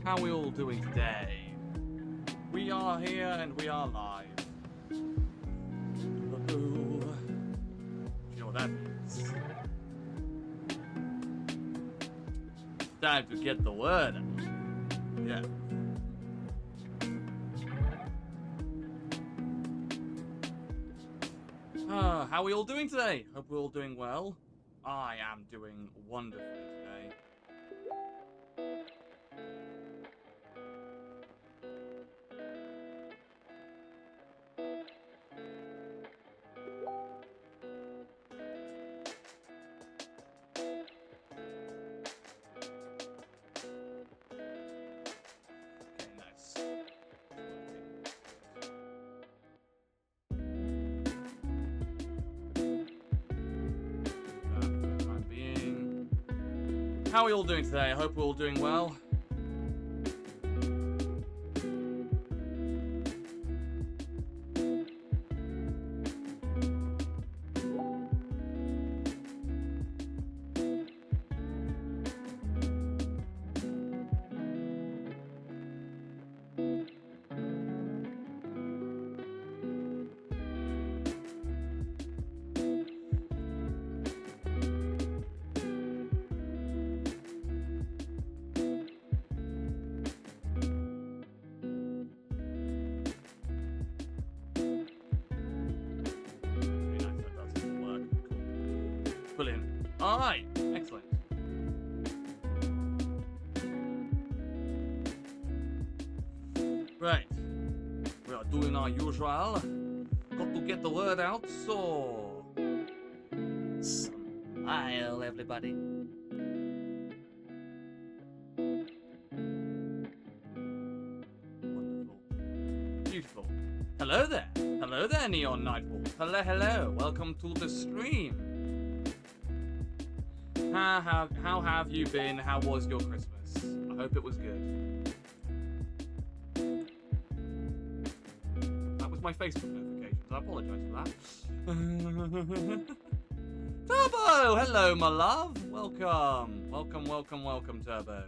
How are we all doing today? We are here and we are live. Do you know what that means? Time to get the word out. Yeah. How are we all doing today? Hope we're all doing well. I am doing wonderfully today. Okay, nice. For the time being. How are we all doing today? I hope we're all doing well. Very nice, that does work. Cool. Brilliant. Alright, excellent. Right. We are doing our usual. Got to get the word out, so... Smile, everybody. Wonderful. Beautiful. Hello there. Hello there, Neon Nightwolf. Hello, hello. Welcome to the stream. How have you been? How was your Christmas? I hope it was good. That was my Facebook notifications. I apologise for that. Turbo! Hello, my love. Welcome. Welcome, welcome, welcome, Turbo.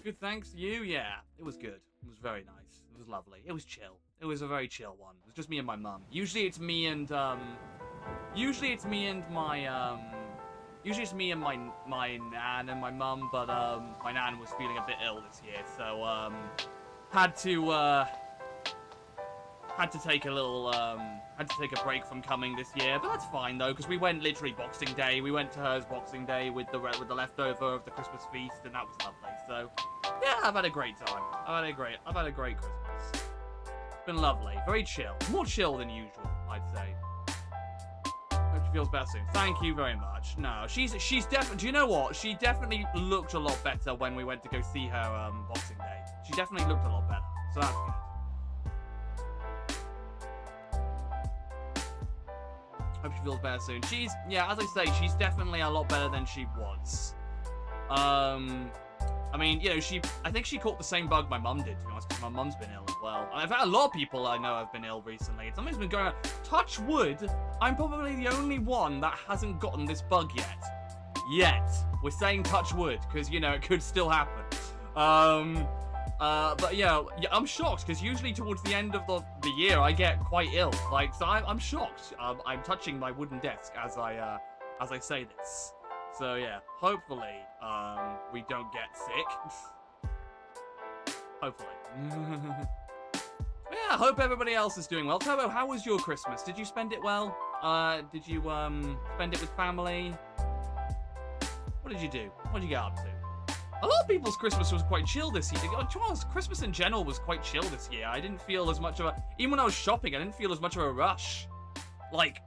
Good, thanks. You? Yeah, it was good. It was very nice. It was lovely. It was chill. It was a very chill one. It was just me and my mum. Usually it's me and my nan and my mum, but my nan was feeling a bit ill this year, so had to take a little had to take a break from coming this year, but that's fine though, because we went literally Boxing Day. We went to hers Boxing Day with the leftover of the Christmas feast, and that was lovely. So yeah, I've had a great time. I've had a great Christmas. It's been lovely, very chill, more chill than usual, I'd say. Hope she feels better soon. Thank you very much. No, she's definitely. Do you know what? She definitely looked a lot better when we went to go see her Boxing Day. She definitely looked a lot better, so that's good. Hope she feels better soon. Yeah, as I say, she's definitely a lot better than she was. I mean, you know, I think she caught the same bug my mum did, to be honest, because my mum's been ill as well. And I've had a lot of people I know have been ill recently. Something's been going on. Touch wood, I'm probably the only one that hasn't gotten this bug yet. We're saying touch wood, because, you know, it could still happen. But yeah, I'm shocked, because usually towards the end of the year, I get quite ill. Like, so I'm shocked. I'm touching my wooden desk as I say this. So yeah, hopefully, we don't get sick. Hopefully. Yeah, I hope everybody else is doing well. Turbo, how was your Christmas? Did you spend it well? Did you, spend it with family? What did you do? What did you get up to? A lot of people's Christmas was quite chill this year. Christmas in general was quite chill this year. I didn't feel as much of a... Even when I was shopping, I didn't feel as much of a rush. Like,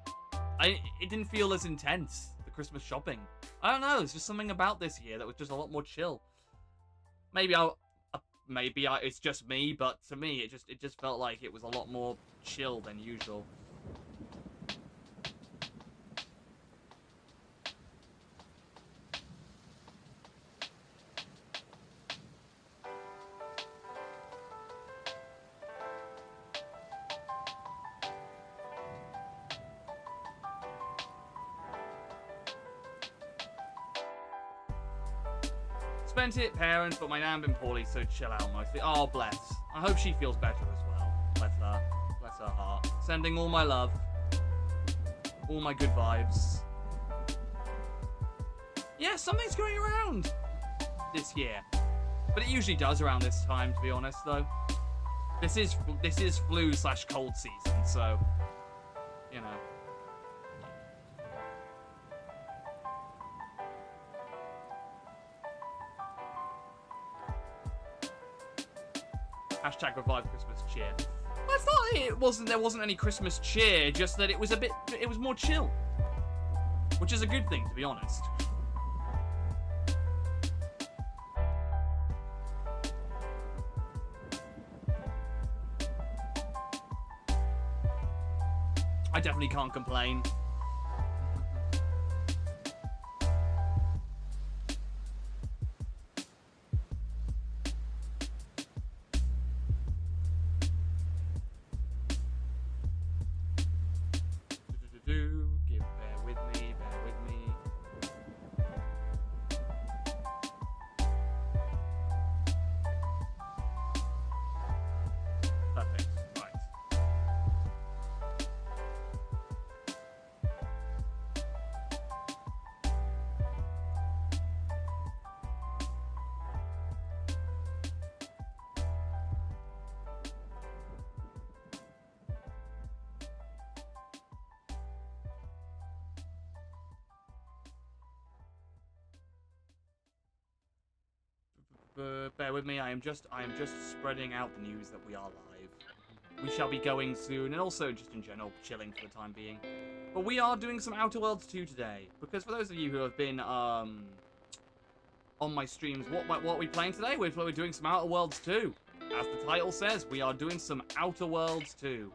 it didn't feel as intense, the Christmas shopping. I don't know, there's just something about this year that was just a lot more chill. Maybe it's just me, but to me, it just felt like it was a lot more chill than usual. Spent it, parents, but my nan been poorly, so chill out mostly. Oh, bless. I hope she feels better as well. Bless her. Bless her heart. Sending all my love. All my good vibes. Yeah, something's going around this year. But it usually does around this time, to be honest, though. This is flu/cold season, so, you know. Hashtag revive Christmas cheer. I thought there wasn't any Christmas cheer, just that it was more chill. Which is a good thing, to be honest. I definitely can't complain. Bear with me. Perfect. Right. Bear with me. I am just spreading out the news that we are live. We shall be going soon, and also just in general chilling for the time being. But we are doing some Outer Worlds 2 today, because for those of you who have been on my streams, what are we playing today? We're doing some Outer Worlds 2. As the title says, we are doing some Outer Worlds 2.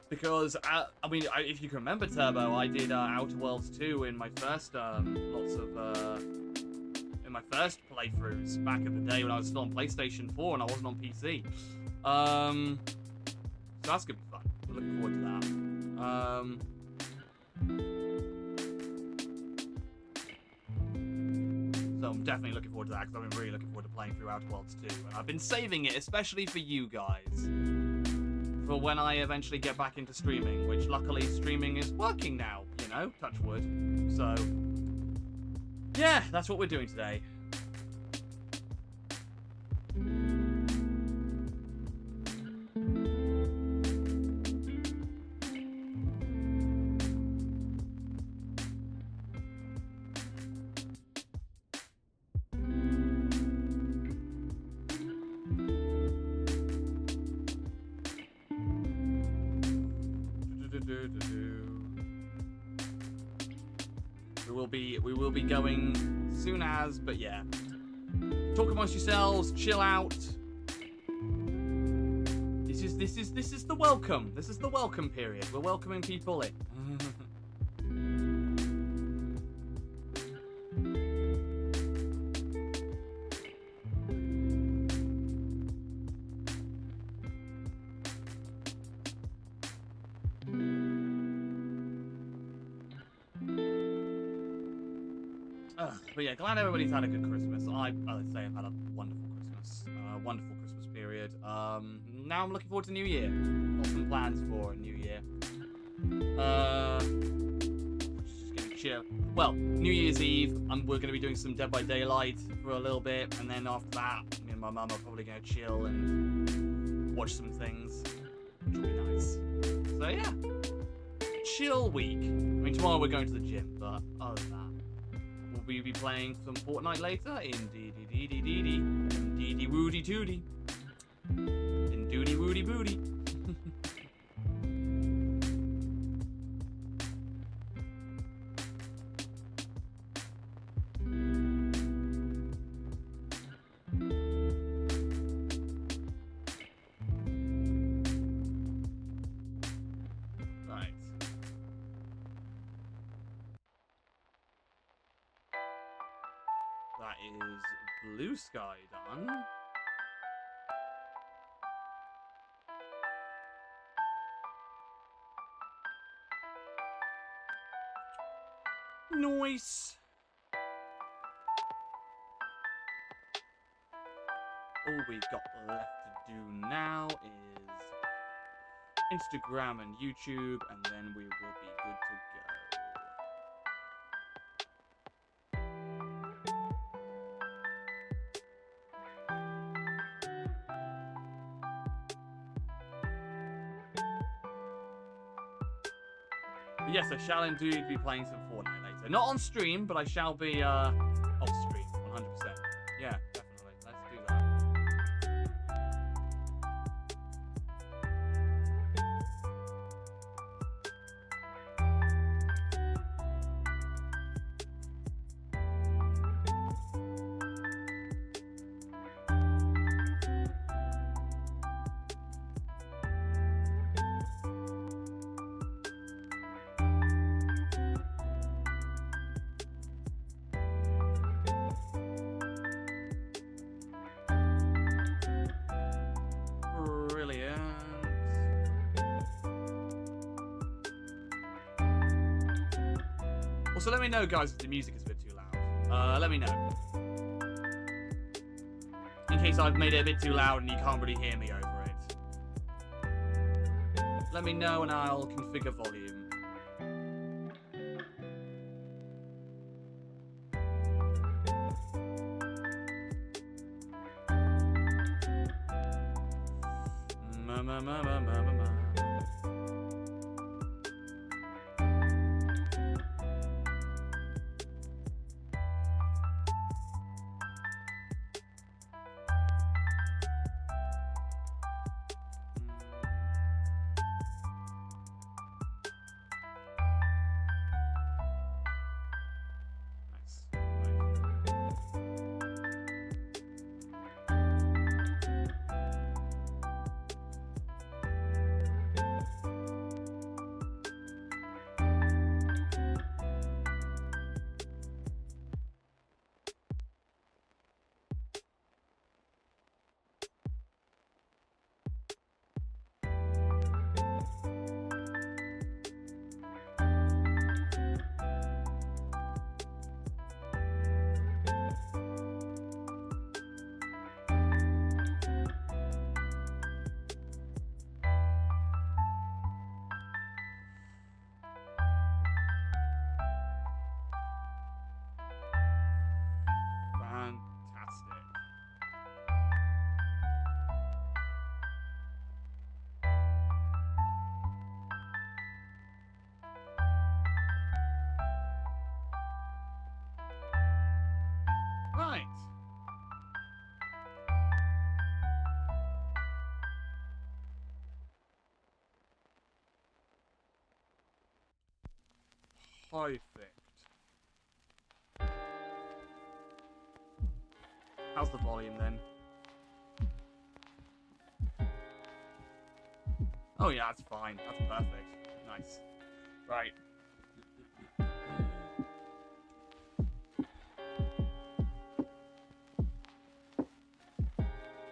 Because, I mean, if you can remember, Turbo, I did Outer Worlds 2 in my first, in my first playthroughs back in the day when I was still on PlayStation 4 and I wasn't on PC. So that's gonna be fun. I'm looking forward to that. So I'm definitely looking forward to that because I've been really looking forward to playing through Outer Worlds 2. And I've been saving it, especially for you guys. For when I eventually get back into streaming, which luckily streaming is working now, you know, touch wood. So, yeah, that's what we're doing today. We will be going soon as, but yeah. Talk amongst yourselves, chill out. This is the welcome. This is the welcome period. We're welcoming people in. But yeah, glad everybody's had a good Christmas. I'd say I've had a wonderful Christmas. Wonderful Christmas period. Now I'm looking forward to New Year. Got some plans for a New Year. Just gonna chill. Well, New Year's Eve, we're gonna be doing some Dead by Daylight for a little bit, and then after that, me and my mum are probably gonna chill and watch some things, which will be nice. So yeah, chill week. I mean, tomorrow we're going to the gym, but other than that. We'll be playing some Fortnite later in Dee Woody Tooty. In Doody Woody Booty. That is Blue Sky done. Nice. All we've got left to do now is Instagram and YouTube, and then we will be good to go. But yes, I shall indeed be playing some Fortnite later. Not on stream, but I shall be off stream, 100%. Yeah, definitely. Let's do that. Brilliant. Also, let me know, guys, if the music is a bit too loud. Let me know. In case I've made it a bit too loud and you can't really hear me over it. Let me know and I'll configure volume. Fantastic. Right. Perfect. How's the volume then? Oh yeah, that's fine. That's perfect. Nice. Right.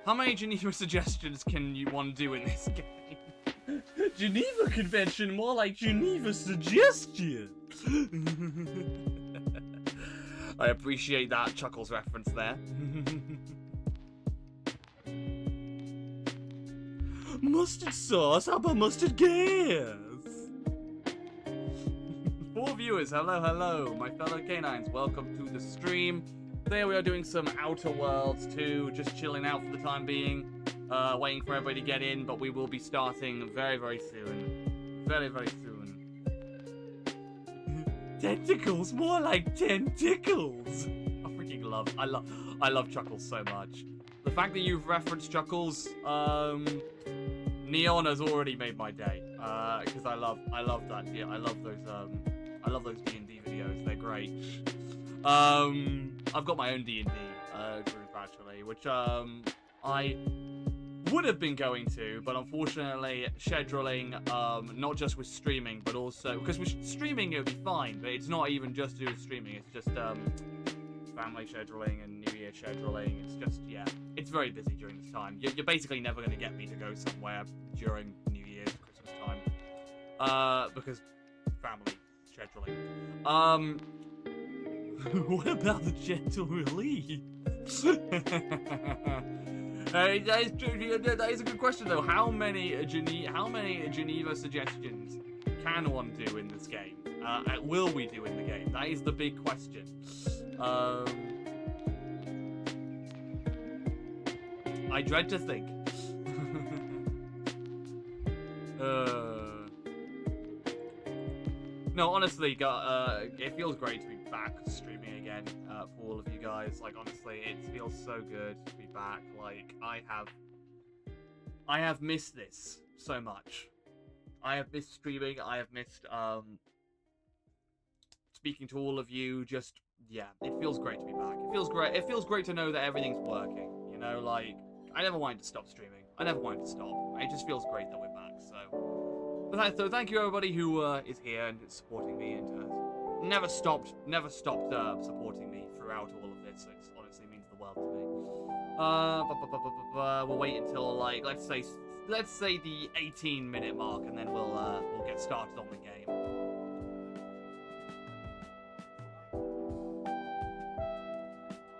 How many Geneva suggestions can you want to do in this game? Geneva Convention, more like Geneva Suggestion. I appreciate that Chuckles reference there. Mustard sauce? How about mustard gas? 4 viewers, hello, hello. My fellow canines, welcome to the stream. Today we are doing some Outer Worlds 2, just chilling out for the time being. Waiting for everybody to get in, but we will be starting very, very soon. Very, very soon. Tentacles, more like tentacles. I love Chuckles so much. The fact that you've referenced Chuckles, Neon has already made my day. Because I love that. Yeah, I love those D&D videos. They're great. I've got my own D&D group actually, which I would have been going to, but unfortunately scheduling, not just with streaming, but also because with streaming it would be fine, but it's not even just to do with streaming. It's just family scheduling and New Year scheduling. It's just, yeah, it's very busy during this time. You're basically never going to get me to go somewhere during New Year's, Christmas time, because family scheduling. What about the gentle release? That is a good question though. How many Geneva suggestions can one do in this game? Will we do in the game? That is the big question. I dread to think. No, honestly, it feels great to be back streaming again for all of you guys. Like, honestly, it feels so good to be back. Like, I have missed this so much. I have missed streaming. I have missed speaking to all of you. Just, yeah, it feels great to be back. It feels great. It feels great to know that everything's working. You know, like, I never wanted to stop streaming. I never wanted to stop. It just feels great that we're back. So thank you everybody who is here and is supporting me and never stopped supporting me throughout all of this. It honestly means the world to me. We'll wait until like let's say the 18-minute mark, and then we'll get started on the game.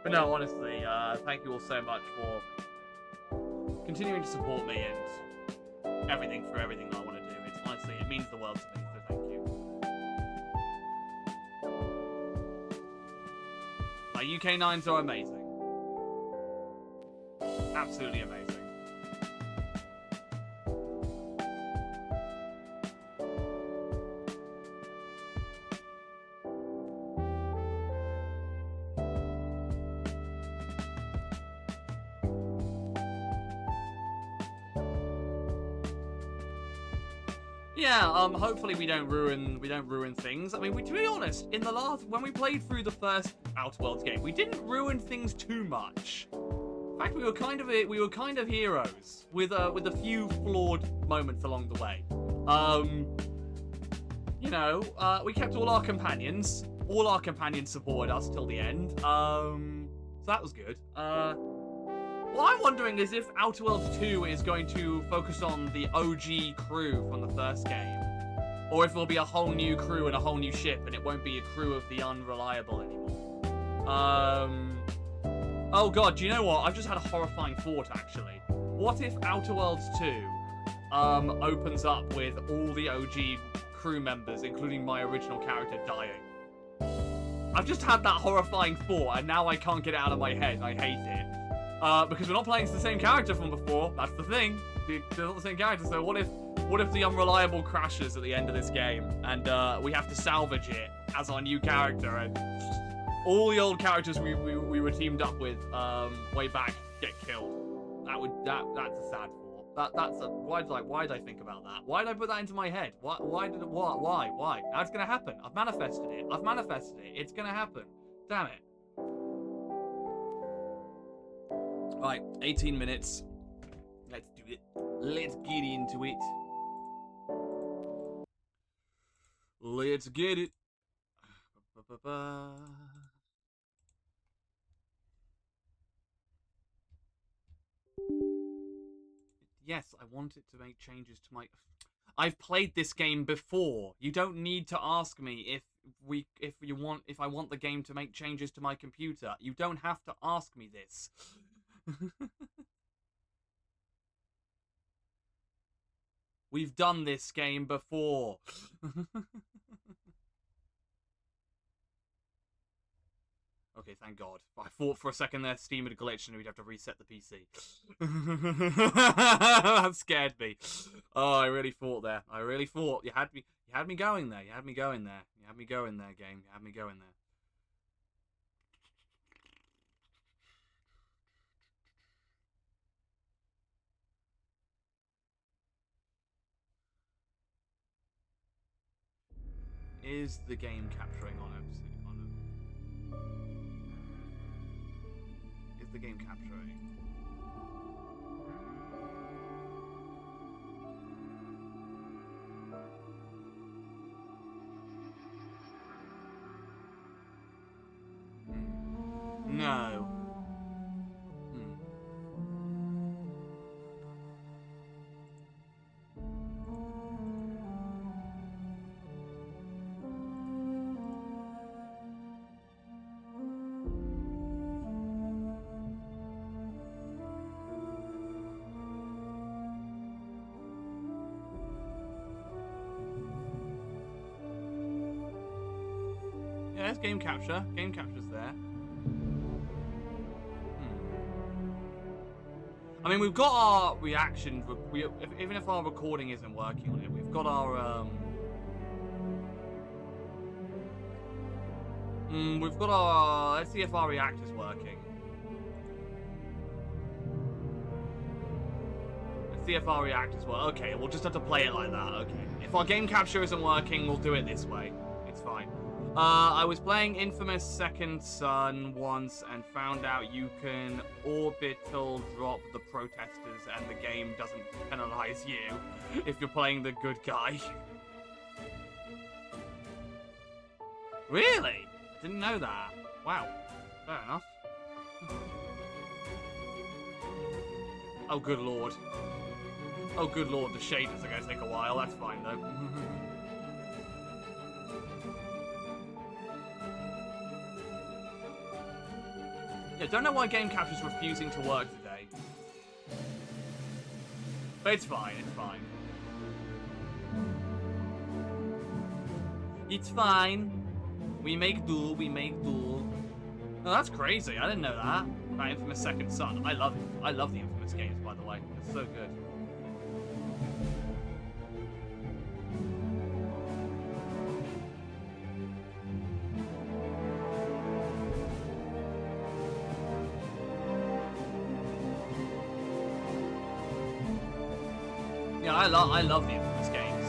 But no, honestly, thank you all so much for continuing to support me and everything that I want to do. It's honestly, it means the world to me, so thank you. My UK 9s are amazing. Absolutely amazing. Yeah, hopefully we don't ruin things. I mean, to be honest, when we played through the first Outer Worlds game, we didn't ruin things too much. In fact, we were kind of heroes with a few flawed moments along the way. We kept all our companions. All our companions supported us till the end. So that was good. What I'm wondering is if Outer Worlds 2 is going to focus on the OG crew from the first game, or if it'll be a whole new crew and a whole new ship, and it won't be a crew of the Unreliable anymore. Oh god, do you know what? I've just had a horrifying thought, actually. What if Outer Worlds 2 opens up with all the OG crew members, including my original character, dying? I've just had that horrifying thought, and now I can't get it out of my head, and I hate it. Because we're not playing as the same character from before. That's the thing. They're not the same character. So what if the Unreliable crashes at the end of this game, and we have to salvage it as our new character, and all the old characters we were teamed up with way back get killed? That's a sad thought. Why did I think about that? Why did I put that into my head? Why? Now it's gonna happen. I've manifested it. It's gonna happen. Damn it. Right, 18 minutes. Let's do it. Let's get into it. Let's get it. Yes, I want it to make changes to my... I've played this game before. You don't need to ask me if I want the game to make changes to my computer. You don't have to ask me this. We've done this game before. Okay, thank God. I thought for a second there Steam had glitched and we'd have to reset the PC. That scared me. Oh, I really thought there. You had me going there. You had me going there, game. You had me going there. Is the game capturing on Is the game capturing? No. Yeah, there's game capture. Game capture's there. I mean, we've got our reaction. Even if our recording isn't working on it, we've got our let's see if our react is working. Let's see if our react is working. Okay, we'll just have to play it like that. Okay. If our game capture isn't working, we'll do it this way. It's fine. I was playing Infamous Second Son once and found out you can orbital drop the protesters and the game doesn't penalize you if you're playing the good guy. Really? Didn't know that. Wow. Fair enough. Oh, good lord. Oh, good lord, the shaders are going to take a while. That's fine, though. Yeah, don't know why game capture's refusing to work today. But it's fine, it's fine. It's fine. We make do, we make do. Oh, that's crazy. I didn't know that. About Infamous Second Son. I love it. I love the Infamous games, by the way. It's so good. Yeah, I love the Infamous games.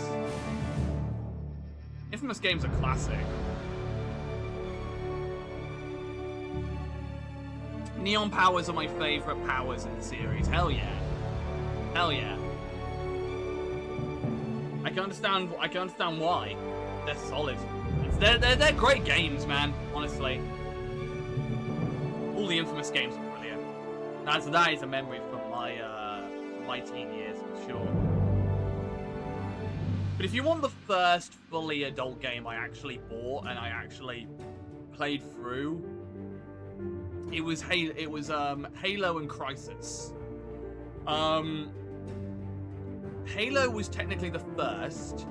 Infamous games are classic. Neon powers are my favorite powers in the series. Hell yeah. Hell yeah. I can understand why. They're solid. They're great games, man, honestly. All the Infamous games are brilliant. That is a memory from my teen years for sure. But if you want the first fully adult game I actually bought and I actually played through, it was Halo and Crysis. Halo was technically the first.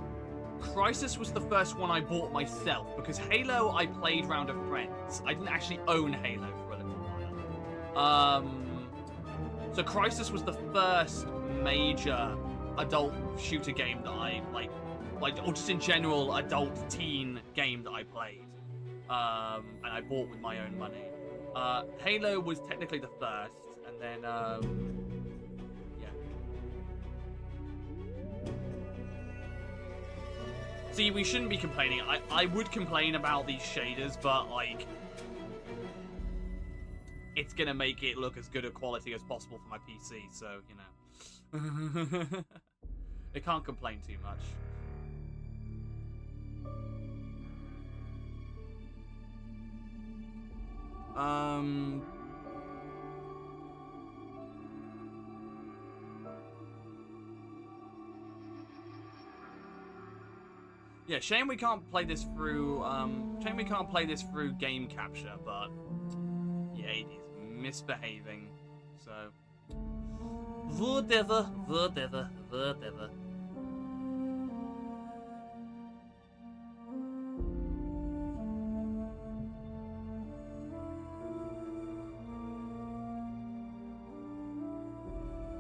Crysis was the first one I bought myself, because Halo I played round a friend's. I didn't actually own Halo for a little while. So Crysis was the first major adult shooter game that I like, or just in general adult teen game that I played, and I bought with my own money. Halo was technically the first, and then yeah. See, we shouldn't be complaining. I would complain about these shaders, but like, it's gonna make it look as good a quality as possible for my PC, so you know. It can't complain too much. Yeah, shame we can't play this through game capture, but yeah, it is misbehaving, so whatever.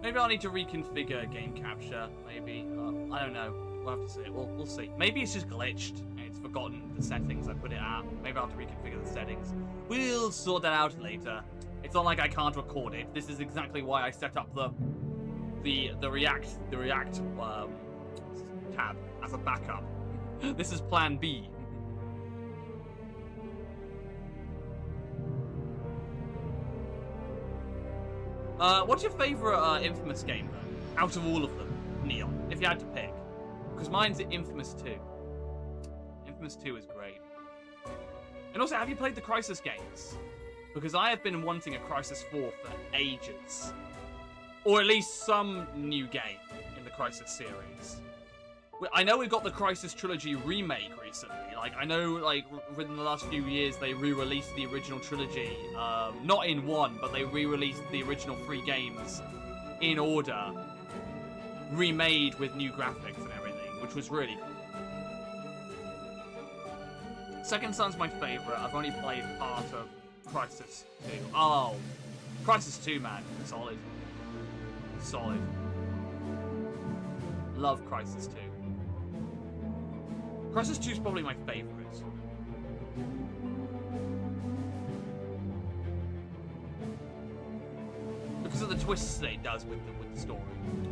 Maybe I'll need to reconfigure game capture, maybe. I don't know. We'll have to see. We'll see. Maybe it's just glitched and it's forgotten the settings I put it at. Maybe I'll have to reconfigure the settings. We'll sort that out later. It's not like I can't record it. This is exactly why I set up the React tab as a backup. This is Plan B. What's your favorite Infamous game, though? Out of all of them, Neon, if you had to pick. Because mine's Infamous 2. Infamous 2 is great. And also, have you played the Crysis games? Because I have been wanting a Crysis 4 for ages. Or at least some new game in the Crysis series. I know we got the Crysis Trilogy remake recently. Like, I know, like, within the last few years, they re-released the original trilogy. Not in one, but they re-released the original 3 games in order. Remade with new graphics and everything, which was really cool. Second Son's my favorite. I've only played part of Crisis 2. Oh, Crisis 2, man. Solid. Solid. Love Crisis 2. Crisis 2 is probably my favorite. Because of the twists that it does with the story.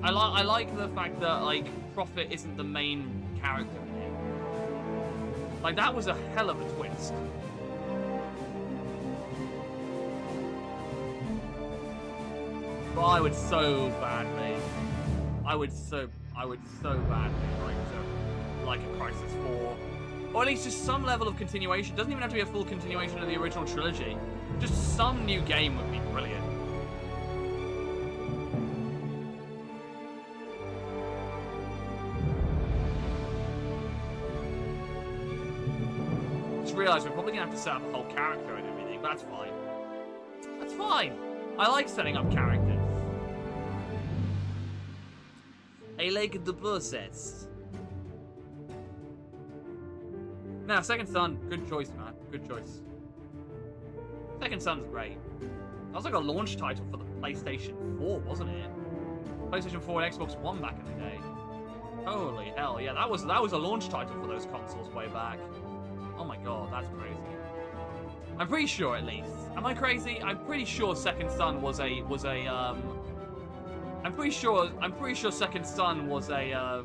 I like the fact that, like, Prophet isn't the main character in it. Like, that was a hell of a twist. But I would so badly like a Crisis 4. Or at least just some level of continuation. Doesn't even have to be a full continuation of the original trilogy. Just some new game would be brilliant. Just realised we're probably going to have to set up a whole character and everything, but that's fine. That's fine. I like setting up characters. I like the process. Now, Second Son, good choice, man. Good choice. Second Son's great. That was like a launch title for the PlayStation 4, wasn't it? PlayStation 4 and Xbox One back in the day. Holy hell, yeah, that was a launch title for those consoles way back. Oh my god, that's crazy. I'm pretty sure, at least. Am I crazy? I'm pretty sure Second Son was a I'm pretty sure Second Son was a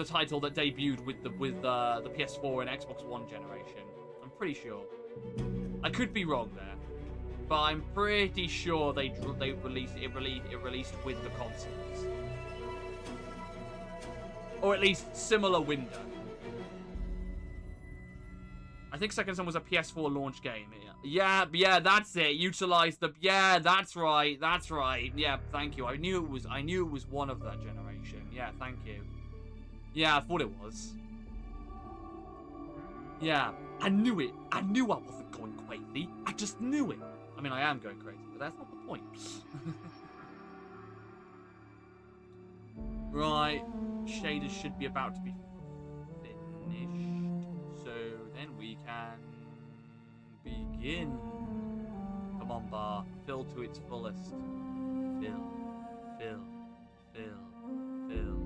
title that debuted with the PS4 and Xbox One generation. I'm pretty sure. I could be wrong there, but I'm pretty sure they released it with the consoles, or at least similar window. I think Second Son was a PS4 launch game. Yeah, that's it. Utilize the. Yeah, that's right. Yeah, thank you. I knew it was one of that generation. Yeah, thank you. Yeah, I thought it was. Yeah, I knew it. I knew I wasn't going crazy. I just knew it. I mean, I am going crazy, but that's not the point. Right, shaders should be about to be finished, so then we can begin. Come on, bar, fill to its fullest. Fill, fill, fill, fill,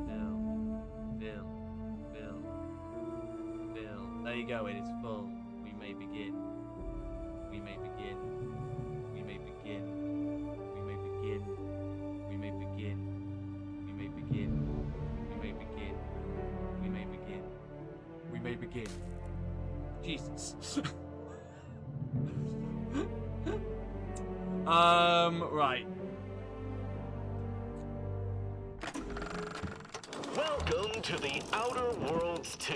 fill, fill, fill, fill. There you go, it is full. We may begin. We may begin. We may begin. We may begin. We may begin. We may begin. We may begin. We may begin. We may begin. Jesus. Right. Welcome to the Outer Worlds 2.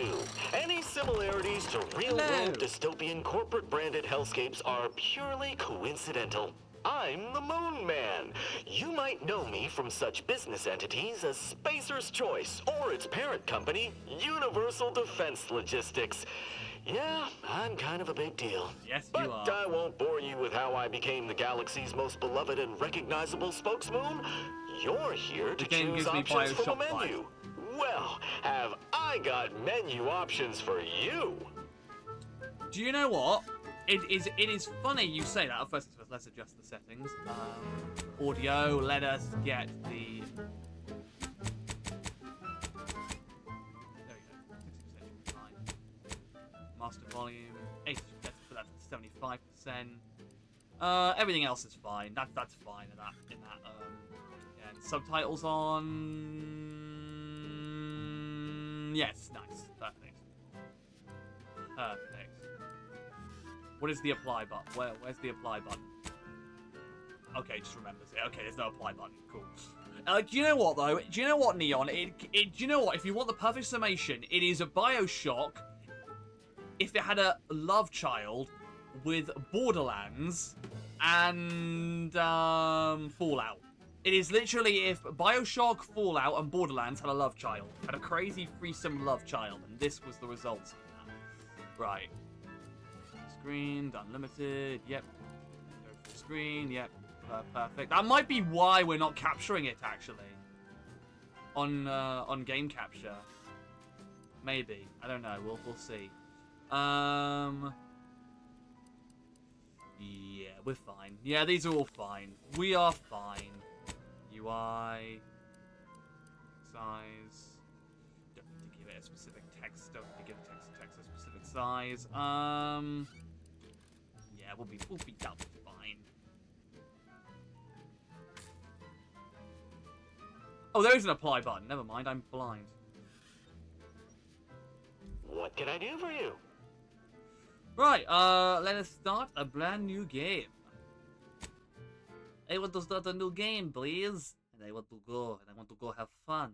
Any similarities to real-world dystopian corporate-branded hellscapes are purely coincidental. I'm the Moon Man. You might know me from such business entities as Spacer's Choice or its parent company, Universal Defense Logistics. Yeah, I'm kind of a big deal. Yes, you are. But I won't bore you with how I became the galaxy's most beloved and recognizable spokesmoon. You're here to choose options from a menu. Well, have I got menu options for you? Do you know what? It is funny you say that. First, let's adjust the settings. Audio, let us get the... There we go. 60% fine. Master volume. 80%, let's put that to 75%. Everything else is fine. That's fine in that. Yeah, and subtitles on... Yes, nice. Perfect. Perfect. What is the apply button? Where's the apply button? Okay, just remembers it. Okay, there's no apply button. Cool. Do you know what, though? Do you know what, Neon? Do you know what? If you want the perfect summation, it is a Bioshock if it had a love child with Borderlands and Fallout. It is literally if Bioshock, Fallout, and Borderlands had a love child. Had a crazy threesome love child, and this was the results of that. Right. Screen, unlimited, yep. Go full screen, yep. Perfect. That might be why we're not capturing it, actually. On game capture. Maybe. I don't know. We'll see. Yeah, we're fine. Yeah, these are all fine. We are fine. UI. Size. Don't need to give it a specific text. Don't need to give text a specific size. Yeah, that'll be fine. Oh, there is an apply button. Never mind, I'm blind. What can I do for you? Right, let us start a brand new game. I want to start a new game, please. And I want to go have fun.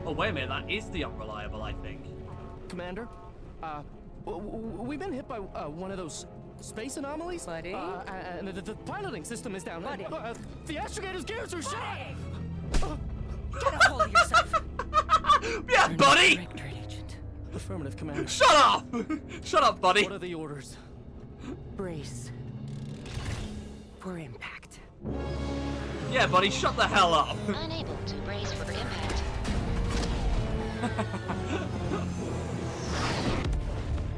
Oh, wait a minute, that is the unreliable, I think. Commander, we've been hit by one of those space anomalies. Buddy? And the piloting system is down. Buddy? The astrogator's gears are shot! Get a hold of yourself. Yeah, buddy! Directorate agent. Affirmative, Commander. Shut up! Shut up, buddy! What are the orders? Brace for impact. Yeah, buddy, shut the hell up! Unable to brace for impact.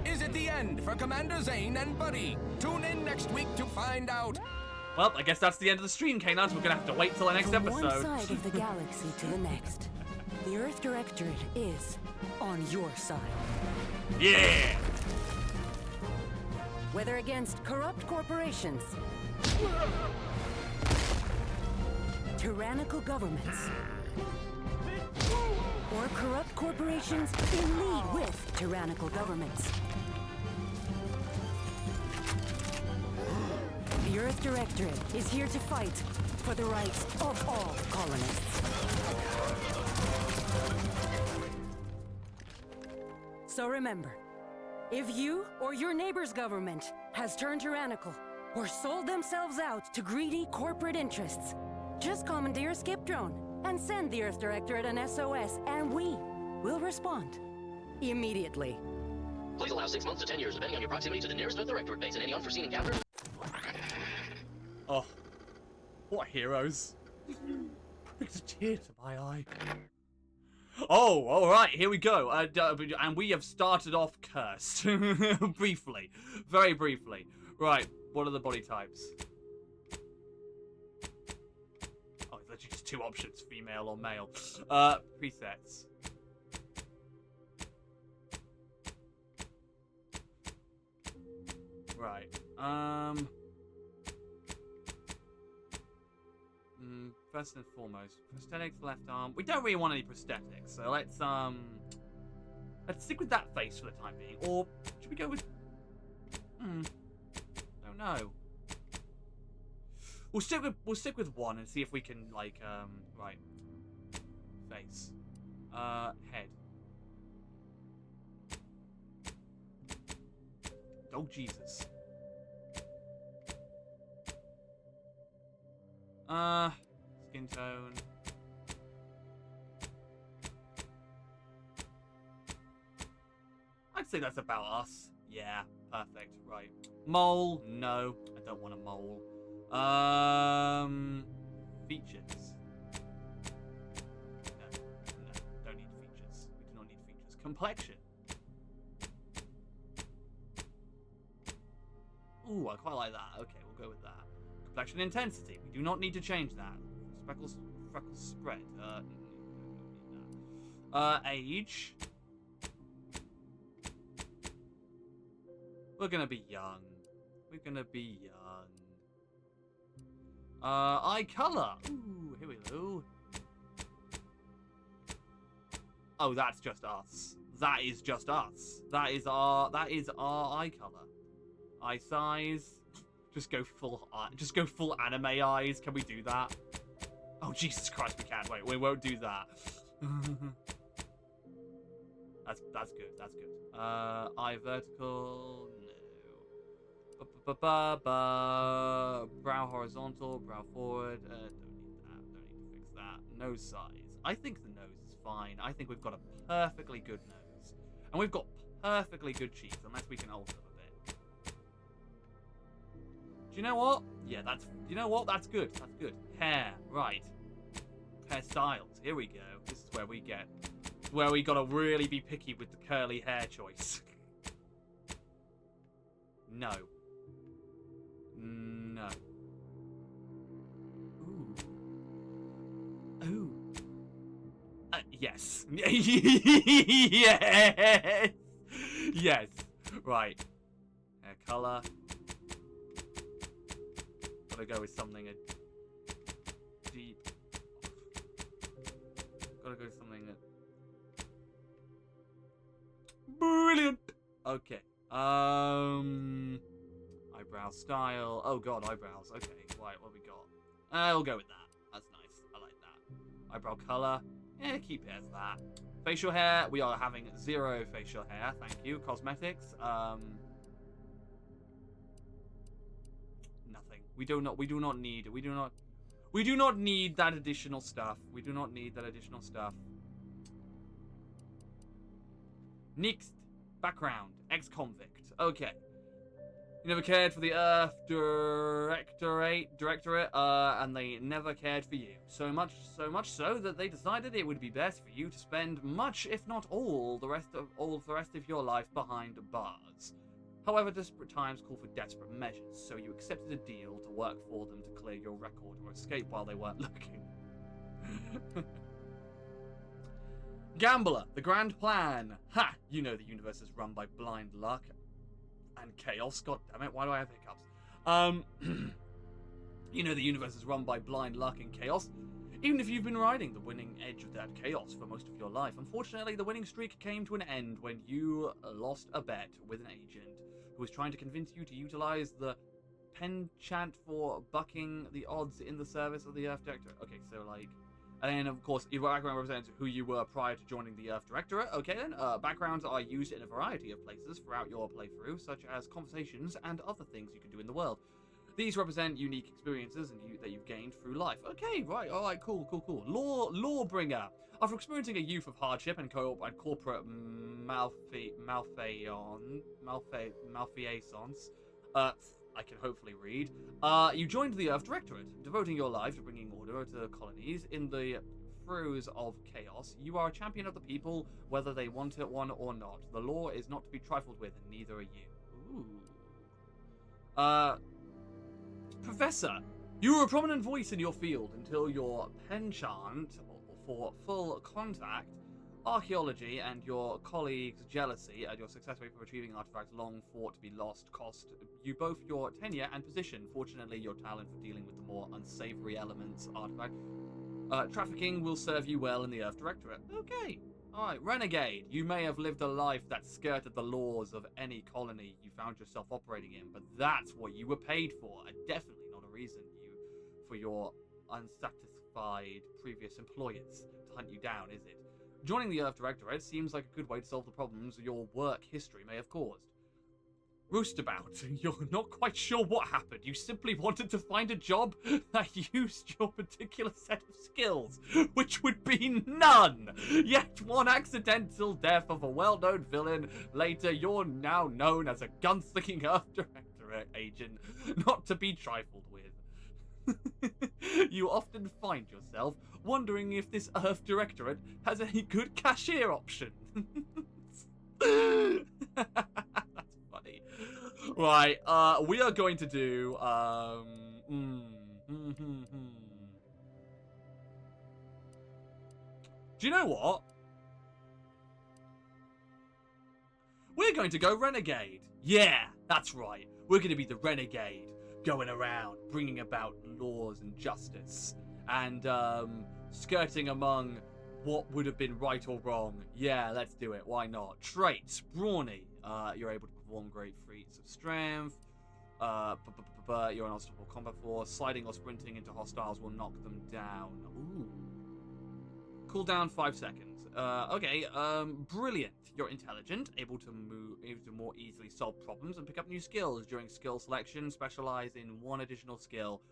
Is it the end for Commander Zane and Buddy? Tune in next week to find out. Well, I guess that's the end of the stream, Canines. We're gonna have to wait till the next From episode. one side of the galaxy to the next, the Earth Directorate is on your side. Yeah! Whether against corrupt corporations, tyrannical governments, or corrupt corporations in league with tyrannical governments. The Earth Directorate is here to fight for the rights of all colonists. So remember, if you or your neighbor's government has turned tyrannical or sold themselves out to greedy corporate interests, just commandeer a skip drone and send the Earth Directorate an SOS, and we will respond immediately. Please allow 6 months to 10 years, depending on your proximity to the nearest Earth Directorate base and any unforeseen encounters. Oh, what heroes. Brings a tear to my eye. Oh, alright, here we go. And we have started off cursed. Briefly. Very briefly. Right, what are the body types? Oh, it's literally just 2 options, female or male. Presets. Right. First and foremost, prosthetics, left arm. We don't really want any prosthetics, so let's stick with that face for the time being. Or should we go with? Don't know. We'll stick with one and see if we can like right. Face. Head. Oh Jesus. Skin tone. I'd say that's about us. Yeah, perfect. Right. Mole? No, I don't want a mole. Features. No, don't need features. We do not need features. Complexion. Ooh, I quite like that. Okay, we'll go with that. Complexion intensity. We do not need to change that. Freckles spread. Age. We're gonna be young. We're gonna be young. Eye color. Ooh, here we go. Oh, that's just us. That is just us. That is our eye color. Eye size. Just go full anime eyes. Can we do that? Oh Jesus Christ, we can't. Wait, we won't do that. That's good. That's good. Eye vertical. No. Brow horizontal. Brow forward. Don't need that. Don't need to fix that. Nose size. I think the nose is fine. I think we've got a perfectly good nose, and we've got perfectly good cheese, unless we can alter them a bit. Do you know what? Yeah, that's... You know what? That's good. That's good. Hair. Right. Hairstyles. Here we go. This is where we get... Where we gotta really be picky with the curly hair choice. No. No. Ooh. Ooh. Yes. Yes. Yes. Right. Hair color. Gotta go with something deep. Gotta go with something brilliant. Okay. Eyebrow style. Oh god, eyebrows. Okay. Right. What we got? I'll go with that. That's nice. I like that. Eyebrow color. Yeah, keep it as that. Facial hair, we are having 0 facial hair, thank you. Cosmetics, nothing. We do not need that additional stuff. We do not need that additional stuff. Next, background, ex-convict. Okay. You never cared for the Earth Directorate, and they never cared for you. So much so that they decided it would be best for you to spend much, if not all the rest of your life behind bars. However, desperate times call for desperate measures, so you accepted a deal to work for them to clear your record or escape while they weren't looking. Gambler, the grand plan. Ha! You know the universe is run by blind luck and chaos. God damn it, why do I have hiccups? You know the universe is run by blind luck and chaos. Even if you've been riding the winning edge of that chaos for most of your life. Unfortunately, the winning streak came to an end when you lost a bet with an agent who was trying to convince you to utilize the penchant for bucking the odds in the service of the Earth Directorate. Okay, so like... And then, of course, your background represents who you were prior to joining the Earth Directorate. Okay, then. Backgrounds are used in a variety of places throughout your playthrough, such as conversations and other things you can do in the world. These represent unique experiences that you've gained through life. Okay, right, alright, cool. Lawbringer. After experiencing a youth of hardship and corporate malfeasance, I can hopefully read. You joined the Earth Directorate, devoting your life to bringing order to colonies in the throes of chaos. You are a champion of the people, whether they want it one or not. The law is not to be trifled with, and neither are you. Ooh. Professor, you were a prominent voice in your field until your penchant for full contact archaeology and your colleagues' jealousy at your success rate for retrieving artifacts long thought to be lost cost you both your tenure and position. Fortunately, your talent for dealing with the more unsavory elements artifact trafficking will serve you well in the Earth Directorate. Okay. Alright, Renegade. You may have lived a life that skirted the laws of any colony you found yourself operating in, but that's what you were paid for, and definitely not a reason for your unsatisfied previous employers to hunt you down, is it? Joining the Earth Directorate seems like a good way to solve the problems your work history may have caused. Roostabout, you're not quite sure what happened. You simply wanted to find a job that used your particular set of skills, which would be none. Yet one accidental death of a well-known villain. Later, you're now known as a gunslinging Earth Directorate agent, not to be trifled with. You often find yourself wondering if this Earth Directorate has any good cashier options. That's funny. Right, we are going to do, Do you know what? We're going to go Renegade. Yeah, that's right. We're going to be the Renegade, going around, bringing about laws and justice, and skirting among what would have been right or wrong. Yeah, let's do it. Why not? Traits. Brawny. You're able to perform great feats of strength. You're an unstoppable combat force. Sliding or sprinting into hostiles will knock them down. Ooh. Cooldown 5 seconds. Okay. Brilliant. You're intelligent, able to more easily solve problems and pick up new skills during skill selection. Specialize in one additional skill.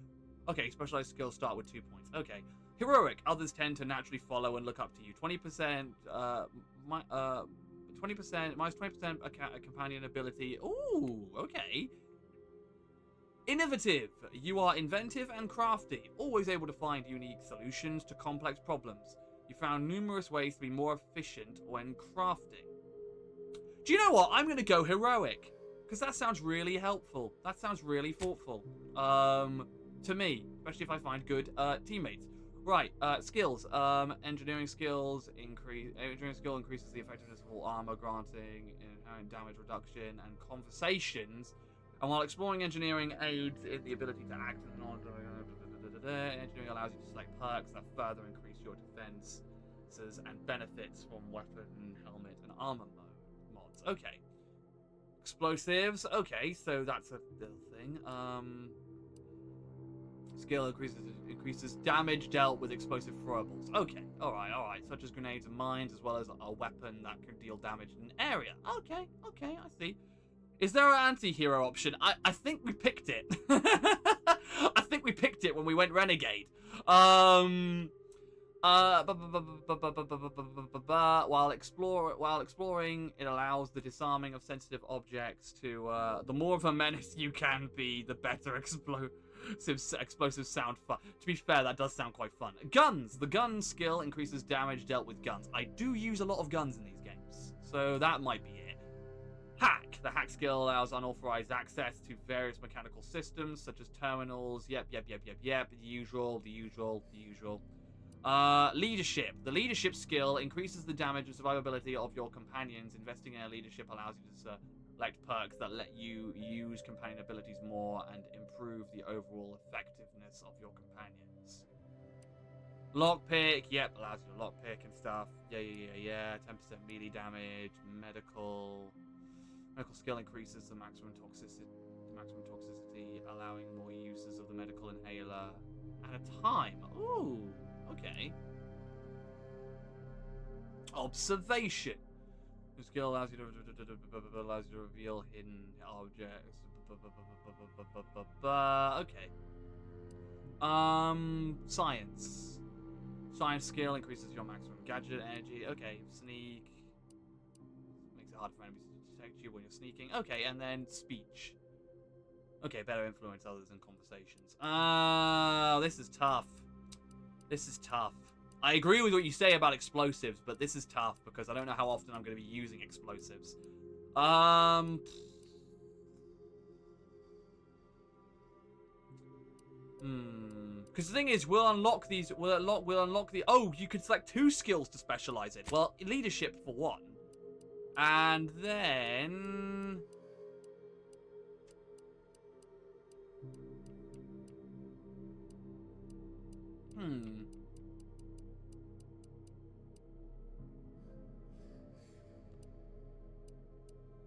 Okay, specialized skills start with 2 points. Okay. Heroic. Others tend to naturally follow and look up to you. 20% 20%, minus 20% a companion ability. Ooh, okay. Innovative. You are inventive and crafty, always able to find unique solutions to complex problems. You found numerous ways to be more efficient when crafting. Do you know what? I'm going to go heroic, because that sounds really helpful. That sounds really thoughtful. To me, especially if I find good teammates. Right, skills. Engineering skill increases the effectiveness of all armor, granting inherent damage reduction and conversations. And while exploring engineering aids in the ability to act in engineering allows you to select perks that further increase your defenses and benefits from weapon, helmet, and armor mods. Okay. Explosives. Okay, so that's a little thing. Skill increases damage dealt with explosive throwables. Okay, alright. Such as grenades and mines, as well as a weapon that can deal damage in an area. Okay, I see. Is there an anti-hero option? I think we picked it. I think we picked it when we went Renegade. While exploring, it allows the disarming of sensitive objects to, the more of a menace you can be, the better explosives sound fun. To be fair, that does sound quite fun. Guns. The gun skill increases damage dealt with guns. I do use a lot of guns in these games, so that might be it. Hack. The hack skill allows unauthorized access to various mechanical systems, such as terminals. Yep. The usual. Leadership. The leadership skill increases the damage and survivability of your companions. Investing in a leadership allows you to select perks that let you use companion abilities more and improve the overall effectiveness of your companions. Lockpick. Yep, allows you to lockpick and stuff. Yeah. 10% melee damage. Medical skill increases the maximum toxicity, allowing more uses of the medical inhaler at a time. Ooh, okay. Observation. The skill allows you to reveal hidden objects. Okay. Science. Science skill increases your maximum gadget energy. Okay. Sneak. Makes it harder for enemies to detect you when you're sneaking. Okay, and then speech. Okay, better influence others in conversations. This is tough. I agree with what you say about explosives, but this is tough because I don't know how often I'm going to be using explosives. Because the thing is, we'll unlock the. Oh, you can select 2 skills to specialize in. Well, leadership for 1, and then.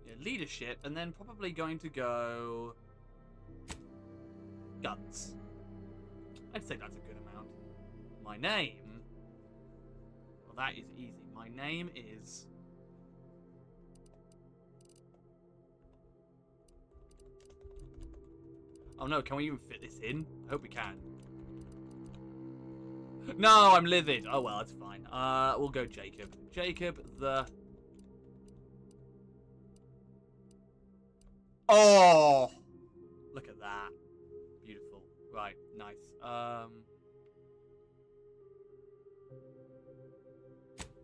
Yeah, leadership, and then probably going to go guns. I'd say that's a good amount. My name. Well, that is easy. My name is. Oh no, can we even fit this in? I hope we can. No, I'm livid. Oh well, that's fine. We'll go Jacob. Jacob the... Oh! Look at that. Beautiful. Right, nice. Okay,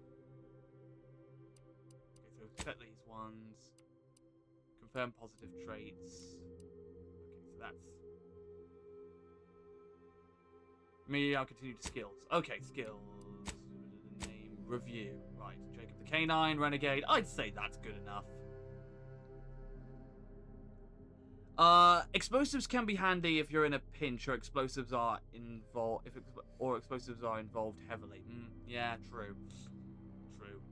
so set these ones. Confirm positive traits. Okay, so that's... Maybe I'll continue to skills. Okay, skills. Name, review. Right, Jacob the Canine, Renegade. I'd say that's good enough. Explosives can be handy if you're in a pinch or explosives are involved. Explosives are involved heavily. Yeah, true.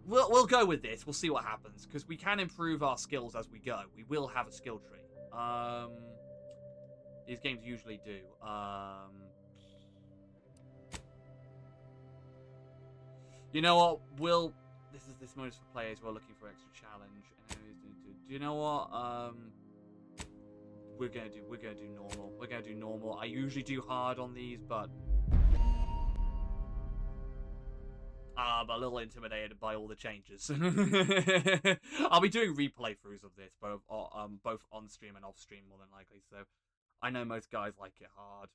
We'll go with this. We'll see what happens because we can improve our skills as we go. We will have a skill tree. These games usually do. You know what? This mode is for players who are looking for extra challenge. Do you know what? We're gonna do normal. We're gonna do normal. I usually do hard on these, but I'm a little intimidated by all the changes. I'll be doing replay throughs of this, both on stream and off stream, more than likely. So I know most guys like it hard.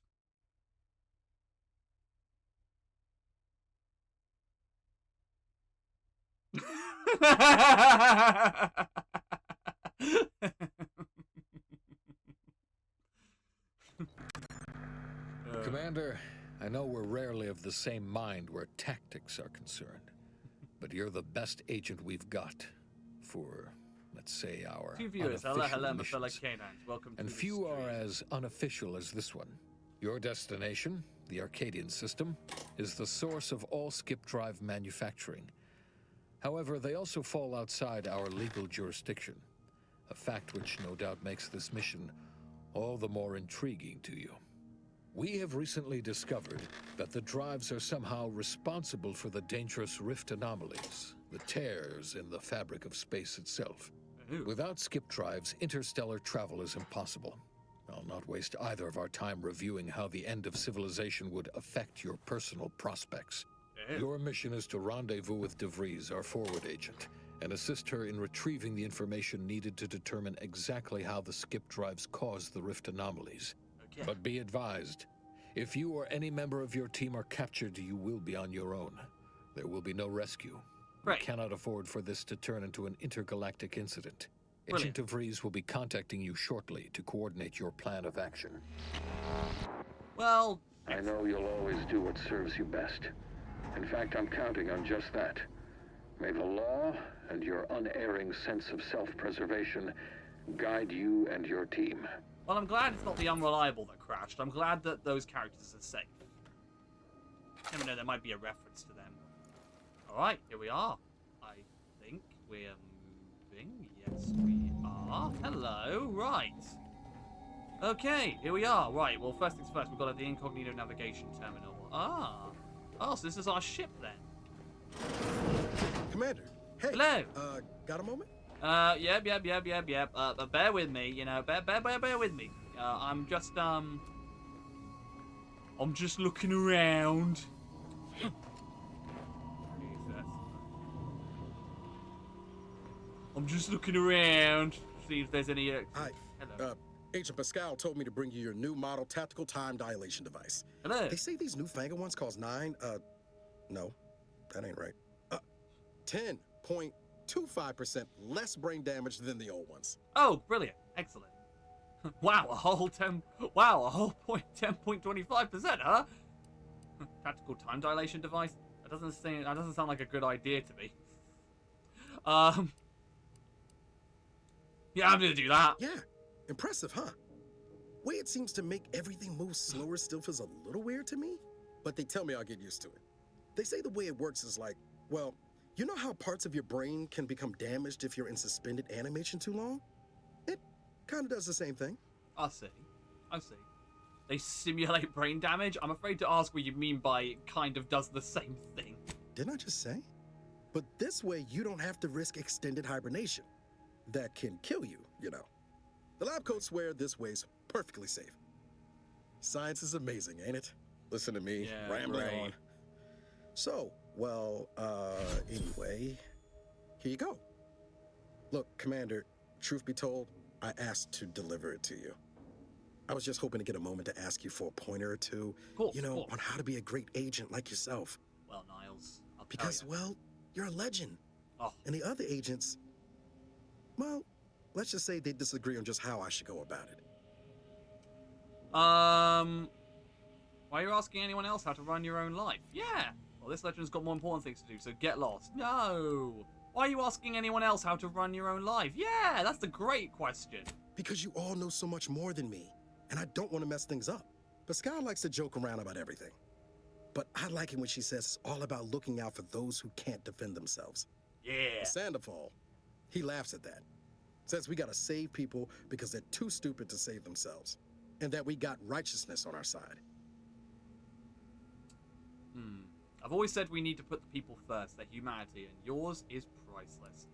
Commander, I know we're rarely of the same mind where tactics are concerned, but you're the best agent we've got for, let's say, our Two viewers, hello, my fellow canines. Welcome to and the few stream. are as unofficial as this one. Your destination, the Arcadian system, is the source of all skip drive manufacturing. However, they also fall outside our legal jurisdiction, a fact which no doubt makes this mission all the more intriguing to you. We have recently discovered that the drives are somehow responsible for the dangerous rift anomalies, the tears in the fabric of space itself. Without skip drives, interstellar travel is impossible. I'll not waste either of our time reviewing how the end of civilization would affect your personal prospects. Your mission is to rendezvous with DeVries, our forward agent, and assist her in retrieving the information needed to determine exactly how the skip drives cause the rift anomalies. Okay. But be advised, if you or any member of your team are captured, you will be on your own. There will be no rescue. Right. We cannot afford for this to turn into an intergalactic incident. Brilliant. Agent DeVries will be contacting you shortly to coordinate your plan of action. Well, I know you'll always do what serves you best. In fact, I'm counting on just that. May the law and your unerring sense of self-preservation guide you and your team. well, I'm glad it's not the Unreliable that crashed. I'm glad that those characters are safe. Even though there might be a reference to them. Alright, here we are. I think we're moving. Yes, we are. Hello, right. Okay, here we are. Right, well, first things first, we've got the incognito navigation terminal. Oh, so this is our ship then. Commander, hey. Hello. Got a moment? Yep. Bear with me, you know, bear with me. I'm just looking around. Jesus. I'm just looking around. See if there's any. Hi. Hello. Agent Pascal told me to bring you your new model tactical time dilation device. Hello. They say these newfangled ones cause no, that ain't right. 10.25% less brain damage than the old ones. Oh, brilliant. Excellent. Wow, a whole 10.25%, huh? Tactical time dilation device? That doesn't sound like a good idea to me. Yeah, I'm gonna do that. Yeah, impressive, huh? Way it seems to make everything move slower still feels a little weird to me, but they tell me I'll get used to it. They say the way it works is like, well, you know how parts of your brain can become damaged if you're in suspended animation too long? It kind of does the same thing. I see. They simulate brain damage? I'm afraid to ask what you mean by it kind of does the same thing. Didn't I just say? But this way, you don't have to risk extended hibernation. That can kill you, you know. The lab coats swear this way's perfectly safe. Science is amazing, ain't it? Listen to me, rambling on. So, well, anyway, here you go. Look, Commander, truth be told, I asked to deliver it to you. I was just hoping to get a moment to ask you for a pointer or two, on how to be a great agent like yourself. Well, Niles, I'll tell Because, you. well, you're a legend. Oh. And the other agents, well, let's just say they disagree on just how I should go about it. Why are you asking anyone else how to run your own life? Yeah. Well, this legend's got more important things to do, so get lost. No. Why are you asking anyone else how to run your own life? Yeah, that's the great question. Because you all know so much more than me, and I don't want to mess things up. Pascal likes to joke around about everything. But I like it when she says it's all about looking out for those who can't defend themselves. Yeah. Sandoval, he laughs at that. Says we gotta save people because they're too stupid to save themselves. And that we got righteousness on our side. I've always said we need to put the people first, their humanity, and yours is priceless.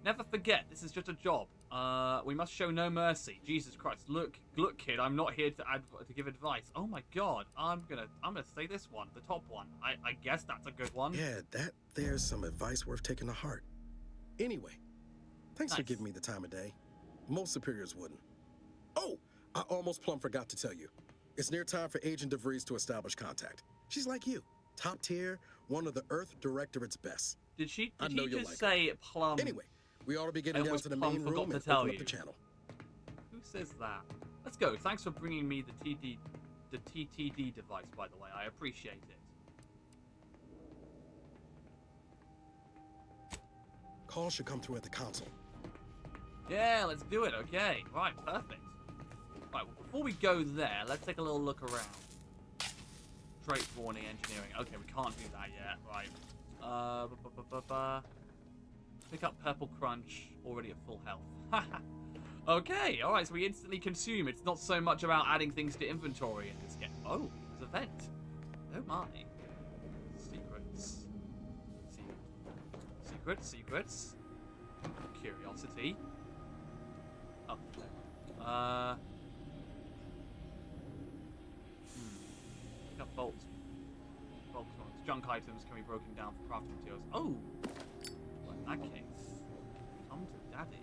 Never forget, this is just a job. We must show no mercy. Jesus Christ. Look, kid, I'm not here to give advice. Oh my god. I'm gonna say this one, the top one. I guess that's a good one. Yeah, there's some advice worth taking to heart. Anyway, thanks for giving me the time of day. Most superiors wouldn't. Oh, I almost plumb forgot to tell you. It's near time for Agent DeVries to establish contact. She's like you. Top tier, one of the Earth Directorate's best. Did she like just say plum? Anyway, we ought to be getting down to the main room and tell open you. up the channel. Who says that? Let's go. Thanks for bringing me the TTD device, by the way. I appreciate it. Call should come through at the console. Yeah, let's do it. Okay. Right, perfect. Right, before we go there, let's take a little look around. Trait warning engineering. Okay, we can't do that yet. Right. Pick up Purple Crunch, already at full health. Okay, alright, so we instantly consume. It's not so much about adding things to inventory in this game. Oh, there's a vent. Oh my. Secrets. Secrets. Curiosity. Up there. Pick up bolts. Junk items can be broken down for crafting materials. Oh! Well, in that case, come to daddy.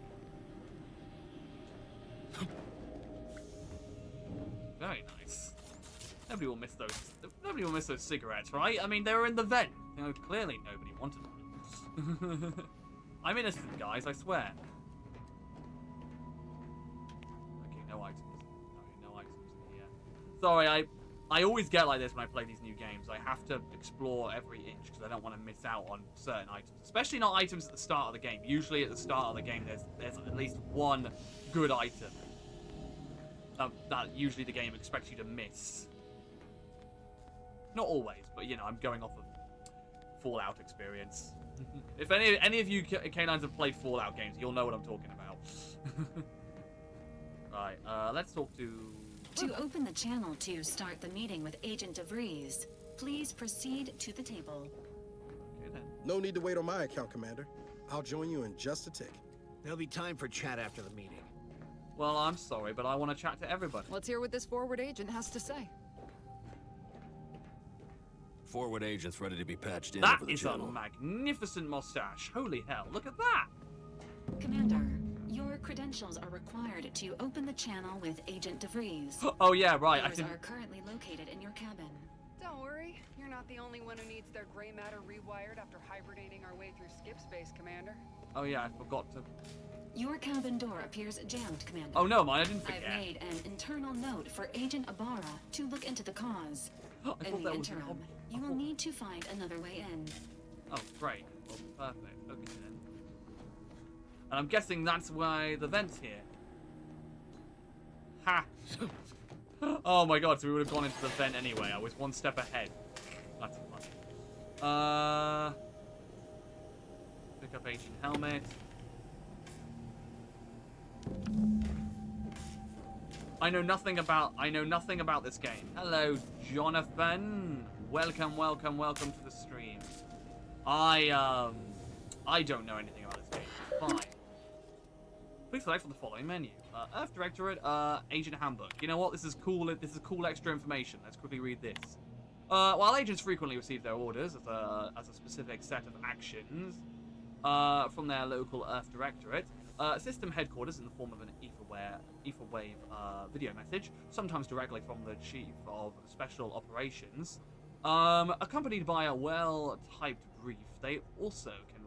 Very nice. Nobody will miss those cigarettes, right? I mean, they were in the vent. You know, clearly nobody wanted them. I'm innocent, guys, I swear. Okay, no items. Okay, no items in here. Sorry, I always get like this when I play these new games. I have to explore every inch because I don't want to miss out on certain items. Especially not items at the start of the game. Usually at the start of the game there's at least one good item that usually the game expects you to miss. Not always, but you know, I'm going off of Fallout experience. If any of you canines have played Fallout games, you'll know what I'm talking about. Right, let's talk to... To open the channel to start the meeting with Agent DeVries, please proceed to the table. Okay, then. No need to wait on my account, Commander. I'll join you in just a tick. There'll be time for chat after the meeting. Well, I'm sorry, but I want to chat to everybody. Let's hear what this forward agent has to say. Forward agent's ready to be patched in That over the is channel. a magnificent mustache. Holy hell, look at that! Commander, your credentials are required to open the channel with Agent DeVries. Oh yeah, right. Yours are currently located in your cabin. Don't worry, you're not the only one who needs their gray matter rewired after hibernating our way through skip space, Commander. Oh yeah, I forgot to... Your cabin door appears jammed, Commander. Oh no, I didn't forget. I've made an internal note for Agent Ibarra to look into the cause. In the interim, you will need to find another way in. Oh, great. Well, perfect. Okay then. And I'm guessing that's why the vent's here. Ha! Oh my god, so we would have gone into the vent anyway. I was one step ahead. That's fun. Pick up Agent Helmet. I know nothing about this game. Hello, Jonathan. Welcome to the stream. I don't know anything about this game. Fine. Please select from the following menu. Earth Directorate, Agent Handbook. You know what? This is cool. This is cool extra information. Let's quickly read this. While agents frequently receive their orders as a specific set of actions from their local Earth Directorate, system headquarters in the form of an etherwave video message, sometimes directly from the Chief of Special Operations, accompanied by a well-typed brief, they also can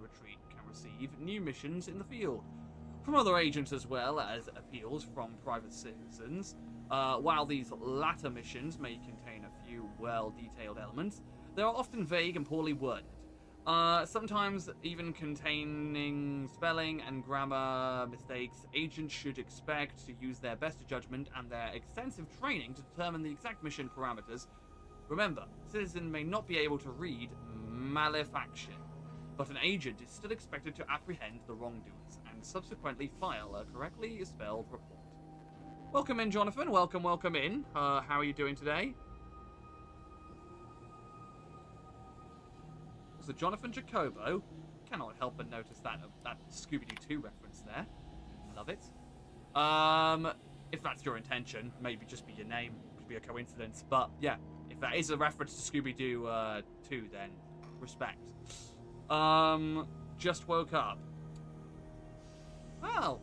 receive new missions in the field from other agents as well as appeals from private citizens. While these latter missions may contain a few well-detailed elements, they are often vague and poorly worded. Sometimes even containing spelling and grammar mistakes. Agents should expect to use their best judgment and their extensive training to determine the exact mission parameters. Remember, a citizen may not be able to read malefaction, but an agent is still expected to apprehend the wrongdoers and subsequently file a correctly spelled report. Welcome in, Jonathan. Welcome in. How are you doing today? So Jonathan Jacobo, cannot help but notice that Scooby-Doo 2 reference there. love it. If that's your intention, maybe just be your name. Could be a coincidence. But yeah, if that is a reference to Scooby-Doo 2, then respect. Just woke up. Well,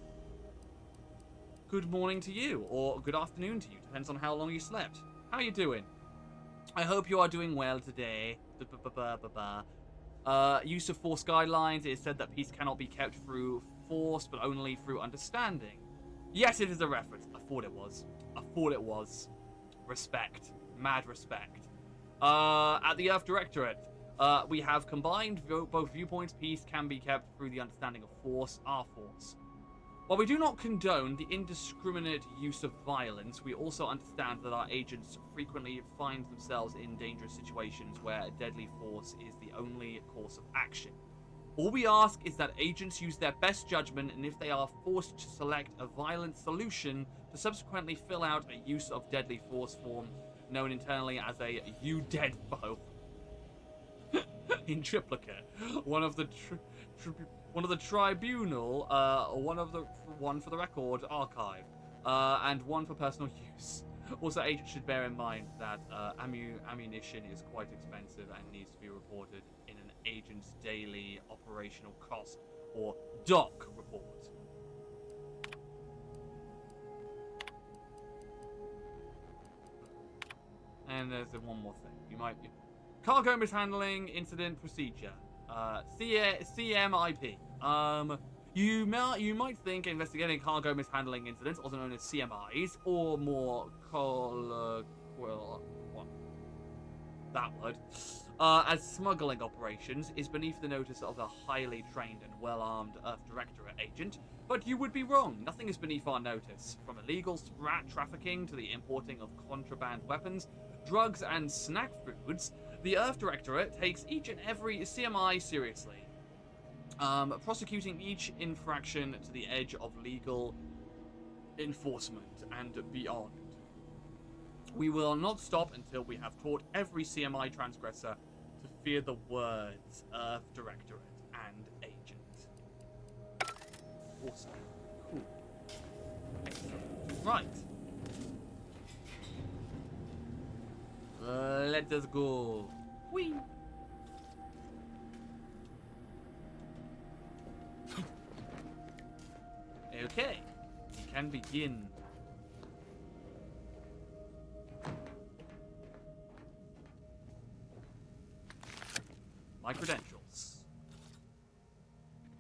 good morning to you, or good afternoon to you. Depends on how long you slept. How are you doing? I hope you are doing well today. Use of force guidelines. It is said that peace cannot be kept through force, but only through understanding. Yes, it is a reference. I thought it was. I thought it was. Respect. Mad respect. At the Earth Directorate, we have combined both viewpoints. Peace can be kept through the understanding of force, our force. While we do not condone the indiscriminate use of violence, we also understand that our agents frequently find themselves in dangerous situations where deadly force is the only course of action. All we ask is that agents use their best judgment, and if they are forced to select a violent solution, to subsequently fill out a use of deadly force form known internally as a "you dead" foe. In triplicate, one of the tribunal, one for the record archive, and one for personal use. Also, agents should bear in mind that ammunition is quite expensive and needs to be reported in an agent's daily operational cost or DOC report. And there's one more thing. Cargo mishandling incident procedure. CMIP. You might think investigating cargo mishandling incidents, also known as CMIs, or more as smuggling operations, is beneath the notice of a highly trained and well-armed Earth Directorate agent, but you would be wrong. Nothing is beneath our notice. From illegal rat trafficking to the importing of contraband weapons, drugs, and snack foods, the Earth Directorate takes each and every CMI seriously, prosecuting each infraction to the edge of legal enforcement and beyond. We will not stop until we have taught every CMI transgressor to fear the words Earth Directorate and Agent. Awesome. Cool. Excellent. Right. Let us go. Whee! Okay, we can begin. My credentials.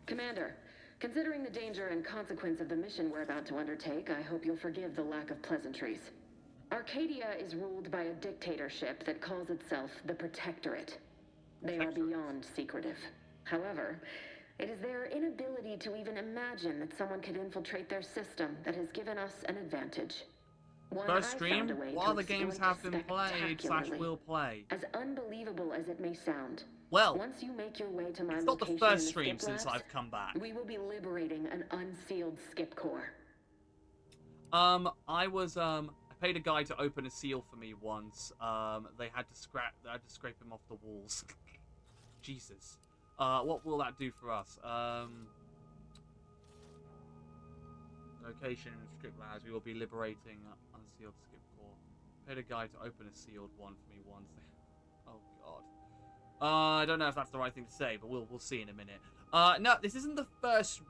Commander, considering the danger and consequence of the mission we're about to undertake, I hope you'll forgive the lack of pleasantries. Arcadia is ruled by a dictatorship that calls itself the Protectorate. They are beyond secretive. However, it is their inability to even imagine that someone could infiltrate their system that has given us an advantage. First stream, while the games have been played / will play. As unbelievable as it may sound, well, once you make your way to my it's not the location first in the stream skip since labs, I've come back. we will be liberating an unsealed skip core. I paid a guy to open a seal for me once. They had to scrape him off the walls. Jesus. What will that do for us? Location, skip labs. We will be liberating unsealed skip core. Paid a guy to open a sealed one for me once. Oh god. I don't know if that's the right thing to say, but we'll see in a minute. No, this isn't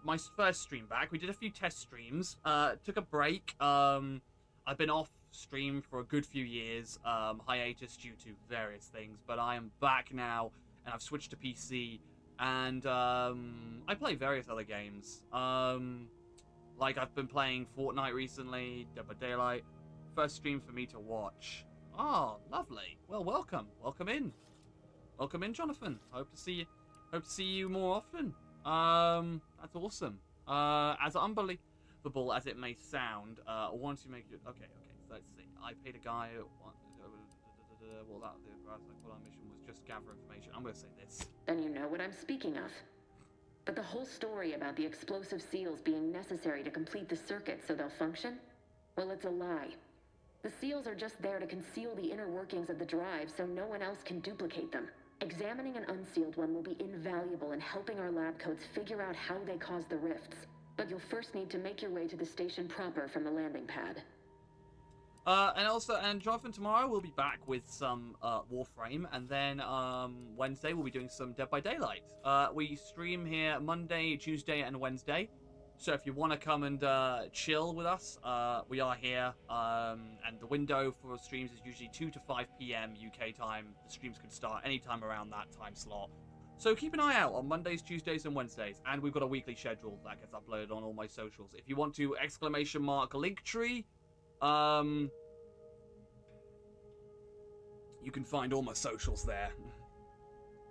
my first stream back. We did a few test streams. Took a break. I've been off stream for a good few years, hiatus due to various things, but I am back now, and I've switched to PC, and I play various other games. Like I've been playing Fortnite recently, Dead by Daylight. First stream for me to watch. Oh, lovely. Well, welcome in. Welcome in, Jonathan. Hope to see you more often. That's awesome. As unbelievable as it may sound, once you make it, okay. So let's see. I paid a guy. Well, that our mission was just gather information. I'm gonna say this. Then you know what I'm speaking of. But the whole story about the explosive seals being necessary to complete the circuit so they'll function, well, it's a lie. The seals are just there to conceal the inner workings of the drive so no one else can duplicate them. Examining an unsealed one will be invaluable in helping our lab coats figure out how they cause the rifts. but you'll first need to make your way to the station proper from the landing pad. And Jonathan, tomorrow we'll be back with some Warframe, and then Wednesday we'll be doing some Dead by Daylight. We stream here Monday, Tuesday, and Wednesday. So if you want to come and chill with us, we are here. And the window for streams is usually 2 to 5 p.m. UK time. The streams could start anytime around that time slot. So keep an eye out on Mondays, Tuesdays, and Wednesdays. And we've got a weekly schedule that gets uploaded on all my socials. If you want to !Linktree, you can find all my socials there,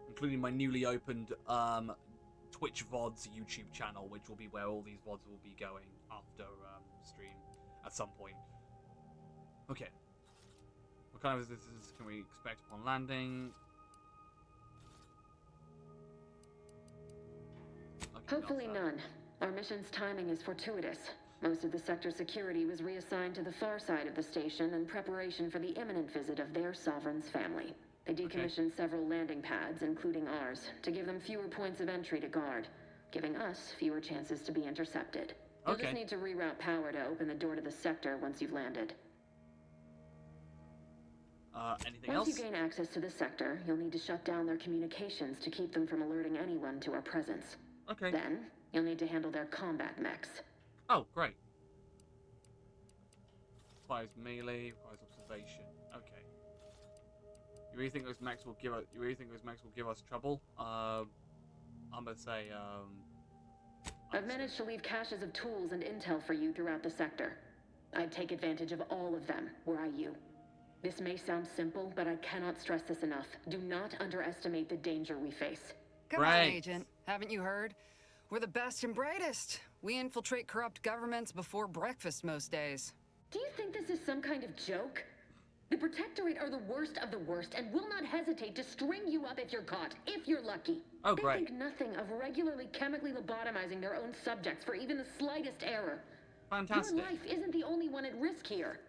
including my newly opened Twitch VODs YouTube channel, which will be where all these VODs will be going after stream at some point. Okay. What kind of visitors can we expect upon landing? Okay, Hopefully none. Our mission's timing is fortuitous. Most of the sector security was reassigned to the far side of the station in preparation for the imminent visit of their sovereign's family. They decommissioned several landing pads, including ours, to give them fewer points of entry to guard, giving us fewer chances to be intercepted. You'll just need to reroute power to open the door to the sector once you've landed. Anything else? Once you gain access to the sector, you'll need to shut down their communications to keep them from alerting anyone to our presence. Okay. Then, you'll need to handle their combat mechs. Oh, great. Requires melee, requires observation. Okay. You really think those mechs will give us trouble? I'm gonna say, I've managed to leave caches of tools and intel for you throughout the sector. I'd take advantage of all of them, were I you. This may sound simple, but I cannot stress this enough. Do not underestimate the danger we face. Come on, Agent. Haven't you heard? We're the best and brightest. We infiltrate corrupt governments before breakfast most days. Do you think this is some kind of joke? The Protectorate are the worst of the worst and will not hesitate to string you up if you're caught, if you're lucky. Oh, they great. think nothing of regularly chemically lobotomizing their own subjects for even the slightest error. Fantastic. Your life isn't the only one at risk here.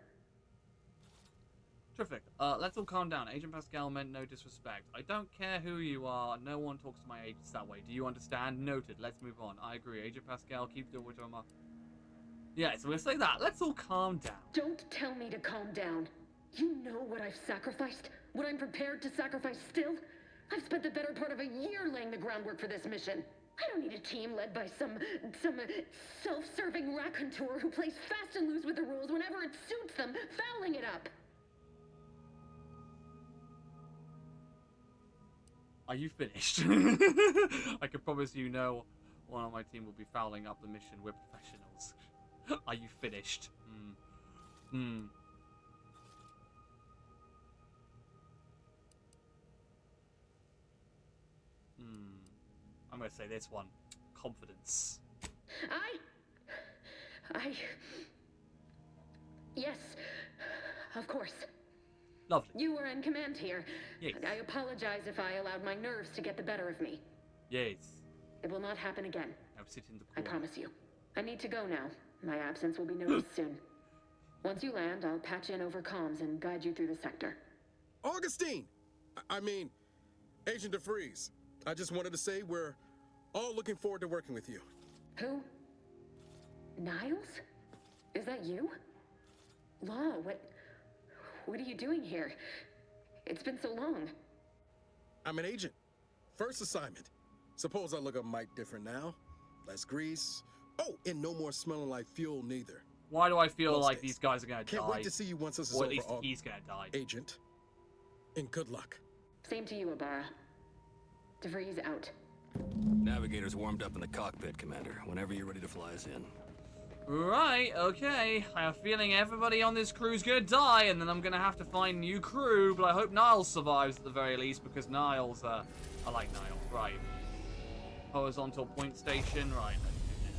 Terrific. Let's all calm down. Agent Pascal meant no disrespect. I don't care who you are. No one talks to my agents that way. Do you understand? Noted. Let's move on. I agree. Agent Pascal, keep doing what you're on. Yeah, so we'll say that. Let's all calm down. Don't tell me to calm down. You know what I've sacrificed? What I'm prepared to sacrifice still? I've spent the better part of a year laying the groundwork for this mission. I don't need a team led by some self-serving raconteur who plays fast and loose with the rules whenever it suits them, fouling it up. Are you finished? I can promise you no one on my team will be fouling up the mission. We're professionals. Are you finished? I'm gonna say this one. Confidence. Yes, of course. Lovely. You were in command here. Yes. I apologize if I allowed my nerves to get the better of me. Yes. It will not happen again. I'll sit in the corner. I promise you. I need to go now. My absence will be noticed soon. Once you land, I'll patch in over comms and guide you through the sector. Augustine! I mean, Agent DeFreeze. I just wanted to say we're all looking forward to working with you. Who? Niles? Is that you? Law, what are you doing here? It's been so long. I'm an agent. First assignment. Suppose I look a mite different now. Less grease. Oh, and no more smelling like fuel neither. Why do I feel like these guys are gonna die? Can't wait to see you once this is or over. at least he's gonna die. Agent. And good luck. Same to you, Ibarra. DeVries out. Navigator's warmed up in the cockpit, Commander. Whenever you're ready to fly us in. Right, okay. I have a feeling everybody on this crew's gonna die, and then I'm gonna have to find new crew, but I hope Niles survives at the very least, because Niles, I like Niles. Right. Horizontal point station, right, let's do this.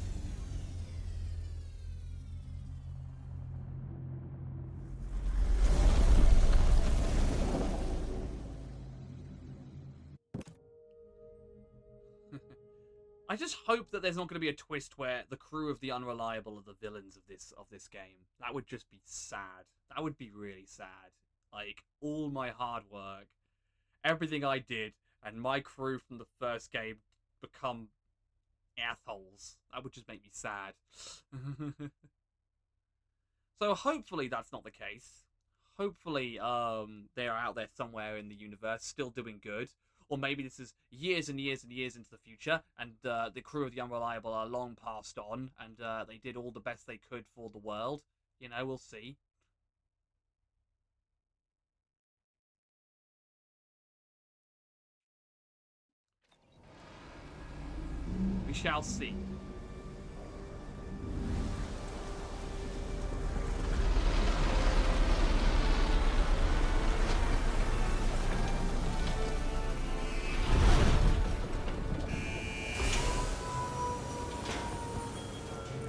I just hope that there's not going to be a twist where the crew of the Unreliable are the villains of this game. That would just be sad. That would be really sad. Like, all my hard work, everything I did, and my crew from the first game become assholes. That would just make me sad. So hopefully that's not the case. Hopefully they are out there somewhere in the universe still doing good. Or maybe this is years and years and years into the future, and the crew of the Unreliable are long passed on, and they did all the best they could for the world. You know, we'll see. We shall see.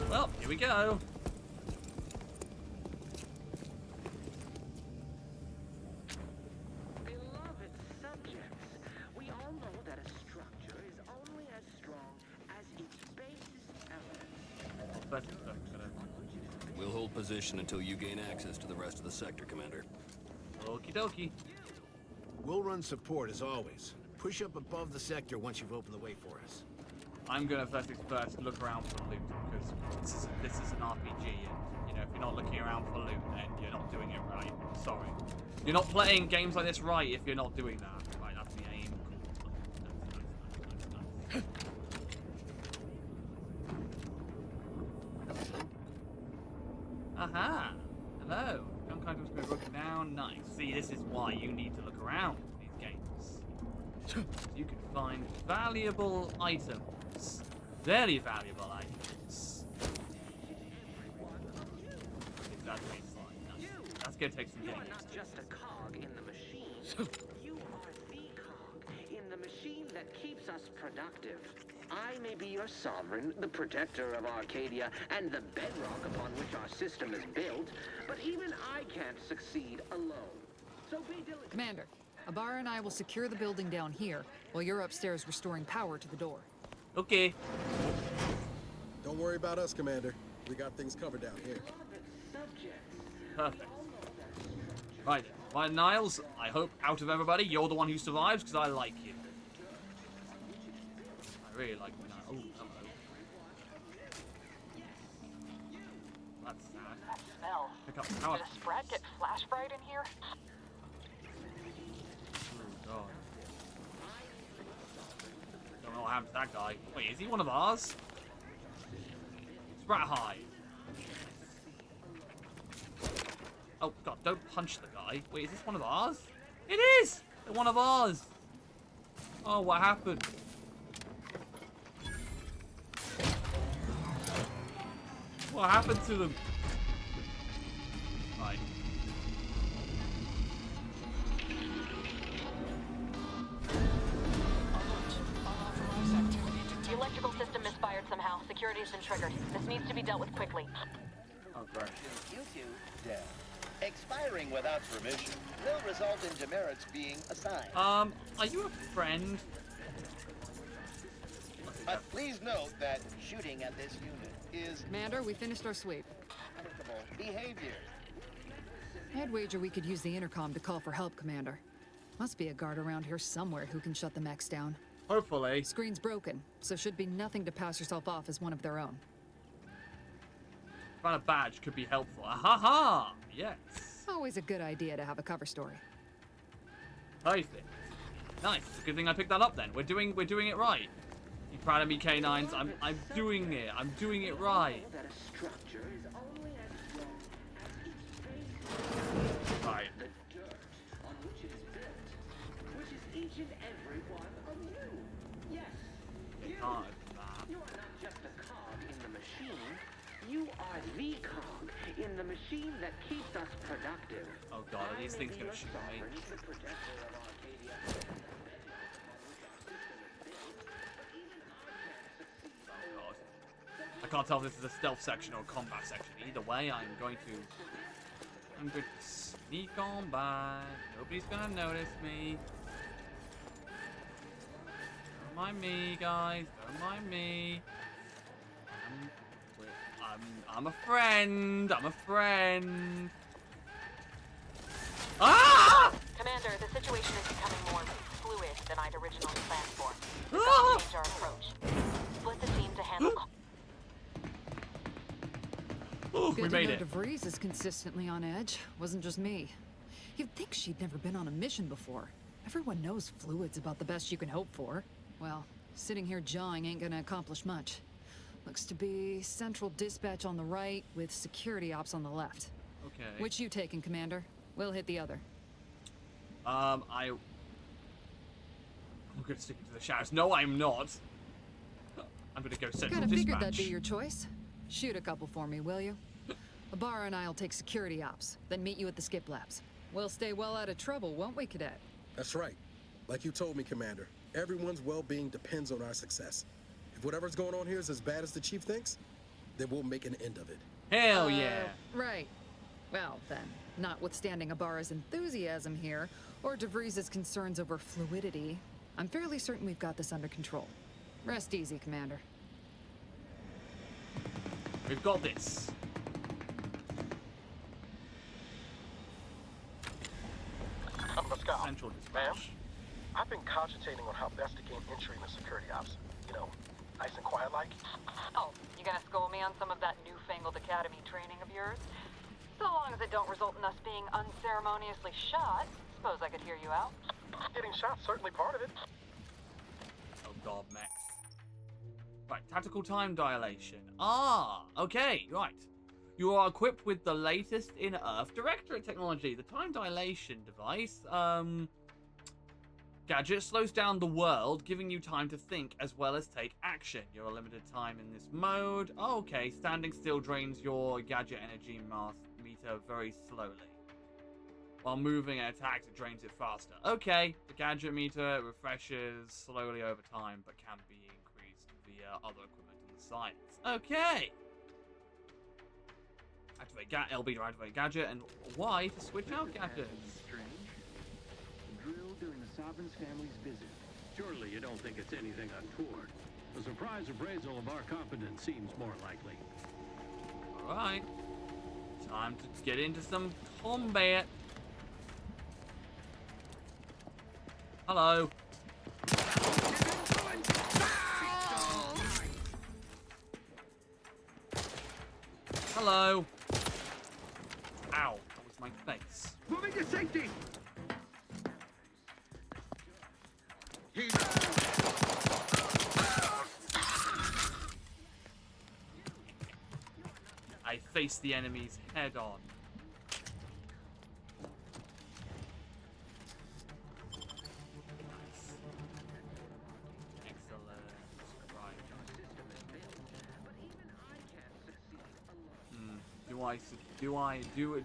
Well, here we go. Beloved subjects, we all know that a structure is only as strong as its base elements. We'll hold position until you gain access to the rest of the sector, Commander. Okie dokie. We'll run support as always. Push up above the sector once you've opened the way for us. I'm gonna first look around for loot, because this is an RPG, and you know, if you're not looking around for loot, then you're not doing it right. Sorry, you're not playing games like this right if you're not doing that. Right, that's the aim. Aha! Hello. Some kind of been broken down. Nice. See, this is why you need to look around in these games. So you can find valuable items. Very valuable items. That's That's gonna take some You getting are not just a cog in the machine. You are the cog in the machine that keeps us productive. I may be your sovereign, the protector of Arcadia, and the bedrock upon which our system is built, but even I can't succeed alone. So be diligent. Commander, Ibarra and I will secure the building down here, while you're upstairs restoring power to the door. Okay. Don't worry about us, Commander. We got things covered down here. Perfect. Right. Well, Niles, I hope out of everybody, you're the one who survives, because I like you. I really like Niles. Oh, hello. That's sad. That smell. Pick up power. Did a Sprat get flash fried in here? Oh, God. Don't know what happened to that guy. Wait, is he one of ours? Sprat high. Oh, God, don't punch the guy. Wait, is this one of ours? It is! They're one of ours. Oh, what happened? What happened to them? Right. The electrical system misfired somehow. Security has been triggered. This needs to be dealt with quickly. Oh, great. You two, dead. Expiring without permission will result in demerits being assigned. Are you a friend? But please note that shooting at this unit is Commander, we finished our sweep. acceptable behavior. I'd wager we could use the intercom to call for help, Commander. Must be a guard around here somewhere who can shut the mechs down. Hopefully. Screen's broken, so should be nothing to pass yourself off as one of their own. Find a badge could be helpful. Ha! Yes. Always a good idea to have a cover story. Perfect. Nice. It's a good thing I picked that up then. We're doing it right. You proud of me, K9s? I'm doing it. I'm doing it right. That a structure is only as strong as its base. Right. The dirt on which it is built, which is each and every one of you. Yes, you. You are not just a cog in the machine. You are the cog in the machine that keeps us productive. Oh God, are these things gonna shoot me? The protector of Arcadia. I can't tell if this is a stealth section or a combat section. Either way, I'm going to sneak on by. Nobody's gonna notice me. Don't mind me, guys. Don't mind me. I'm a friend. I'm a friend. Ah! Commander, the situation is becoming more fluid than I'd originally planned for. We've Ah! got to change our approach. Split with the team to handle. Good we to made know it. DeVries is consistently on edge. Wasn't just me. You'd think she'd never been on a mission before. Everyone knows fluid's about the best you can hope for. Well, sitting here jawing ain't gonna accomplish much. Looks to be central dispatch on the right with security ops on the left. Okay. Which you taking, Commander? We'll hit the other. I'm gonna stick it to the shadows. No, I'm not. I'm gonna go central Kinda dispatch. figured that'd be your choice. Shoot a couple for me, will you? Ibarra and I'll take security ops, then meet you at the skip labs. We'll stay well out of trouble, won't we, Cadet? That's right. Like you told me, Commander, everyone's well-being depends on our success. If whatever's going on here is as bad as the Chief thinks, then we'll make an end of it. Hell yeah. Right. Well, then, notwithstanding Ibarra's enthusiasm here, or DeVries' concerns over fluidity, I'm fairly certain we've got this under control. Rest easy, Commander. We've got this. I'm the scout. Central Ma'am, dispatch. I've been cogitating on how best to gain entry into security ops. You know, nice and quiet like. Oh, you gonna school me on some of that newfangled academy training of yours? So long as it don't result in us being unceremoniously shot, suppose I could hear you out. Getting shot certainly part of it. Oh god, Max. Right, tactical time dilation. Ah, okay, right. You are equipped with the latest in Earth Directorate technology. The time dilation device, gadget slows down the world, giving you time to think as well as take action. You're a limited time in this mode. Oh, okay, standing still drains your gadget energy meter very slowly. While moving and attacks, it drains it faster. Okay, the gadget meter refreshes slowly over time, but can be increased via other equipment in the sights. Okay. Activate LB to activate gadget, and Y to switch out gadgets. Strange. Drill during the Sovereign's family's visit. Surely you don't think it's anything untoward. A surprise appraisal of our competence seems more likely. Alright. Time to get into some combat. Hello. Hello. Ow. That was my face. Moving to safety! I face the enemy's head on.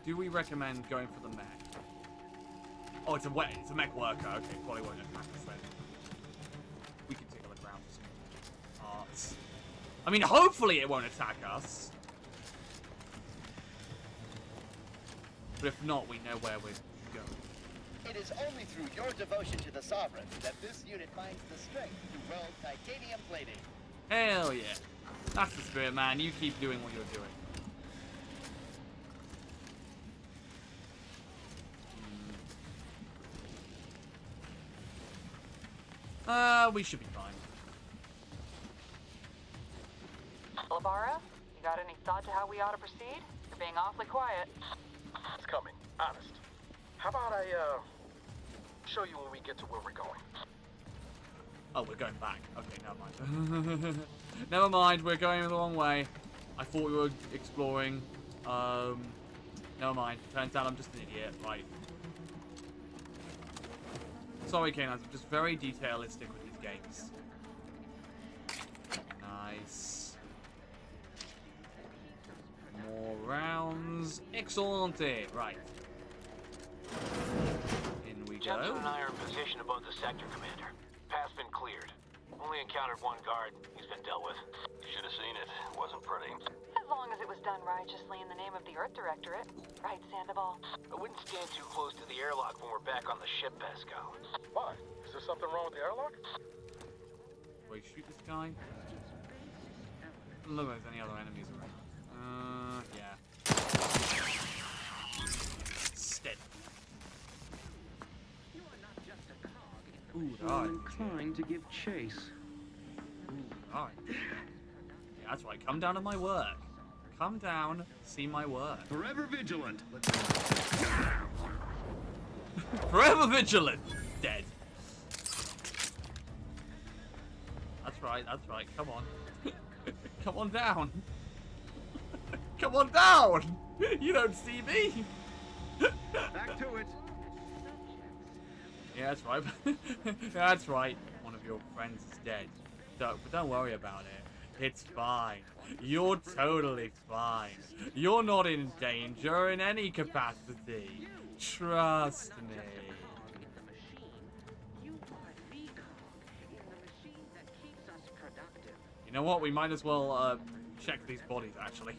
Do we recommend going for the mech? Oh, it's a mech worker. Okay, probably won't attack us then. We can take a look around for some parts. I mean, hopefully it won't attack us. But if not, we know where we're going. It is only through your devotion to the Sovereign that this unit finds the strength to weld titanium plating. Hell yeah. That's the spirit, man. You keep doing what you're doing. We should be fine. Ibarra, you got any thought to how we ought to proceed? You're being awfully quiet. It's coming, honest. How about I, show you when we get to where we're going? Oh, we're going back. Okay, never mind. Never mind, we're going the wrong way. I thought we were exploring. Never mind. Turns out I'm just an idiot. Right. Sorry, K9s, I'm just very detailistic with these games. Nice. More rounds. Excellente. Right. In we go. Jensen and I are in position above the sector, Commander. Path's been cleared. Only encountered one guard. He's been dealt with. You should have seen it. It wasn't pretty. As long as it was done righteously in the name of the Earth Directorate. Right, Sandoval? I wouldn't stand too close to the airlock when we're back on the ship, Pascal. Why? Is there something wrong with the airlock? Wait, shoot this guy? I don't know if there's any other enemies around. Yeah. Steady. Ooh, there are enemies here. Inclined to give chase. Ooh, there Alright. Yeah, that's right. Come down to my work. Come down, see my work. Forever vigilant. Forever vigilant. Dead. That's right, that's right. Come on. Come on down. Come on down! You don't see me! Back to it. Yeah, that's right. That's right. One of your friends is dead. But don't worry about it. It's fine. You're totally fine. You're not in danger in any capacity. Trust me. You know what? We might as well check these bodies, actually.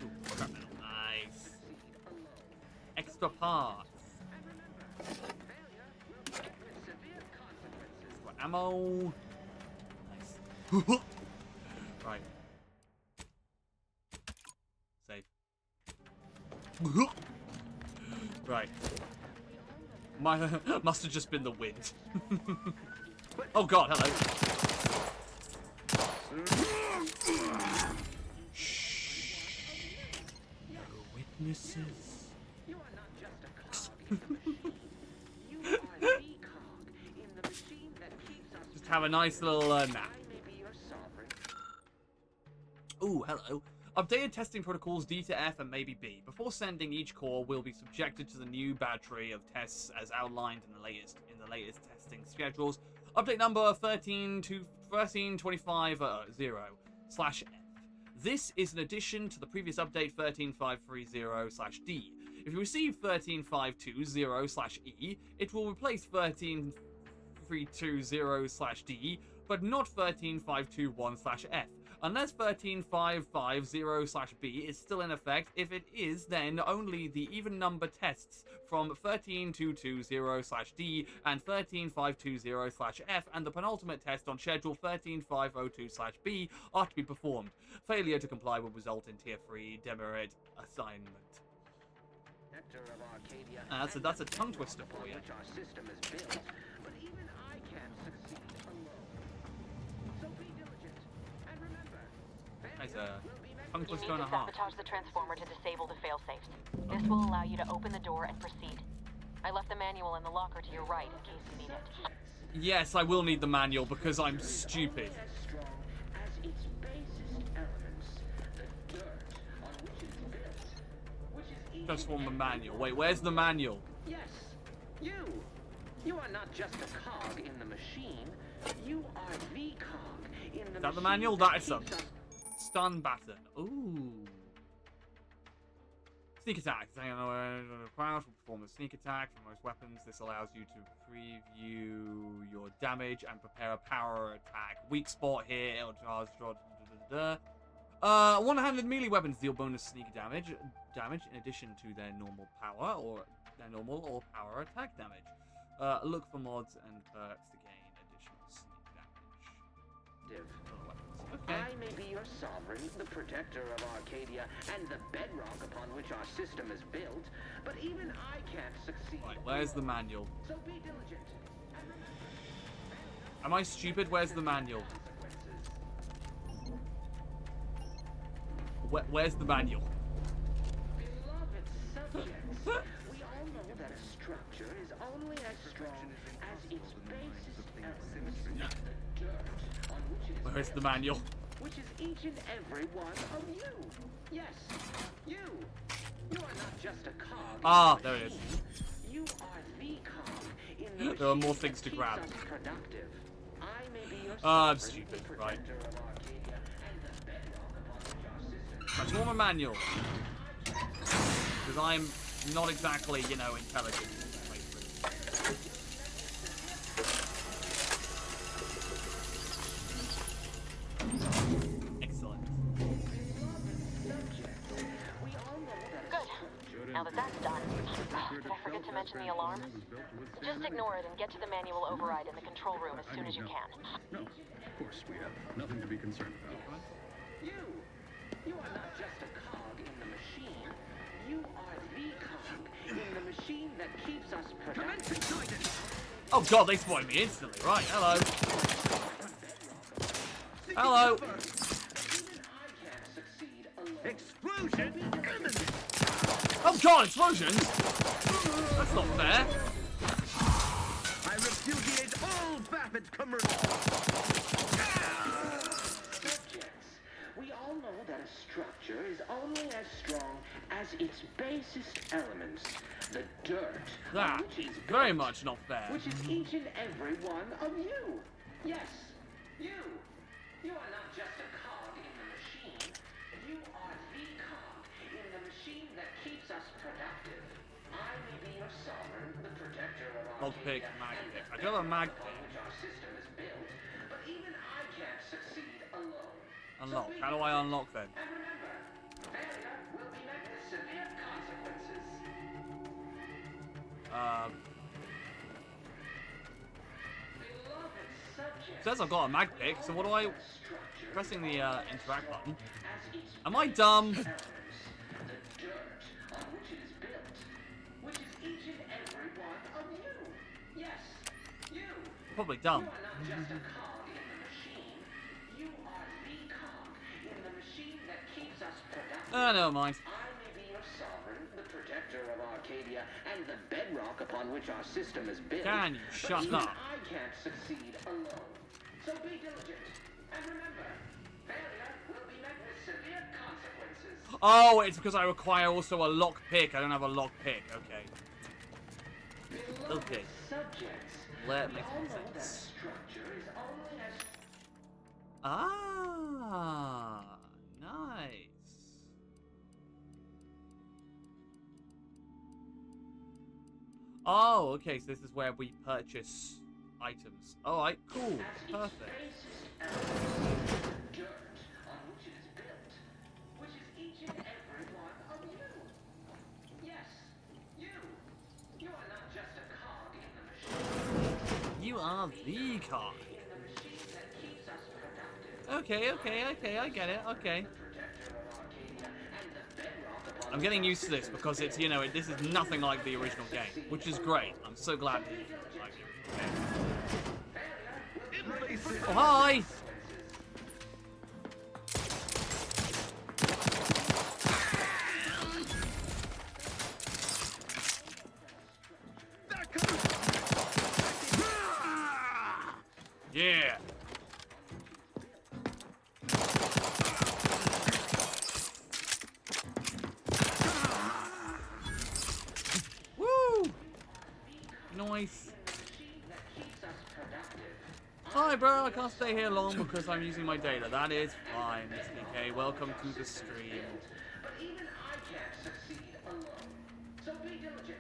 Ooh, scrap metal. Nice. Extra parts. Extra ammo. Nice. Right. Save. Right. Must have just been the wind. Oh god, hello. Shh. No witnesses. You are not just a cog in the machine. You are the cog in the machine that keeps us. Just have a nice little nap. I may be your sovereign. Ooh, hello. Updated testing protocols D to F and maybe B. Before sending, each core will be subjected to the new battery of tests as outlined in the latest testing schedules. Update number 13.25.0/F. This is an addition to the previous update 13.530/D. If you receive 13.520/E, it will replace 13.320/D, but not 13.521/F. Unless 13.550/B is still in effect, if it is, then only the even number tests from 13.220/D and 13.520/F and the penultimate test on schedule 13.502/B are to be performed. Failure to comply will result in Tier 3 demerit assignment. That's a tongue twister for you. There's a tongue twister and a half. Sabotage the transformer to disable the failsafes. This will allow you to open the door and proceed. I left the manual in the locker to your right in case you need it. Yes, I will need the manual because I'm stupid. Transform the manual. Wait, where's the manual? Yes, you. You are not just a cog in the machine. You are the cog in the machine. Is that the manual? That is a stun baton. Ooh. Sneak attack. Will perform a sneak attack for most weapons. This allows you to preview your damage and prepare a power attack. Weak spot here. One-handed melee weapons deal bonus sneak damage in addition to their normal power or power attack damage. Look for mods and perks to gain additional sneak damage. Okay. I may be your sovereign, the protector of Arcadia, and the bedrock upon which our system is built, but even I can't succeed. Right, where's the manual? So be diligent. Am I stupid? Where's the manual? Where's the manual? Beloved subjects, we all know that a structure is only as strong as its basis elements, the dirt on which it is Where's the manual? Which is each and every one of you. Yes, you. You are not just a cog. Ah, there it is. You are the cog in the There are more things to grab. productive. I may be your I'm stupid, right. Transform a manual. Because I'm not exactly, you know, intelligent. Excellent. Good. Now that that's done, did I forget to mention the alarm? Just ignore it and get to the manual override in the control room as soon as you can. No, of course we have nothing to be concerned about. You are not just a cog in the machine. You are the cog in the machine that keeps us productive. Oh god, they spotted me instantly. Right, hello. Hello. Explosion imminent. Oh god, explosions! That's not fair. I repudiate all vapid commercial. Subjects, we all know that a structure is only as strong as its basest elements. The dirt, That which is very much not fair. which is each and every one of you. Yes, you. You are not just a cog in the machine. You are the cog in the machine that keeps us productive. I may be your sovereign, the protector of our Log pick, mag pick. I do have a mag pick. which our system is built, but even I can't succeed alone. Unlock. How do I unlock then? And remember, failure will be met with severe consequences. Beloved subjects, Says I've got a mag pick, so what do I... Pressing the interact button. Am I dumb? the dirt on which it is built, which is each and every one of you. Yes, you. Probably dumb. You are not just a cog in the machine. You are the cog in the machine that keeps us productive. Never mind. I may be your sovereign, the protector of Arcadia, and the bedrock upon which our system is built. Can you but shut even up? I can't succeed alone. So be diligent, and remember, failure will be met with severe consequences. Oh, it's because I require also a lock pick. I don't have a lock pick. Okay. Okay. Subjects, Let we me all know that sense. structure is only as Ah, nice. Oh, okay, so this is where we purchase items. Alright, cool. Perfect. dirt on which it is built, which is each and every one of you. Yes, you. You are not just a cog in the machine. You are the cog. In the machine that keeps us productive. Okay, I get it, okay. I'm getting used to this because it's, you know, this is nothing like the original game, which is great. I'm so glad to like it. Oh, hi! Yeah! Woo! Nice. Hi, bro. I can't stay here long because I'm using my data. That is fine, SDK. Welcome to the stream. But even I can't succeed alone. So be diligent.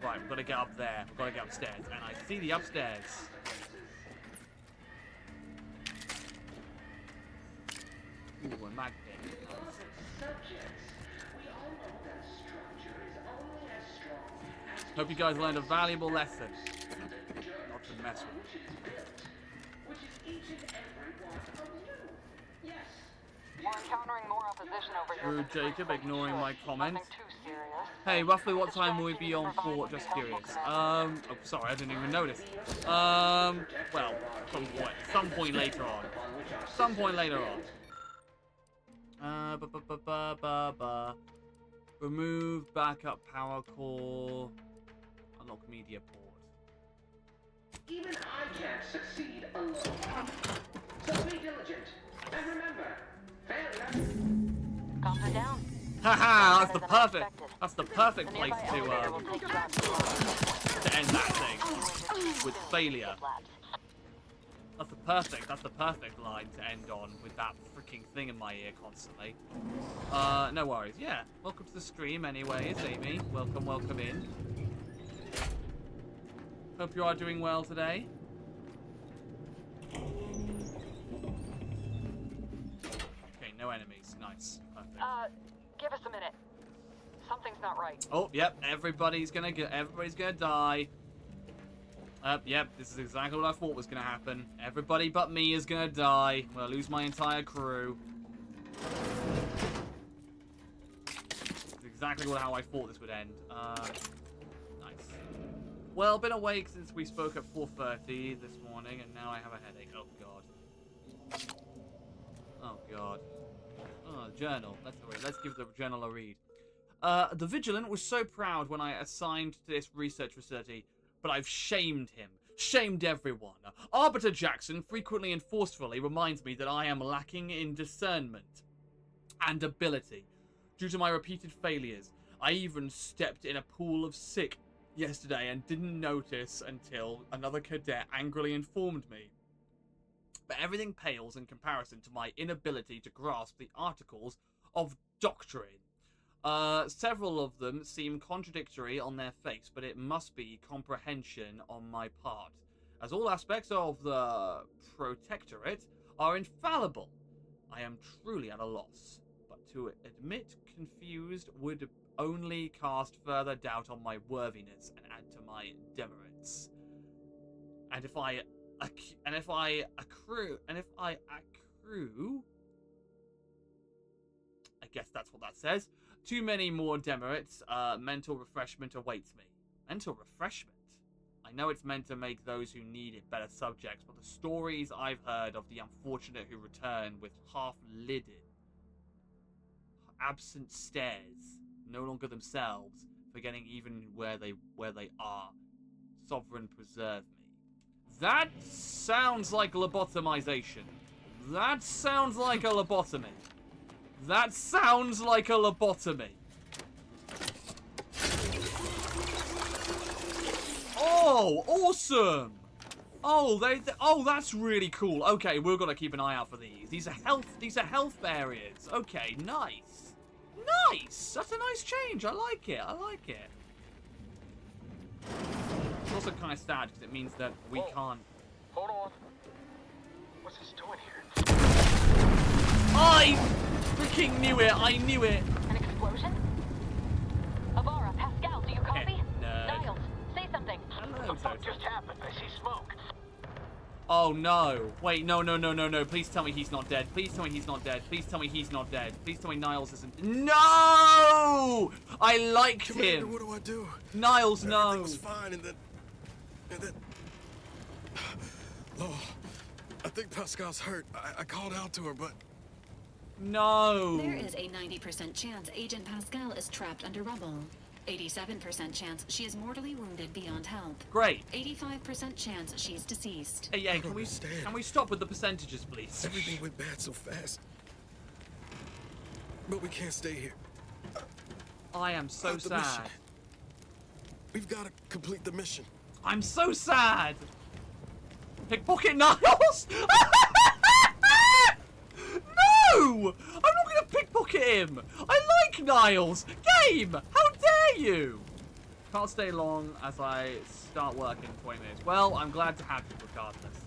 Right, we've got to get up there. We've got to get upstairs. And I see the upstairs. Ooh, a mag pick. Subjects, we all know that structure is only as strong as Hope you guys learned a valuable lesson. Not to mess with. which is each and every one of you. Yes. We're encountering more opposition over here. Rude Jacob, ignoring my comment. Nothing too serious. Hey, roughly what time will we be on for? Just curious. Oh, sorry, I didn't even notice. Well, some point later on. Some point later on. Remove backup power core. Unlock media port. Even I can't succeed alone. So be diligent. And remember, failure. Calm her down. Haha, that's the perfect place to end that thing. With failure. That's the perfect line to end on with that freaking thing in my ear constantly. No worries. Yeah, welcome to the stream anyways, Amy. Welcome in. Hope you are doing well today. Okay, no enemies. Nice. Perfect. Give us a minute. Something's not right. Oh, yep, everybody's gonna die. Yep, this is exactly what I thought was gonna happen. Everybody but me is gonna die. I'm gonna lose my entire crew. It's exactly how I thought this would end. Nice. Well, been awake since we spoke at 4:30 this morning, and now I have a headache. Oh, God. Oh, God. Oh, journal. Let's give the journal a read. The Vigilant was so proud when I assigned to this research facility, but I've shamed him. Shamed everyone. Arbiter Jackson frequently and forcefully reminds me that I am lacking in discernment and ability. Due to my repeated failures, I even stepped in a pool of sick yesterday and didn't notice until another cadet angrily informed me. But everything pales in comparison to my inability to grasp the articles of doctrine. Several of them seem contradictory on their face, but it must be comprehension on my part, as all aspects of the Protectorate are infallible. I am truly at a loss, but to admit confused would only cast further doubt on my worthiness and add to my demerits. And if I accrue, I guess that's what that says. Too many more demerits. Mental refreshment awaits me. Mental refreshment? I know it's meant to make those who need it better subjects, but the stories I've heard of the unfortunate who return with half-lidded, absent stares, no longer themselves, forgetting even where they are. Sovereign preserve me. That sounds like lobotomization. That sounds like a lobotomy. That sounds like a lobotomy. Oh, awesome! Oh, that's really cool. Okay, we're gonna keep an eye out for these. These are health areas. Okay, nice. Nice! That's a nice change. I like it. I like it. It's also kind of sad because it means that we can't. Hold on. What's this doing here? I freaking knew it. I knew it. An explosion? Avara, Pascal, do you copy? Nerd. Niles, say something. What the fuck just happened? I see smoke. Oh no. Wait, no. Please tell me he's not dead. Please tell me he's not dead. Please tell me he's not dead. Please tell me Niles isn't. No! I liked Commander, him. what do I do? Niles, no. Everything was fine, and then... Oh, I think Pascal's hurt. I called out to her, but... No. There is a 90% chance Agent Pascal is trapped under rubble. 87% chance she is mortally wounded beyond help. Great. 85% chance she's deceased. Hey, yeah, can we stop with the percentages, please? Everything went bad so fast. But we can't stay here. I am so sad. We've got to complete the mission. I'm so sad. Pickpocket Niles? No! I'm not going to pickpocket him. I like Niles. Game, how dare you? Can't stay long as I start work in 20 minutes. Well, I'm glad to have you regardless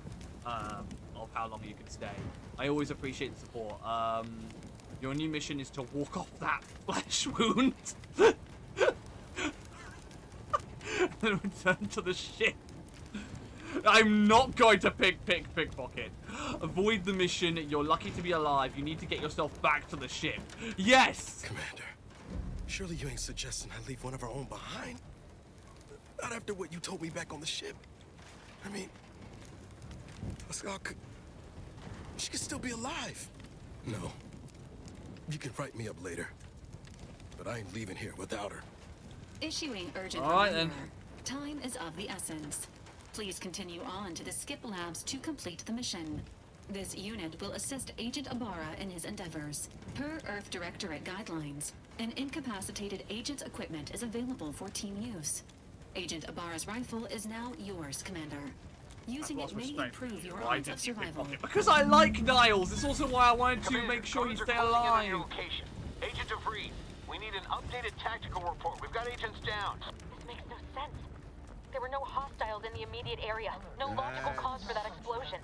of how long you can stay. I always appreciate the support. Your new mission is to walk off that flesh wound. And return to the ship. I'm not going to pickpocket. Avoid the mission. You're lucky to be alive. You need to get yourself back to the ship. Yes! Commander, surely you ain't suggesting I leave one of our own behind? Not after what you told me back on the ship. I mean, Pascal could... She could still be alive. No. You can write me up later. But I ain't leaving here without her. Issuing urgent then. Time is of the essence. Please continue on to the skip labs to complete the mission. This unit will assist Agent Ibarra in his endeavors. Per Earth Directorate guidelines, an incapacitated agent's equipment is available for team use. Agent Ibarra's rifle is now yours, Commander. Using it may improve your odds of survival. Because I like Niles. It's also why I wanted to make sure he stay alive. Agent DeVries, we need an updated tactical report. We've got agents down. This makes no sense. There were no hostiles in the immediate area. No logical cause for that explosion.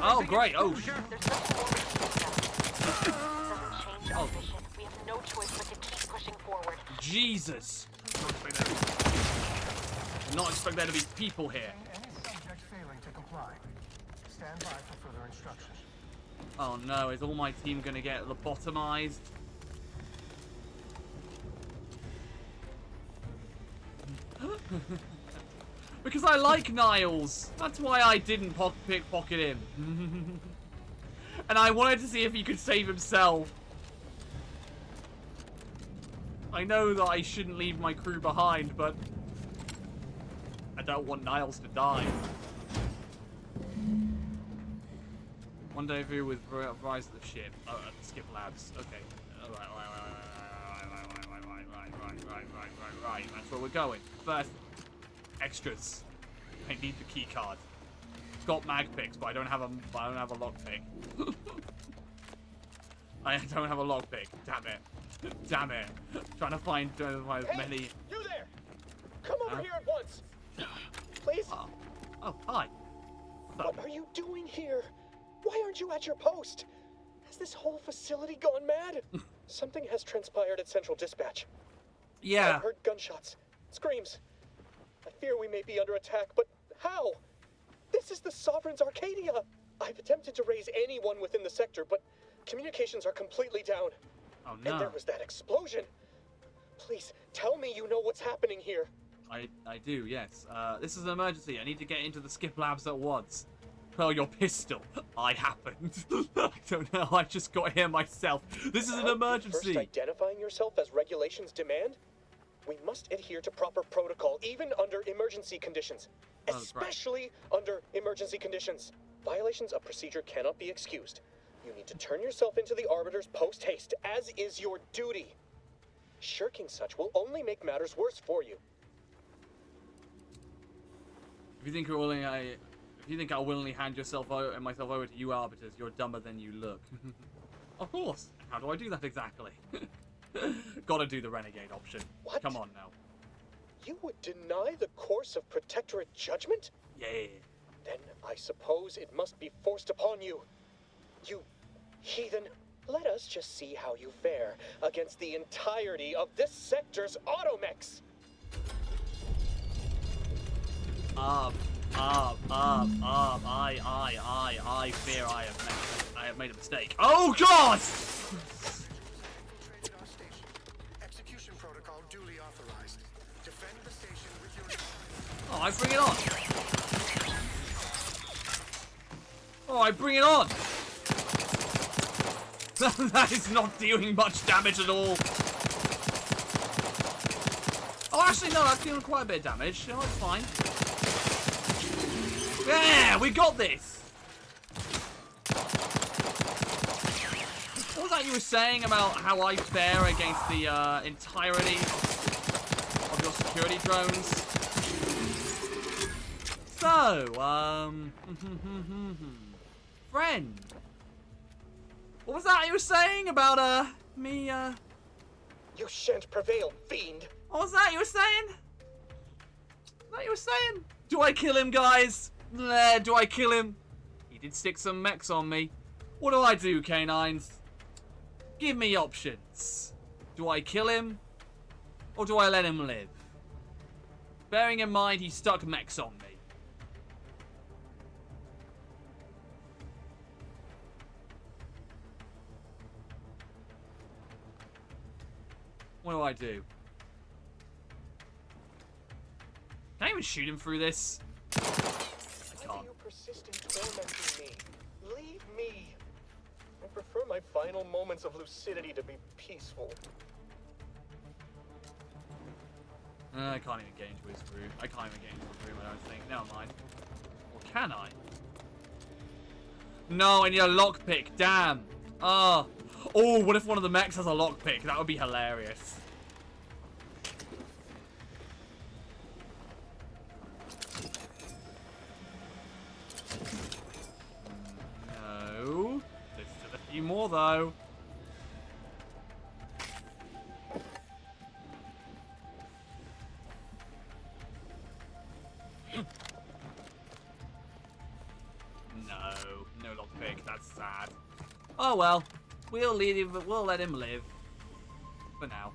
Oh, great. Oh, There's nothing more we can do now. Doesn't change our mission. We have no choice but to keep pushing forward. Jesus. Not expect there to be people here. Any subject failing to comply, stand by for further instructions. Oh no, is all my team gonna get lobotomized? Because I like Niles. That's why I didn't pickpocket him. And I wanted to see if he could save himself. I know that I shouldn't leave my crew behind, but I don't want Niles to die. Rendezvous with Rise of the Ship. Oh, Skip Labs. Okay. Right. That's where we're going. First, extras. I need the key card. It's got mag picks, but I don't have a lockpick. I don't have a lockpick. Damn it. Damn it. Trying to find as many. You there! Come over here at once! Please? Oh, hi. What are you doing here? Why aren't you at your post? Has this whole facility gone mad? Something has transpired at Central Dispatch. Yeah. I've heard gunshots, screams. I fear we may be under attack, but how? This is the Sovereign's Arcadia. I've attempted to raise anyone within the sector, but communications are completely down. Oh, no. And there was that explosion. Please, tell me you know what's happening here. I do, yes. This is an emergency. I need to get into the Skip Labs at once. Well, your pistol. I happened. I don't know. I just got here myself. This is an emergency. First identifying yourself as regulations demand? We must adhere to proper protocol, even under emergency conditions. Especially under emergency conditions. Violations of procedure cannot be excused. You need to turn yourself into the Arbiters post-haste, as is your duty. Shirking such will only make matters worse for you. If you think I'll willingly hand myself over to you Arbiters, you're dumber than you look. Of course. How do I do that exactly? Gotta do the renegade option. What? Come on now. You would deny the course of Protectorate judgment? Yeah. Then I suppose it must be forced upon you. You heathen. Let us just see how you fare against the entirety of this sector's automechs. I fear I have made a mistake. Oh God! Execution protocol duly authorized. Defend the station with your... Oh, I bring it on. Oh, I bring it on. That is not doing much damage at all. Oh, actually, no, that's doing quite a bit of damage. No, it's fine. Yeah, we got this. What was that you were saying about how I fare against the entirety of your security drones? So, friend. What was that you were saying about, me, You shan't prevail, fiend. What was that you were saying? What you were saying? Do I kill him, guys? Do I kill him? He did stick some mechs on me. What do I do, canines? Give me options. Do I kill him? Or do I let him live? Bearing in mind he stuck mechs on me. What do I do? Can I even shoot him through this? I can't. Why do you persist in tormenting me? Leave me. I prefer my final moments of lucidity to be peaceful. I can't even get into his room. I can't even get into his room, I don't think. Never mind. Or can I? No, I need a lockpick. Damn. Oh, what if one of the mechs has a lockpick? That would be hilarious. No. There's still a few more, though. No lockpick. That's sad. Oh well, we'll let him live for now.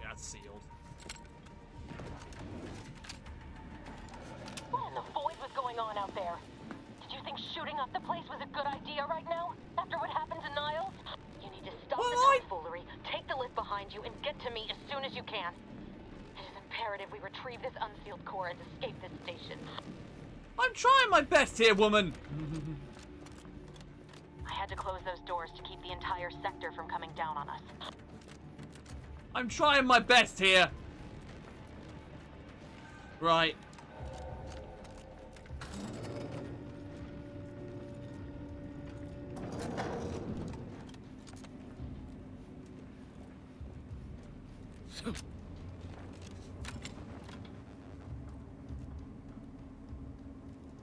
Yeah, it's sealed. What in the void was going on out there? Did you think shooting up the place was a good idea right now? After what happened to Niles? You need to stop the tomfoolery, take the lift behind you, and get to me as soon as you can. It is imperative we retrieve this unsealed core and escape this station. I'm trying my best here, woman. I had to close those doors to keep the entire sector from coming down on us. I'm trying my best here. Right.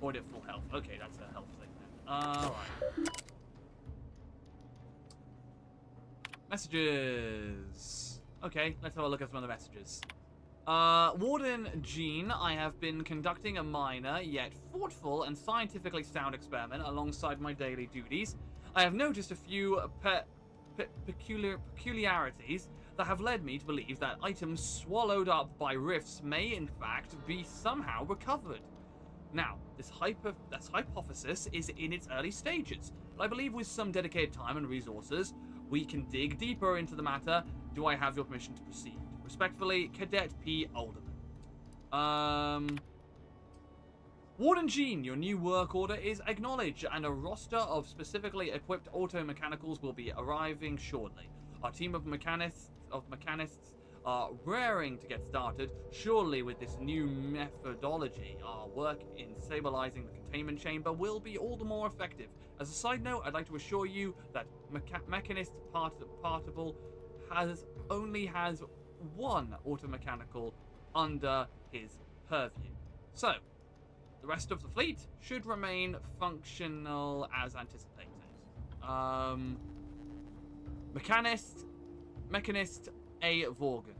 Void at full health. Okay, that's a health thing then. Alright. Messages. Okay, let's have a look at some of the messages. Warden Jean, I have been conducting a minor, yet thoughtful and scientifically sound experiment alongside my daily duties. I have noticed a few peculiarities that have led me to believe that items swallowed up by rifts may in fact be somehow recovered. Now, this hypothesis is in its early stages, but I believe with some dedicated time and resources, we can dig deeper into the matter. Do I have your permission to proceed? Respectfully, Cadet P. Alderman. Warden Jean, your new work order is acknowledged, and a roster of specifically equipped auto-mechanicals will be arriving shortly. Our team of mechanists are raring to get started. Surely with this new methodology, our work in stabilizing the containment chamber will be all the more effective. As a side note, I'd like to assure you that Mechanist Partible only has one automechanical under his purview. So, the rest of the fleet should remain functional as anticipated. Mechanist A. Vorgan.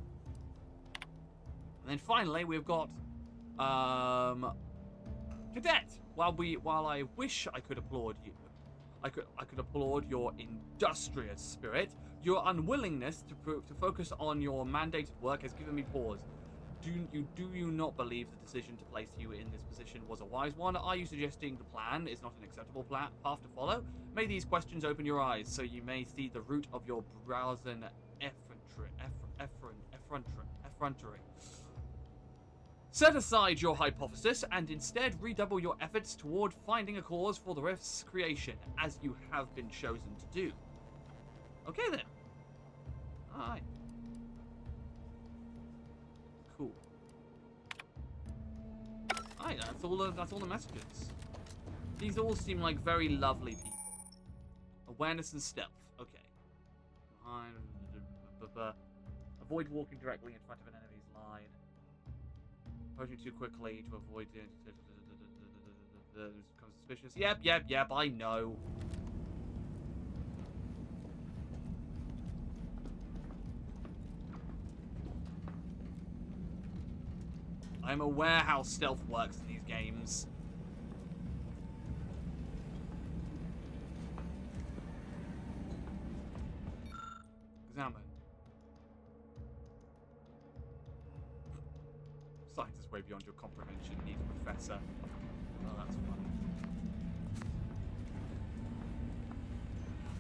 And then finally, we've got Cadet. While I wish I could applaud you, I could applaud your industrious spirit. Your unwillingness to focus on your mandated work has given me pause. Do you not believe the decision to place you in this position was a wise one? Are you suggesting the plan is not an acceptable path to follow? May these questions open your eyes so you may see the root of your brazen effrontery. Set aside your hypothesis and instead redouble your efforts toward finding a cause for the rift's creation, as you have been chosen to do. Okay then. Alright. Cool. Alright, that's all the messages. These all seem like very lovely people. Awareness and stealth. Okay. Avoid walking directly in front of an enemy's line. Approaching too quickly to avoid becomes suspicious. Yep, I know. I'm aware how stealth works in these games. Examine. Science is way beyond your comprehension, needs Professor. Oh, that's funny.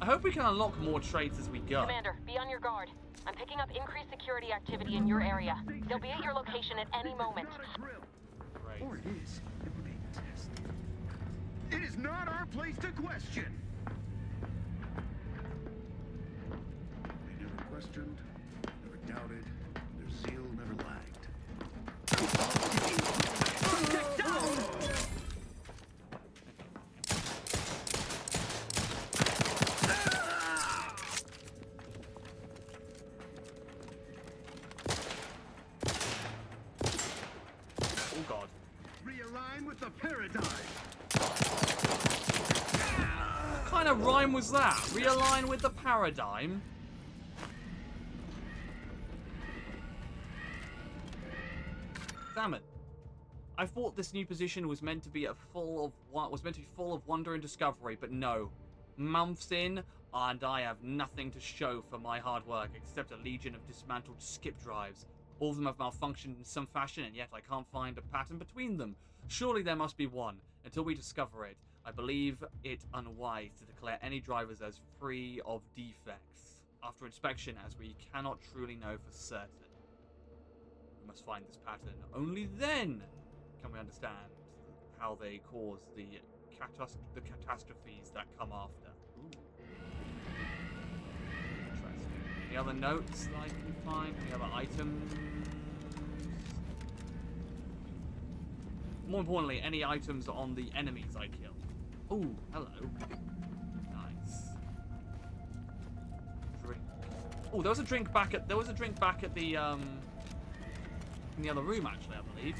I hope we can unlock more traits as we go. Commander, be on your guard. I'm picking up increased security activity in your area. They'll be at your location at any moment. Right. Or it is. It would be a test. It is not our place to question. They never questioned, never doubted. Their zeal never lagged. Get down! Oh god. Realign with the paradigm. What kind of rhyme was that? Realign with the paradigm? Damn it. I thought this new position was meant to be full of wonder and discovery, but no. Months in, and I have nothing to show for my hard work except a legion of dismantled skip drives. All of them have malfunctioned in some fashion, and yet I can't find a pattern between them. Surely there must be one. Until we discover it, I believe it unwise to declare any drivers as free of defects after inspection, as we cannot truly know for certain. must find this pattern. Only then can we understand how they cause the catastrophes that come after. Ooh. Interesting. Any other notes that I can find? Any other items? More importantly, any items on the enemies I kill. Ooh, hello. Nice. Drink. Oh, there was a drink back at the in the other room actually, I believe.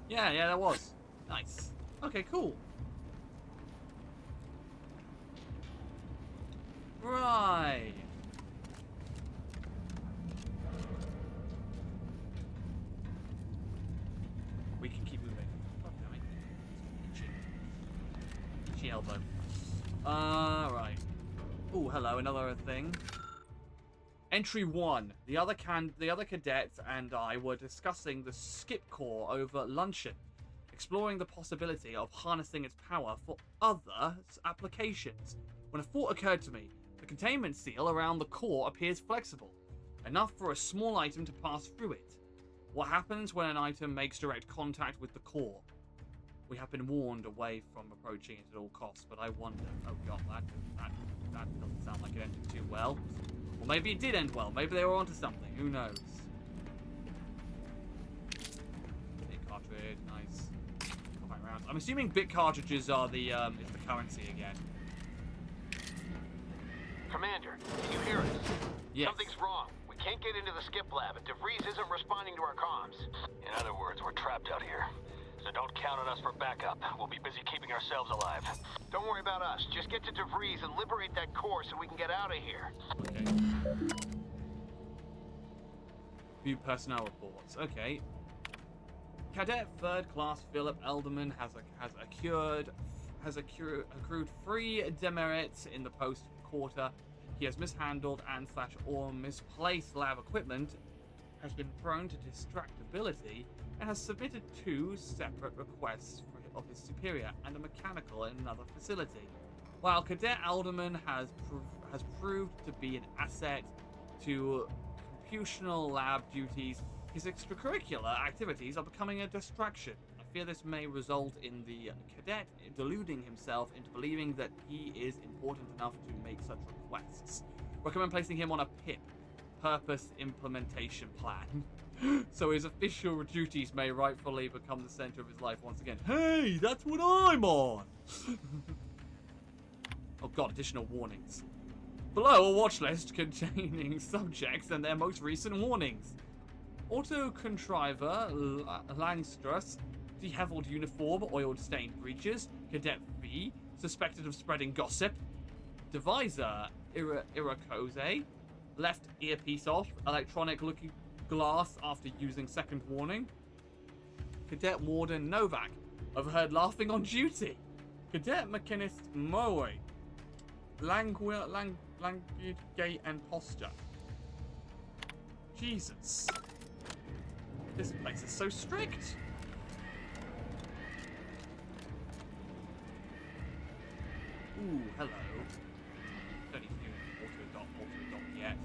Yeah, there was. Nice. Okay, cool. Right. We can keep moving. Oh, damn it. Itchy elbow. Right. Oh, hello, another thing. Entry 1. The other cadets and I were discussing the skip core over luncheon, exploring the possibility of harnessing its power for other applications, when a thought occurred to me. The containment seal around the core appears flexible, enough for a small item to pass through it. What happens when an item makes direct contact with the core? We have been warned away from approaching it at all costs, but I wonder... Oh god, that doesn't sound like it ended too well. Or maybe it did end well. Maybe they were onto something. Who knows? Big cartridge, nice. Rounds. I'm assuming bit cartridges are the is the currency again. Commander, can you hear us? Yes. Something's wrong. We can't get into the skip lab, and DeVries isn't responding to our comms. In other words, we're trapped out here. So don't count on us for backup. We'll be busy keeping ourselves alive. Don't worry about us. Just get to DeVries and liberate that core so we can get out of here. Okay. View personnel reports. Okay. Cadet 3rd Class Philip Elderman has accrued 3 demerits in the post-quarter. He has mishandled and/or misplaced lab equipment, has been prone to distractibility, and has submitted 2 separate requests of his superior and a mechanical in another facility. While Cadet Alderman has proved to be an asset to computational lab duties, his extracurricular activities are becoming a distraction. I fear this may result in the cadet deluding himself into believing that he is important enough to make such requests. Recommend placing him on a PIP, Purpose Implementation Plan, so his official duties may rightfully become the center of his life once again. Hey, that's what I'm on! Oh god, additional warnings. Below a watch list containing subjects and their most recent warnings. Auto-contriver Langstrus, deheveled uniform, oil-stained breeches. Cadet V, suspected of spreading gossip. Deviser Irakose, left earpiece off, electronic looking glass after using second warning. Cadet Warden Novak, overheard laughing on duty. Cadet Machinist Moe, language, gait and posture. Jesus. This place is so strict. Ooh, hello. Don't need to do auto-dock yet.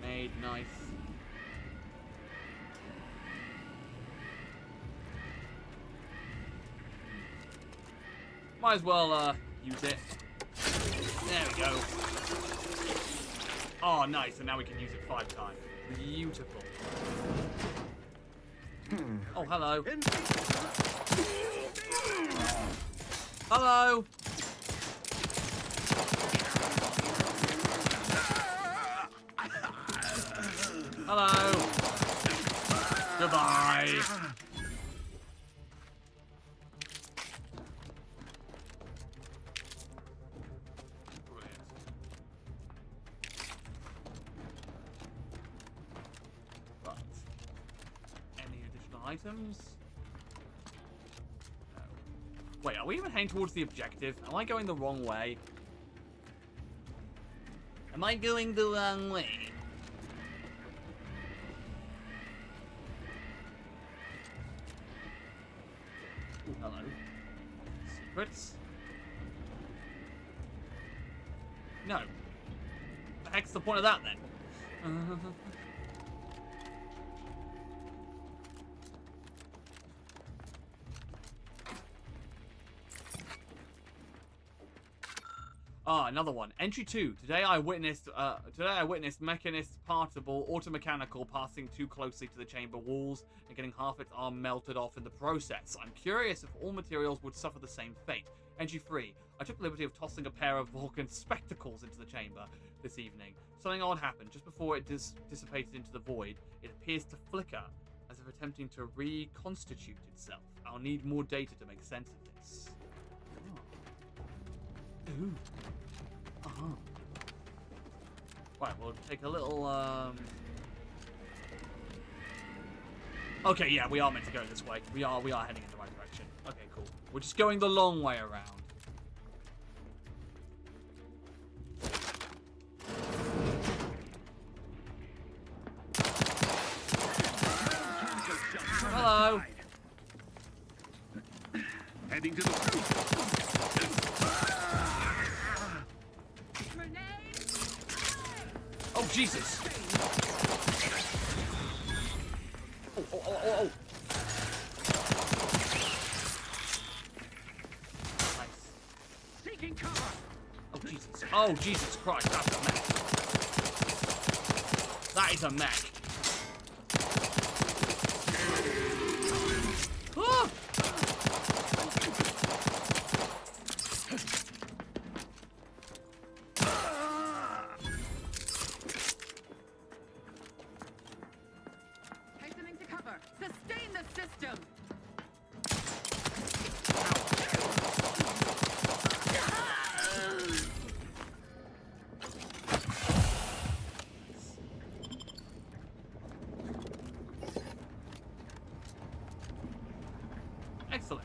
Grenade, nice. Might as well, use it. There we go. Oh, nice, and now we can use it 5 times. Beautiful. Oh, hello. Hello. Hello. Goodbye. Items? No. Wait, are we even heading towards the objective? Am I going the wrong way? Am I going the wrong way? secrets. No. The heck's the point of that, then? Another one. Entry 2. Today I witnessed mechanist partible automechanical passing too closely to the chamber walls and getting half its arm melted off in the process. I'm curious if all materials would suffer the same fate. Entry 3. I took the liberty of tossing a pair of Vulcan spectacles into the chamber this evening. Something odd happened. Just before it dissipated into the void, it appears to flicker, as if attempting to reconstitute itself. I'll need more data to make sense of this. Oh. Ooh. Right, we'll take a little, Okay, yeah, we are meant to go this way. We are heading in the right direction. Okay, cool. We're just going the long way around. Hello. Heading to the roof. Oh, Jesus. Oh. Nice. Seeking cover. Oh, Jesus. Oh, Jesus Christ. That's a mech. That is a mech. Ah! Hastening to cover. Sustain the system. Excellent.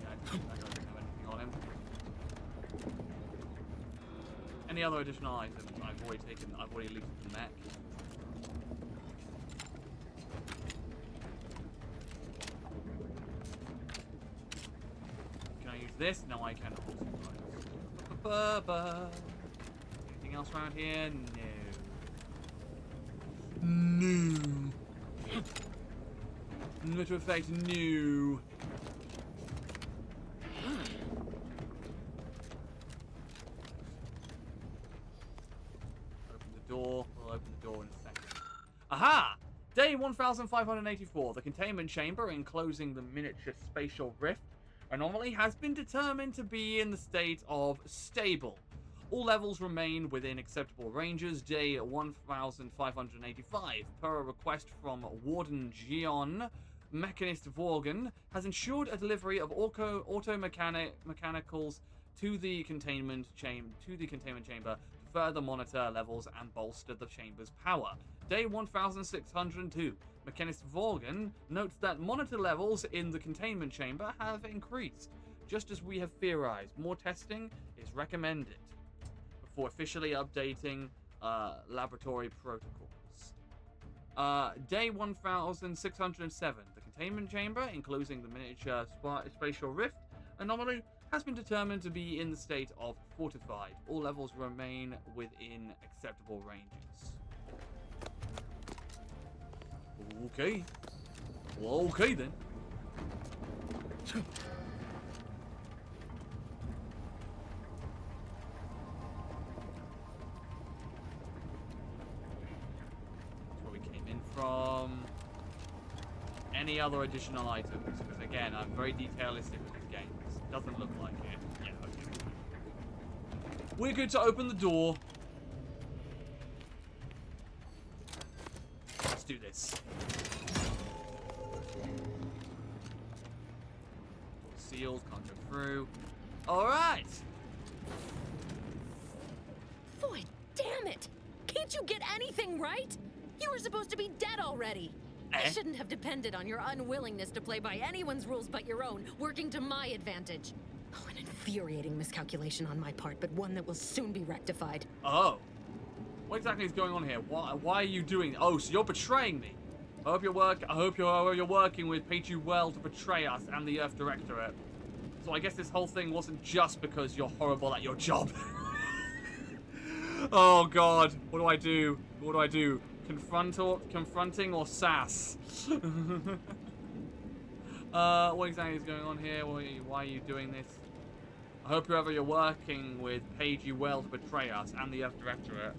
Yeah, I don't have anything on him. Any other additional items? I've already looted the mech. Can I use this? No, I cannot. Anything else around here? No. Matter of fact, no. Open the door. We'll open the door in a second. Aha! Day 1584. The containment chamber enclosing the miniature spatial rift anomaly has been determined to be in the state of stable. All levels remain within acceptable ranges. Day 1585, per a request from Warden Gion, Mechanist Vorgan has ensured a delivery of auto-mechanicals to the containment chamber to further monitor levels and bolster the chamber's power. Day 1602, Mechanist Vorgan notes that monitor levels in the containment chamber have increased. Just as we have theorized, more testing is recommended before officially updating laboratory protocols. Day 1607, the containment chamber, including the miniature spatial rift anomaly, has been determined to be in the state of fortified. All levels remain within acceptable ranges. Okay. Well, okay then. From any other additional items, because again, I'm very detailistic with these games. Doesn't look like it. Yeah, okay. We're good to open the door. Let's do this. Seals can't go through. Alright! Boy, damn it! Can't you get anything right? You were supposed to be dead already. I shouldn't have depended on your unwillingness to play by anyone's rules but your own, working to my advantage. Oh, an infuriating miscalculation on my part, but one that will soon be rectified. Oh. What exactly is going on here? Why are you doing... Oh, so you're betraying me. I hope you're working with paid you well to betray us and the Earth Directorate. So I guess this whole thing wasn't just because you're horrible at your job. Oh god, what do I do? What do I do? Confronting or sass? What exactly is going on here? Why are you doing this? I hope whoever you're working with paid you well to betray us and the Earth Directorate.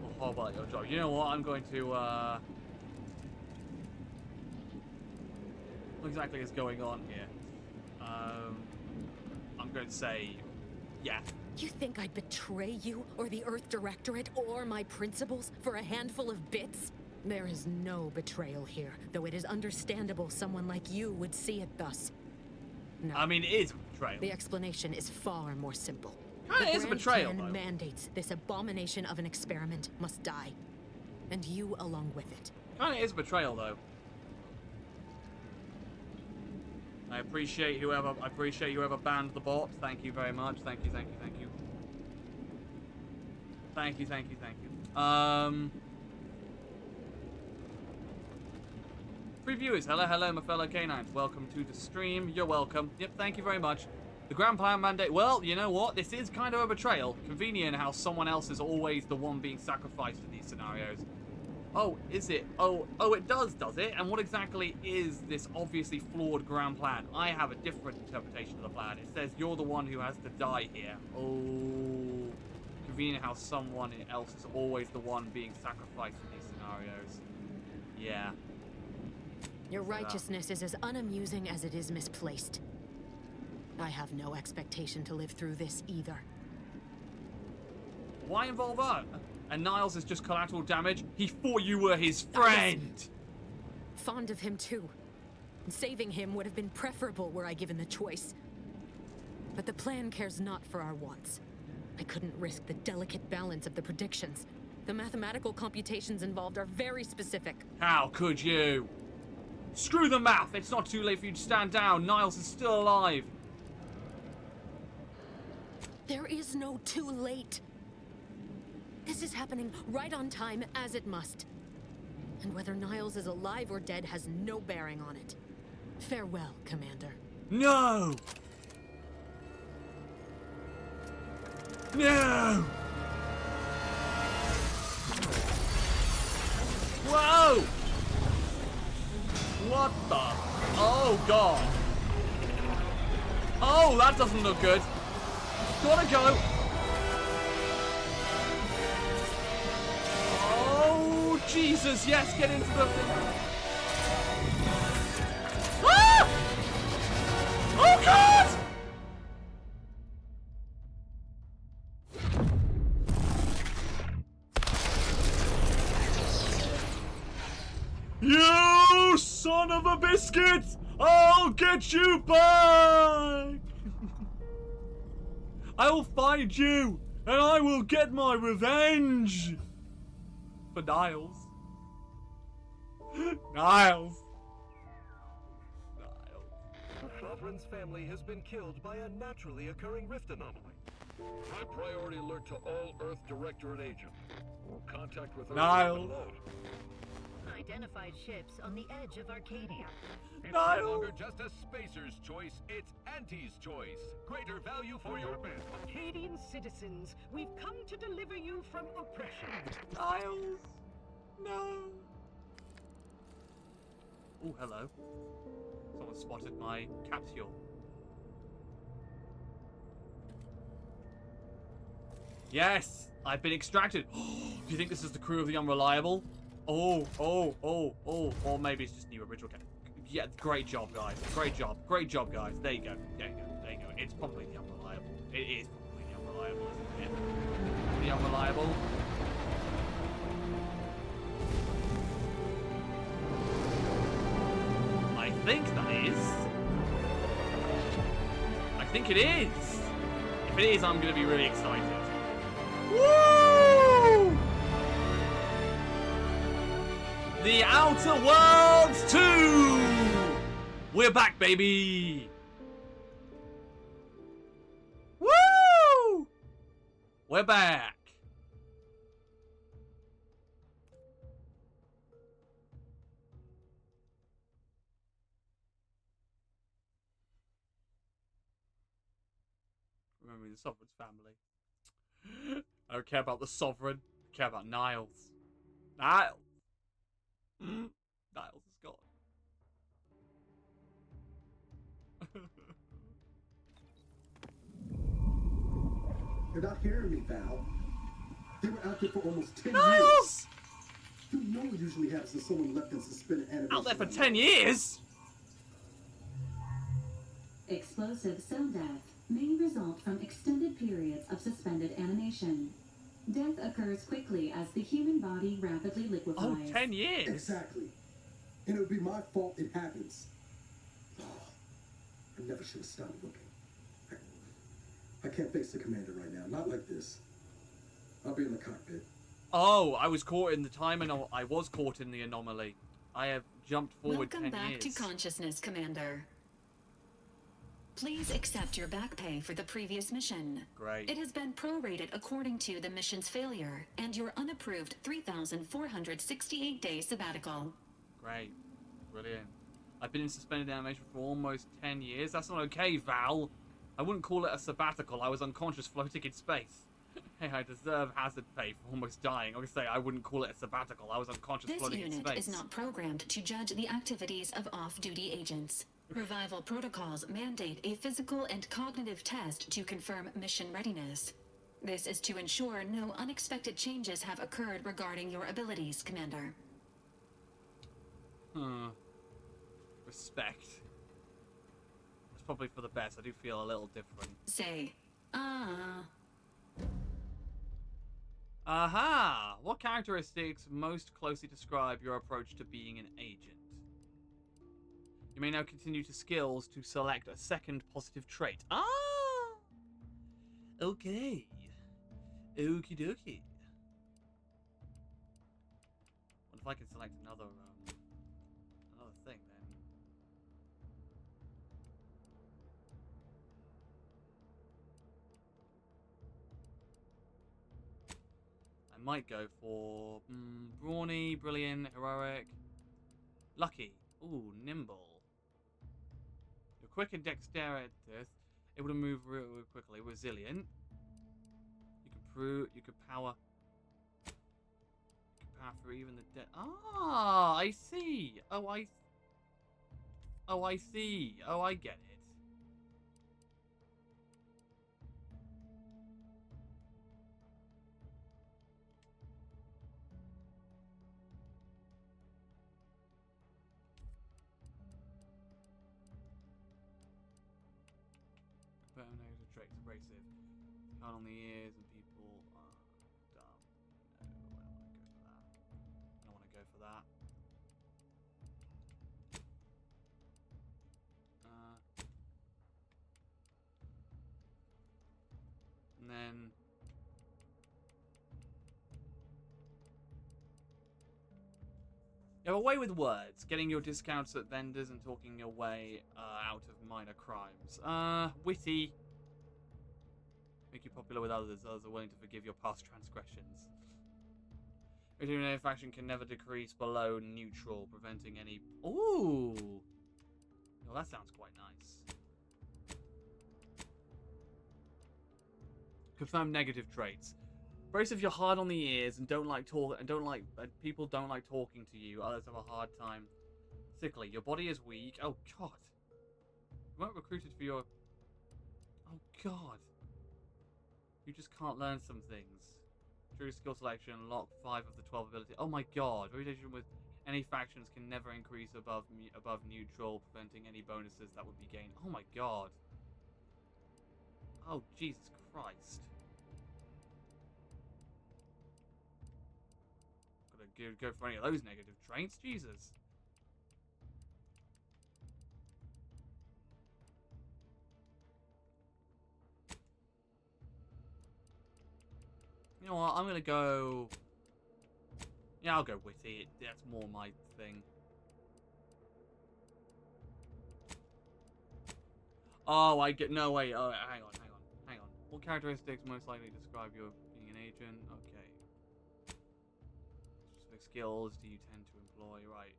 Or horrible at your job. You know what? I'm going to, what exactly is going on here? I'm going to say, yeah. You think I'd betray you, or the Earth Directorate, or my principals for a handful of bits? There is no betrayal here, though it is understandable someone like you would see it thus. No. I mean, it is a betrayal. The explanation is far more simple. Kinda is a betrayal, though. The mandates this abomination of an experiment must die. And you along with it. Kinda is a betrayal, though. I appreciate whoever banned the bot. Thank you very much. Thank you. Free viewers, hello my fellow canines. Welcome to the stream. You're welcome. Yep, thank you very much. The grand plan mandate. Well, you know what? This is kind of a betrayal. Convenient how someone else is always the one being sacrificed in these scenarios. Oh, is it? Oh, it does it? And what exactly is this obviously flawed grand plan? I have a different interpretation of the plan. It says you're the one who has to die here. Oh, convenient how someone else is always the one being sacrificed in these scenarios. Yeah. Your righteousness is as unamusing as it is misplaced. I have no expectation to live through this either. Why involve her? And Niles is just collateral damage? He thought you were his friend! Fond of him too. Saving him would have been preferable were I given the choice. But the plan cares not for our wants. I couldn't risk the delicate balance of the predictions. The mathematical computations involved are very specific. How could you? Screw the math! It's not too late for you to stand down. Niles is still alive. There is no too late. This is happening right on time, as it must. And whether Niles is alive or dead has no bearing on it. Farewell, Commander. No! No! Whoa! What the? Oh, God. Oh, that doesn't look good. Gotta go. Oh, Jesus, yes, get into the thing. Ah! Oh, God! You son of a biscuit! I'll get you back! I will find you, and I will get my revenge! For Niles. Niles. The Sovereign's family has been killed by a naturally occurring rift anomaly. High priority alert to all Earth Directorate agents. Contact with Earth Niles. Identified ships on the edge of Arcadia. It's no longer just a spacer's choice, it's Auntie's choice. Greater value for your men. Arcadian citizens, we've come to deliver you from oppression. Niles. No. Oh, hello. Someone spotted my capsule. Yes, I've been extracted. Do you think this is the crew of the Unreliable? Oh, or maybe it's just new original. Yeah, great job, guys. Great job, guys. There you go. It's probably the Unreliable. It is probably the Unreliable, isn't it? The Unreliable. I think that is. I think it is. If it is, I'm going to be really excited. Woo! The Outer Worlds 2! We're back, baby! Woo! We're back. remember the Sovereign's family. I don't care about the Sovereign. I care about Niles. Niles! Niles is gone. You're not hearing me, Val. They were out there for almost 10 Niles! years. You know what usually happens when someone left in suspended animation. Out there for 10 years? Explosive cell death may result from extended periods of suspended animation. Death occurs quickly as the human body rapidly liquefies. Oh, 10 years? Exactly. And it would be my fault it happens. Oh, I never should have stopped looking. I can't face the commander right now. Not like this. I'll be in the cockpit. Oh, I was caught in the time and I was caught in the anomaly. I have jumped forward 10 years. Welcome back to consciousness, Commander. Please accept your back pay for the previous mission. Great. It has been prorated according to the mission's failure and your unapproved 3,468-day sabbatical. Great. Brilliant. I've been in suspended animation for almost 10 years. That's not okay, Val. I wouldn't call it a sabbatical. I was unconscious floating in space. Hey, I deserve hazard pay for almost dying. I would say I wouldn't call it a sabbatical. I was unconscious floating in space. This unit is not programmed to judge the activities of off-duty agents. Revival protocols mandate a physical and cognitive test to confirm mission readiness. This is to ensure no unexpected changes have occurred regarding your abilities, Commander. Respect. It's probably for the best. I do feel a little different. Say, Aha! What characteristics most closely describe your approach to being an agent? You may now continue to skills to select a second positive trait. Ah! Okay. Okie dokie. What if I could select another thing then? I might go for brawny, brilliant, heroic, lucky. Ooh, nimble. You're quick and dexterous, able to move real quickly, resilient. You can power through even the dead. Ah, I see. Oh, I see. Oh, I get it. Negative traits, abrasive. Count on the ears and people are dumb. No, I don't want to go for that. And then you have a way with words, getting your discounts at vendors and talking your way out of minor crimes. Witty. Make you popular with others. Others are willing to forgive your past transgressions. Your faction can never decrease below neutral, preventing any... Ooh! Well, that sounds quite nice. Confirm negative traits. Brace if you're hard on the ears and people don't like talking to you. Others have a hard time. Sickly. Your body is weak. Oh god. You weren't recruited for your... Oh god. You just can't learn some things. True skill selection. Unlock 5 of the 12 abilities. Oh my god. Reputation with any factions can never increase above neutral, preventing any bonuses that would be gained. Oh my god. Oh Jesus Christ. Go for any of those negative traits, Jesus. You know what? I'm gonna go. Yeah, I'll go witty. That's more my thing. Oh, I get no way. Oh, hang on. What characteristics most likely describe your being an agent? Okay. Specific skills do you tend to employ? Right.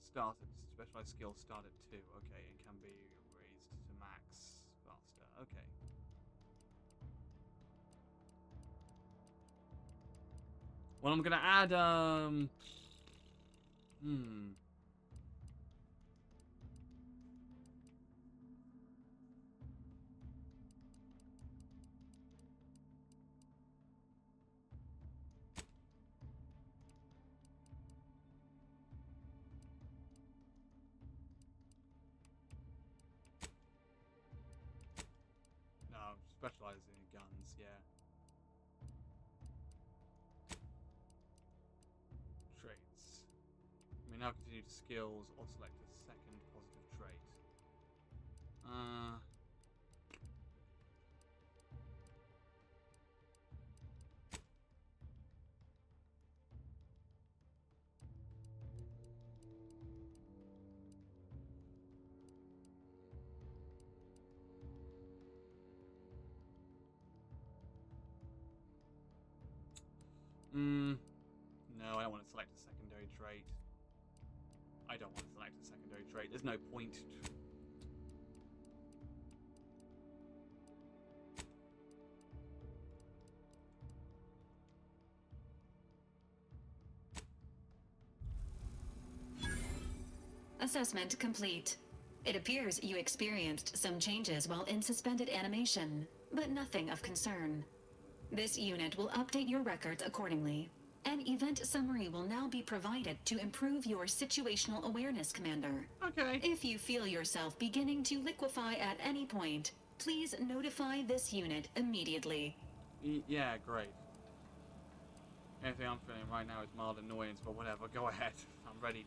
Specialized skills start at 2. Okay, and can be raised to max faster. Okay. Well, I'm gonna add, no, specializing in guns, yeah. Traits. We may now continue to skills or select a second positive trait. No, I don't want to select a secondary trait. I don't want to select a secondary trait. There's no point. Assessment complete. It appears you experienced some changes while in suspended animation, but nothing of concern. This unit will update your records accordingly. An event summary will now be provided to improve your situational awareness, Commander. Okay. If you feel yourself beginning to liquefy at any point, please notify this unit immediately. Yeah, great. Anything I'm feeling right now is mild annoyance, but whatever. Go ahead. I'm ready.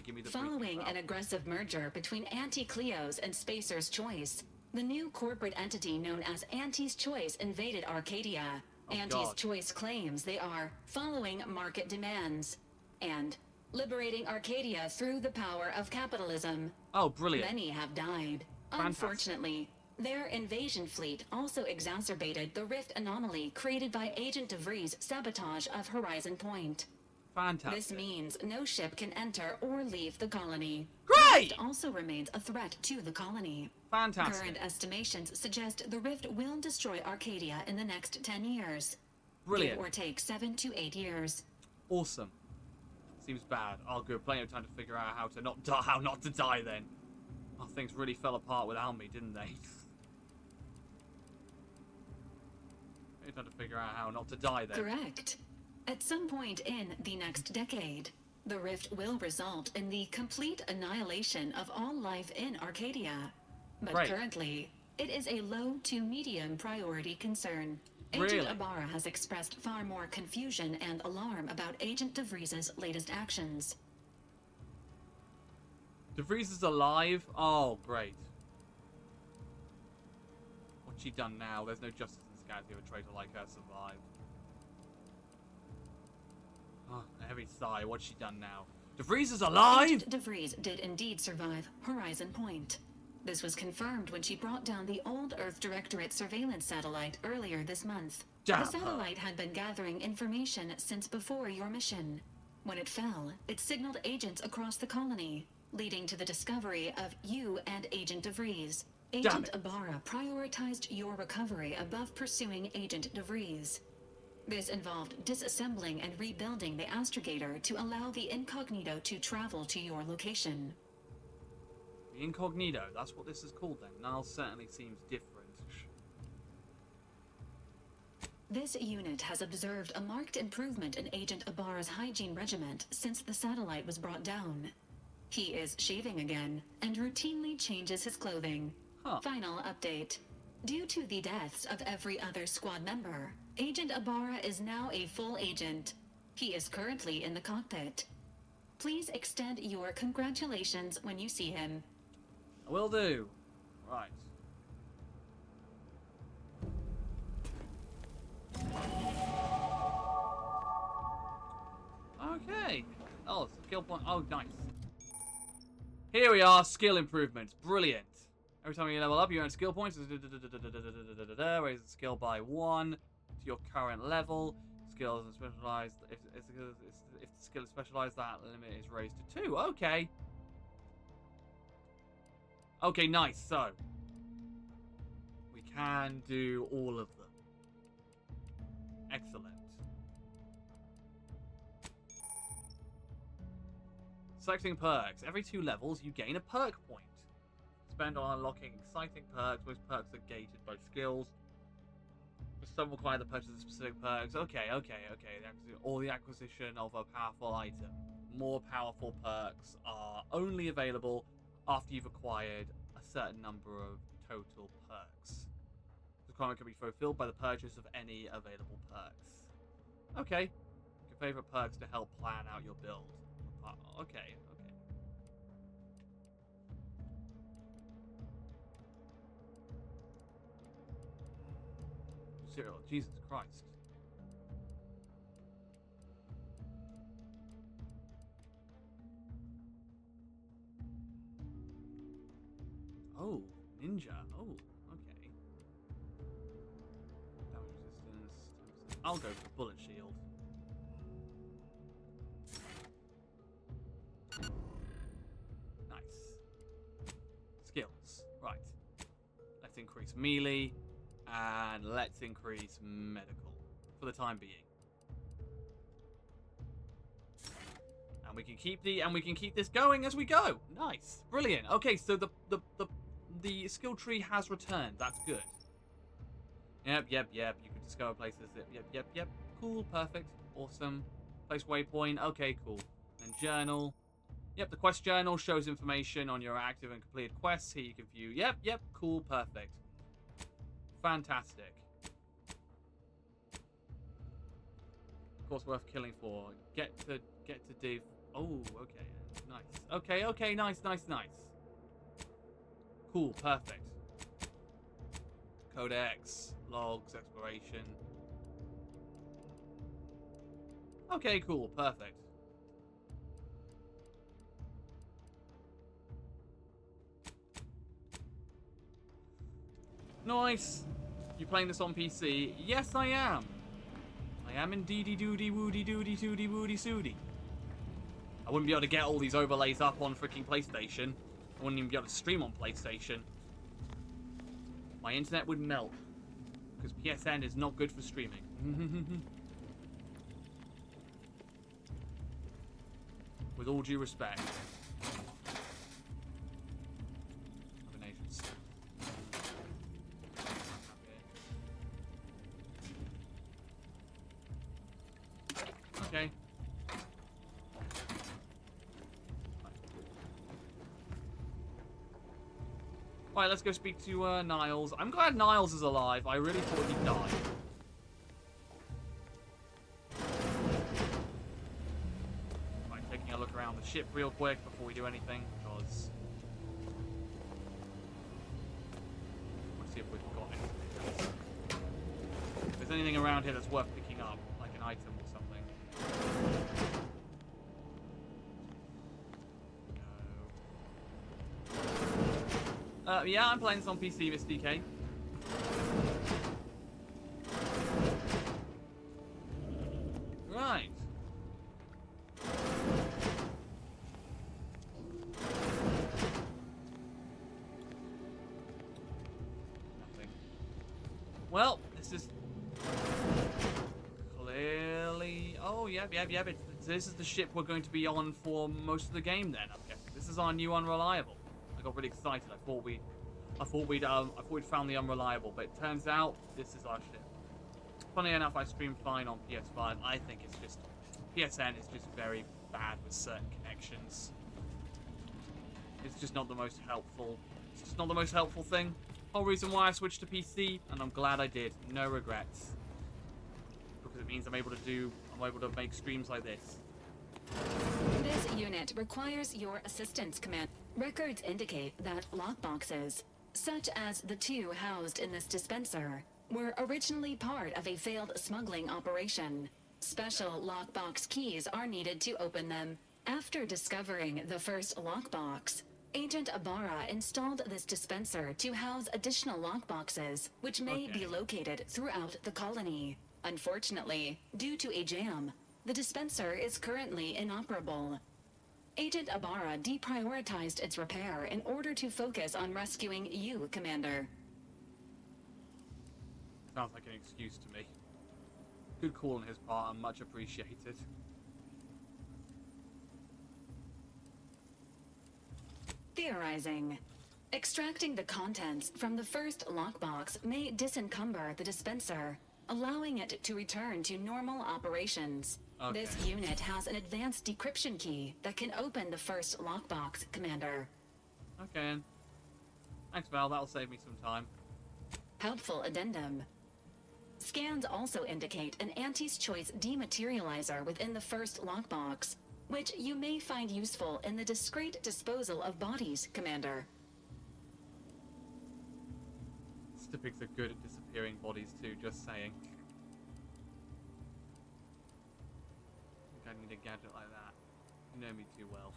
Give me the. Following an aggressive merger between Anti-Cleo's and Spacer's Choice, the new corporate entity known as Anti's Choice invaded Arcadia. Anti's Choice claims they are following market demands and liberating Arcadia through the power of capitalism. Oh, brilliant. Many have died. Fantastic. Unfortunately, their invasion fleet also exacerbated the rift anomaly created by Agent DeVries' sabotage of Horizon Point. Fantastic. This means no ship can enter or leave the colony. Great! The rift also remains a threat to the colony. Fantastic. Current estimations suggest the rift will destroy Arcadia in the next 10 years. Brilliant. Give or take 7 to 8 years. Awesome. Seems bad. I'll give plenty of time to figure out how not to die then. Oh, things really fell apart without me, didn't they? Time to figure out how not to die then. Correct. At some point in the next decade, the rift will result in the complete annihilation of all life in Arcadia. But currently, it is a low to medium priority concern. Agent Ibarra has expressed far more confusion and alarm about Agent DeVries' latest actions. DeVries is alive? Oh, great. What's she done now? There's no justice in this galaxy if a traitor like her survived. Oh, a heavy sigh. What's she done now? DeVries is alive? Agent DeVries did indeed survive Horizon Point. This was confirmed when she brought down the old Earth Directorate surveillance satellite earlier this month. Damn the satellite had been gathering information since before your mission. When it fell, it signaled agents across the colony, leading to the discovery of you and Agent DeVries. Agent Ibarra prioritized your recovery above pursuing Agent DeVries. This involved disassembling and rebuilding the astrogator to allow the incognito to travel to your location. The incognito, that's what this is called then. Niall certainly seems different. This unit has observed a marked improvement in Agent Ibarra's hygiene regiment since the satellite was brought down. He is shaving again and routinely changes his clothing. Final update. Due to the deaths of every other squad member, Agent Ibarra is now a full agent. He is currently in the cockpit. Please extend your congratulations when you see him. I will do. Right. Okay. Oh, skill point. Oh, nice. Here we are. Skill improvements. Brilliant. Every time you level up, you earn skill points. Raise the skill by 1 to your current level. Skills are specialized. If the skill is specialized, that limit is raised to 2. Okay. Okay, nice. So we can do all of them. Excellent. Selecting perks. Every 2 levels, you gain a perk point. Spend on unlocking exciting perks. Most perks are gated by skills. Some require the purchase of specific perks. Okay. Or the acquisition of a powerful item. More powerful perks are only available after you've acquired a certain number of total perks. The requirement can be fulfilled by the purchase of any available perks. Okay. Your favorite perks to help plan out your build. Okay. Jesus Christ. Oh, ninja. Oh, okay. Damage resistance, 10%. I'll go for bullet shield. Nice. Skills. Right. Let's increase melee. And let's increase medical for the time being. And we can keep this going as we go. Nice. Brilliant. Okay, so the skill tree has returned. That's good. Yep. You can discover places. Yep. Cool, perfect. Awesome. Place waypoint. Okay, cool. And journal. Yep, the quest journal shows information on your active and completed quests. Here you can view. Yep. Cool, perfect. Fantastic. Of course, worth killing for. Get to div. Oh, okay. Nice. Okay. Nice. Cool. Perfect. Codex, logs, exploration. Okay. Cool. Perfect. Nice. You playing this on PC? Yes, I am. I am indeedy doody woody doody toody woody soody. I wouldn't be able to get all these overlays up on freaking PlayStation. I wouldn't even be able to stream on PlayStation. My internet would melt. Because PSN is not good for streaming. With all due respect. Okay. Right, let's go speak to Niles. I'm glad Niles is alive. I really thought he'd died. Right, taking a look around the ship real quick before we do anything, because... Let's see if we've got anything. If there's anything around here that's worth picking up, like an item or something. Yeah, I'm playing this on PC, Miss DK. Right. Nothing. Well, this is clearly... Oh, yeah. This is the ship we're going to be on for most of the game then, I'm guessing. This is our new Unreliable. I got really excited. I thought we'd found the Unreliable, but it turns out this is our ship. Funny enough, I stream fine on PS5. I think it's just PSN is just very bad with certain connections. It's just not the most helpful. It's just not the most helpful thing. Whole reason why I switched to PC, and I'm glad I did. No regrets. Because it means I'm able to make streams like this. This unit requires your assistance, Command. Records indicate that lockboxes, such as the 2 housed in this dispenser, were originally part of a failed smuggling operation. Special lockbox keys are needed to open them. After discovering the first lockbox, Agent Ibarra installed this dispenser to house additional lockboxes, which may be located throughout the colony. Unfortunately, due to a jam, the dispenser is currently inoperable. Agent Ibarra deprioritized its repair in order to focus on rescuing you, Commander. Sounds like an excuse to me. Good call on his part, and much appreciated. Theorizing. Extracting the contents from the first lockbox may disencumber the dispenser, allowing it to return to normal operations. Okay. This unit has an advanced decryption key that can open the first lockbox, Commander. Okay. Thanks, Val. That'll save me some time. Helpful addendum. Scans also indicate an Auntie's Choice dematerializer within the first lockbox, which you may find useful in the discreet disposal of bodies, Commander. Stipics are good at disappearing bodies too, just saying. I think I need a gadget like that. You know me too well.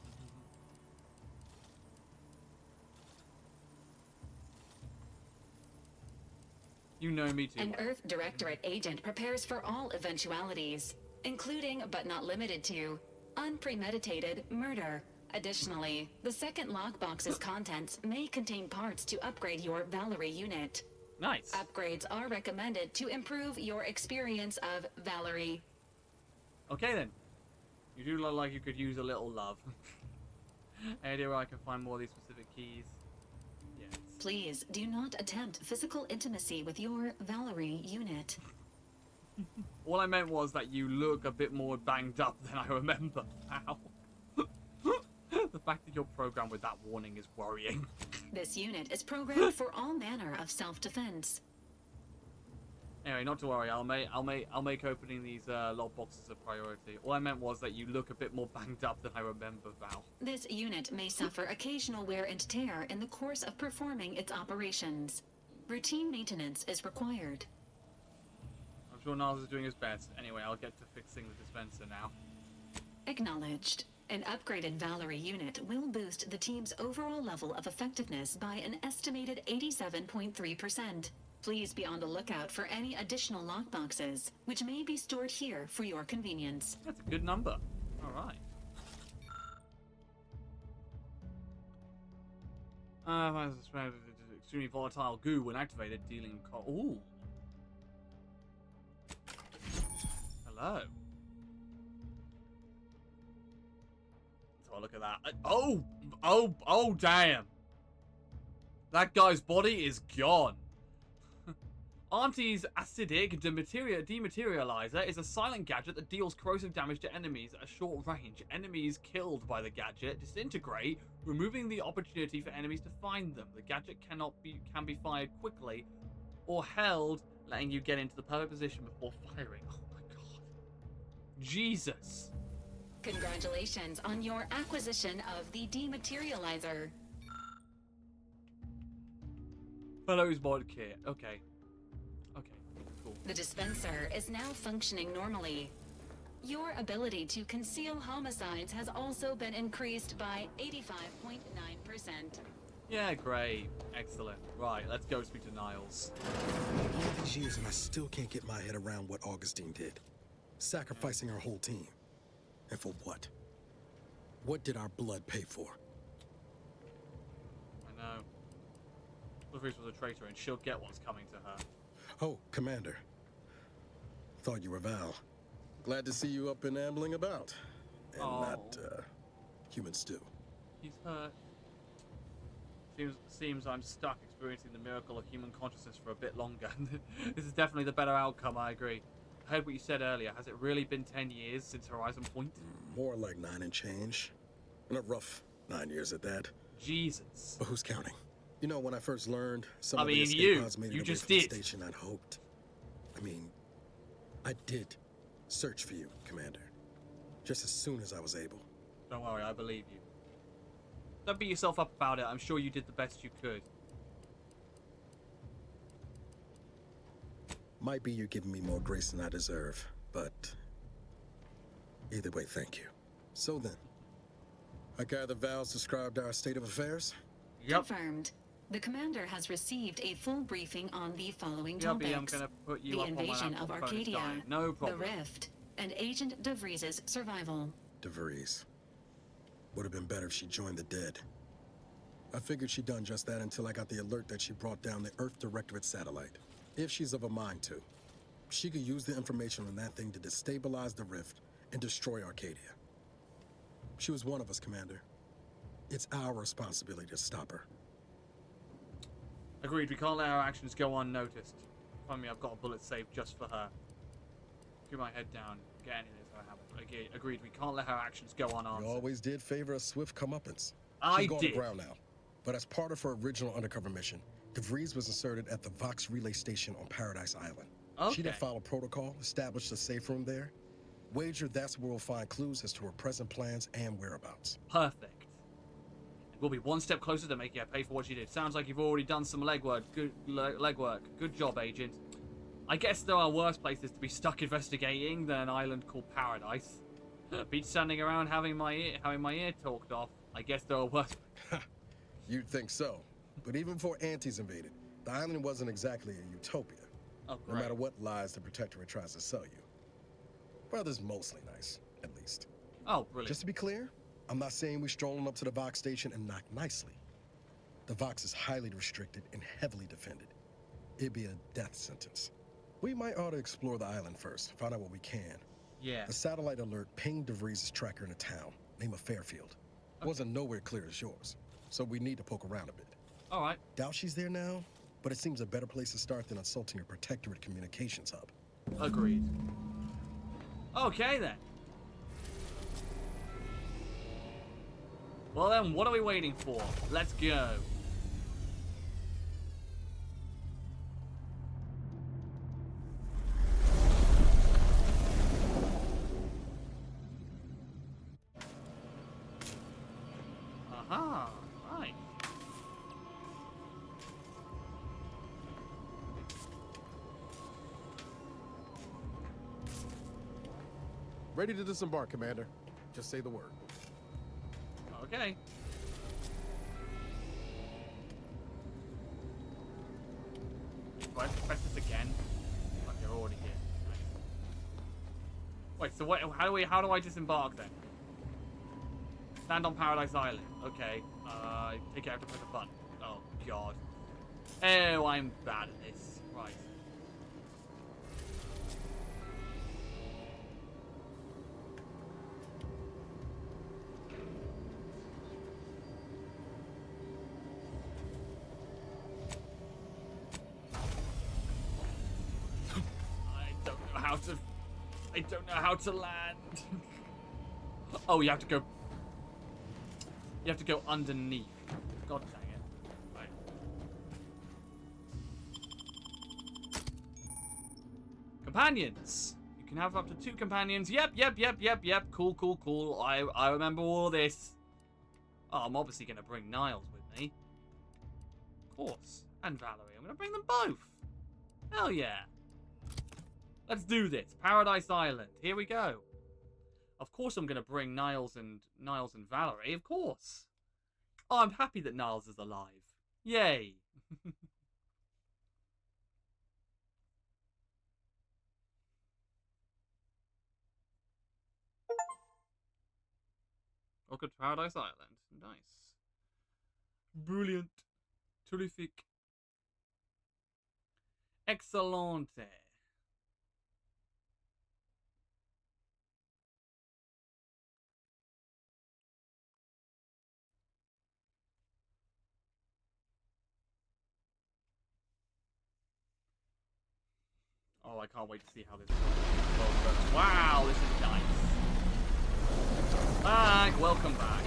You know me too An well. Earth Directorate agent prepares for all eventualities, including, but not limited to, unpremeditated murder. Additionally, the second lockbox's contents may contain parts to upgrade your Valerie unit. Nice. Upgrades are recommended to improve your experience of Valerie. Okay then. You do look like you could use a little love. Any idea where I can find more of these specific keys? Yes. Please do not attempt physical intimacy with your Valerie unit. All I meant was that you look a bit more banged up than I remember. Ow. The fact that you're programmed with that warning is worrying. This unit is programmed for all manner of self-defense. Anyway, not to worry. I'll make opening these lock boxes a priority. All I meant was that you look a bit more banged up than I remember, Val. This unit may suffer occasional wear and tear in the course of performing its operations. Routine maintenance is required. I'm sure Niles is doing his best. Anyway, I'll get to fixing the dispenser now. Acknowledged. An upgraded Valerie unit will boost the team's overall level of effectiveness by an estimated 87.3%. Please be on the lookout for any additional lockboxes, which may be stored here for your convenience. That's a good number. All right. Extremely volatile goo when activated, dealing. Ooh. Hello. Let's have a look at that. Oh, damn. That guy's body is gone. Auntie's acidic dematerializer is a silent gadget that deals corrosive damage to enemies at a short range. Enemies killed by the gadget disintegrate, removing the opportunity for enemies to find them. The gadget can be fired quickly or held, letting you get into the perfect position before firing. Oh my god. Jesus. Congratulations on your acquisition of the dematerializer. Fellows mod kit. Okay. Cool. The dispenser is now functioning normally. Your ability to conceal homicides has also been increased by 85.9%. Yeah, great. Excellent. Right, let's go speak to Niles. All these years and I still can't get my head around what Augustine did. Sacrificing our whole team. And for what? What did our blood pay for? I know. Clifford was a traitor and she'll get what's coming to her. Oh, Commander. Thought you were Val. Glad to see you up and ambling about. And not, human stew. He's hurt. Seems I'm stuck experiencing the miracle of human consciousness for a bit longer. This is definitely the better outcome, I agree. I heard what you said earlier. Has it really been 10 years since Horizon Point? More like 9 and change. And a rough 9 years at that. Jesus. But who's counting? You know, when I first learned some of the escape pods made it away from the station, I'd hoped. I mean, I did search for you, Commander. Just as soon as I was able. Don't worry, I believe you. Don't beat yourself up about it. I'm sure you did the best you could. Might be you're giving me more grace than I deserve, but either way, thank you. So then, I gather Val's described our state of affairs? Yep. Confirmed. The commander has received a full briefing on the following topics. I'm gonna put you the up invasion on of my Arcadia, no problem. the Rift, and Agent DeVries' survival. DeVries. Would have been better if she joined the dead. I figured she'd done just that until I got the alert that she brought down the Earth Directorate satellite. If she's of a mind to, she could use the information on that thing to destabilize the Rift and destroy Arcadia. She was one of us, Commander. It's our responsibility to stop her. Agreed, we can't let our actions go unnoticed. Find me, I've got a bullet saved just for her. Keep my head down. Get any of this I haven't. Agreed, we can't let her actions go unanswered. You always did favor a swift comeuppance. I She's gone did. to ground now. But as part of her original undercover mission, DeVries was inserted at the Vox relay station on Paradise Island. Okay. She did follow protocol, established a safe room there. Wager that's where we'll find clues as to her present plans and whereabouts. Perfect. We'll be one step closer to making her pay for what she did. Sounds like you've already done some legwork. Good job, Agent. I guess there are worse places to be stuck investigating than an island called Paradise. Beach standing around having my ear talked off. I guess there are worse. You'd think so. But even before Antes invaded, the island wasn't exactly a utopia. Oh, no matter what lies the Protectorate tries to sell you. Brother's mostly nice, at least. Oh, brilliant. Just to be clear, I'm not saying we're strolling up to the Vox station and knock nicely. The Vox is highly restricted and heavily defended. It'd be a death sentence. We might ought to explore the island first, find out what we can. Yeah. A satellite alert pinged DeVries' tracker in a town, name of Fairfield. Okay. Wasn't nowhere clear as yours, so we need to poke around a bit. All right. Doubt she's there now, but it seems a better place to start than insulting your Protectorate communications hub. Agreed. Okay, then. Well, then, what are we waiting for? Let's go. Aha, right. Ready to disembark, Commander. Just say the word. Okay. Do I have to press this again? Okay, you're already here. Nice. Wait, so what? How do I disembark then? Stand on Paradise Island. Okay. Take it out to press a button. Oh God. Oh, I'm bad at this. Right. I don't know how to land. Oh, you have to go. You have to go underneath. God dang it. Right. Companions. You can have up to 2 companions. Yep. Cool. I remember all this. Oh, I'm obviously going to bring Niles with me. Of course. And Valerie. I'm going to bring them both. Hell yeah. Let's do this. Paradise Island. Here we go. Of course I'm going to bring Niles and Valerie. Of course. Oh, I'm happy that Niles is alive. Yay. Welcome to Paradise Island. Nice. Brilliant. Terrific. Excellente. Oh, I can't wait to see how this goes. Wow, this is nice. Welcome back.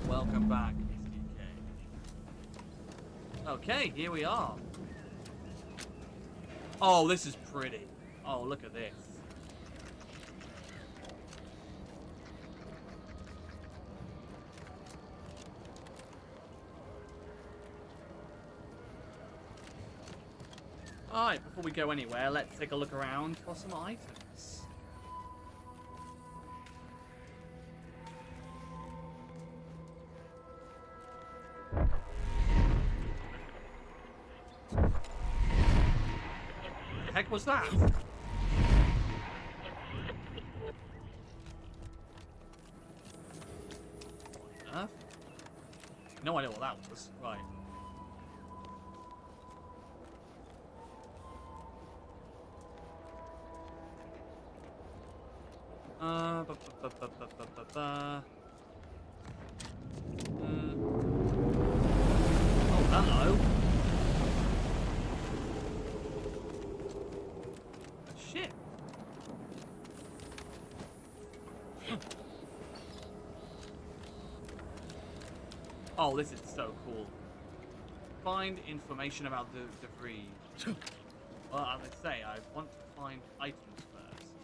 Welcome back, SDK. Okay, here we are. Oh, this is pretty. Oh, look at this. Alright, before we go anywhere, let's take a look around for some items. The heck was that? What? No idea what that was. Right. Oh, hello. Shit. Oh, this is so cool. Find information about the debris. Well, as I say, I want to find items first.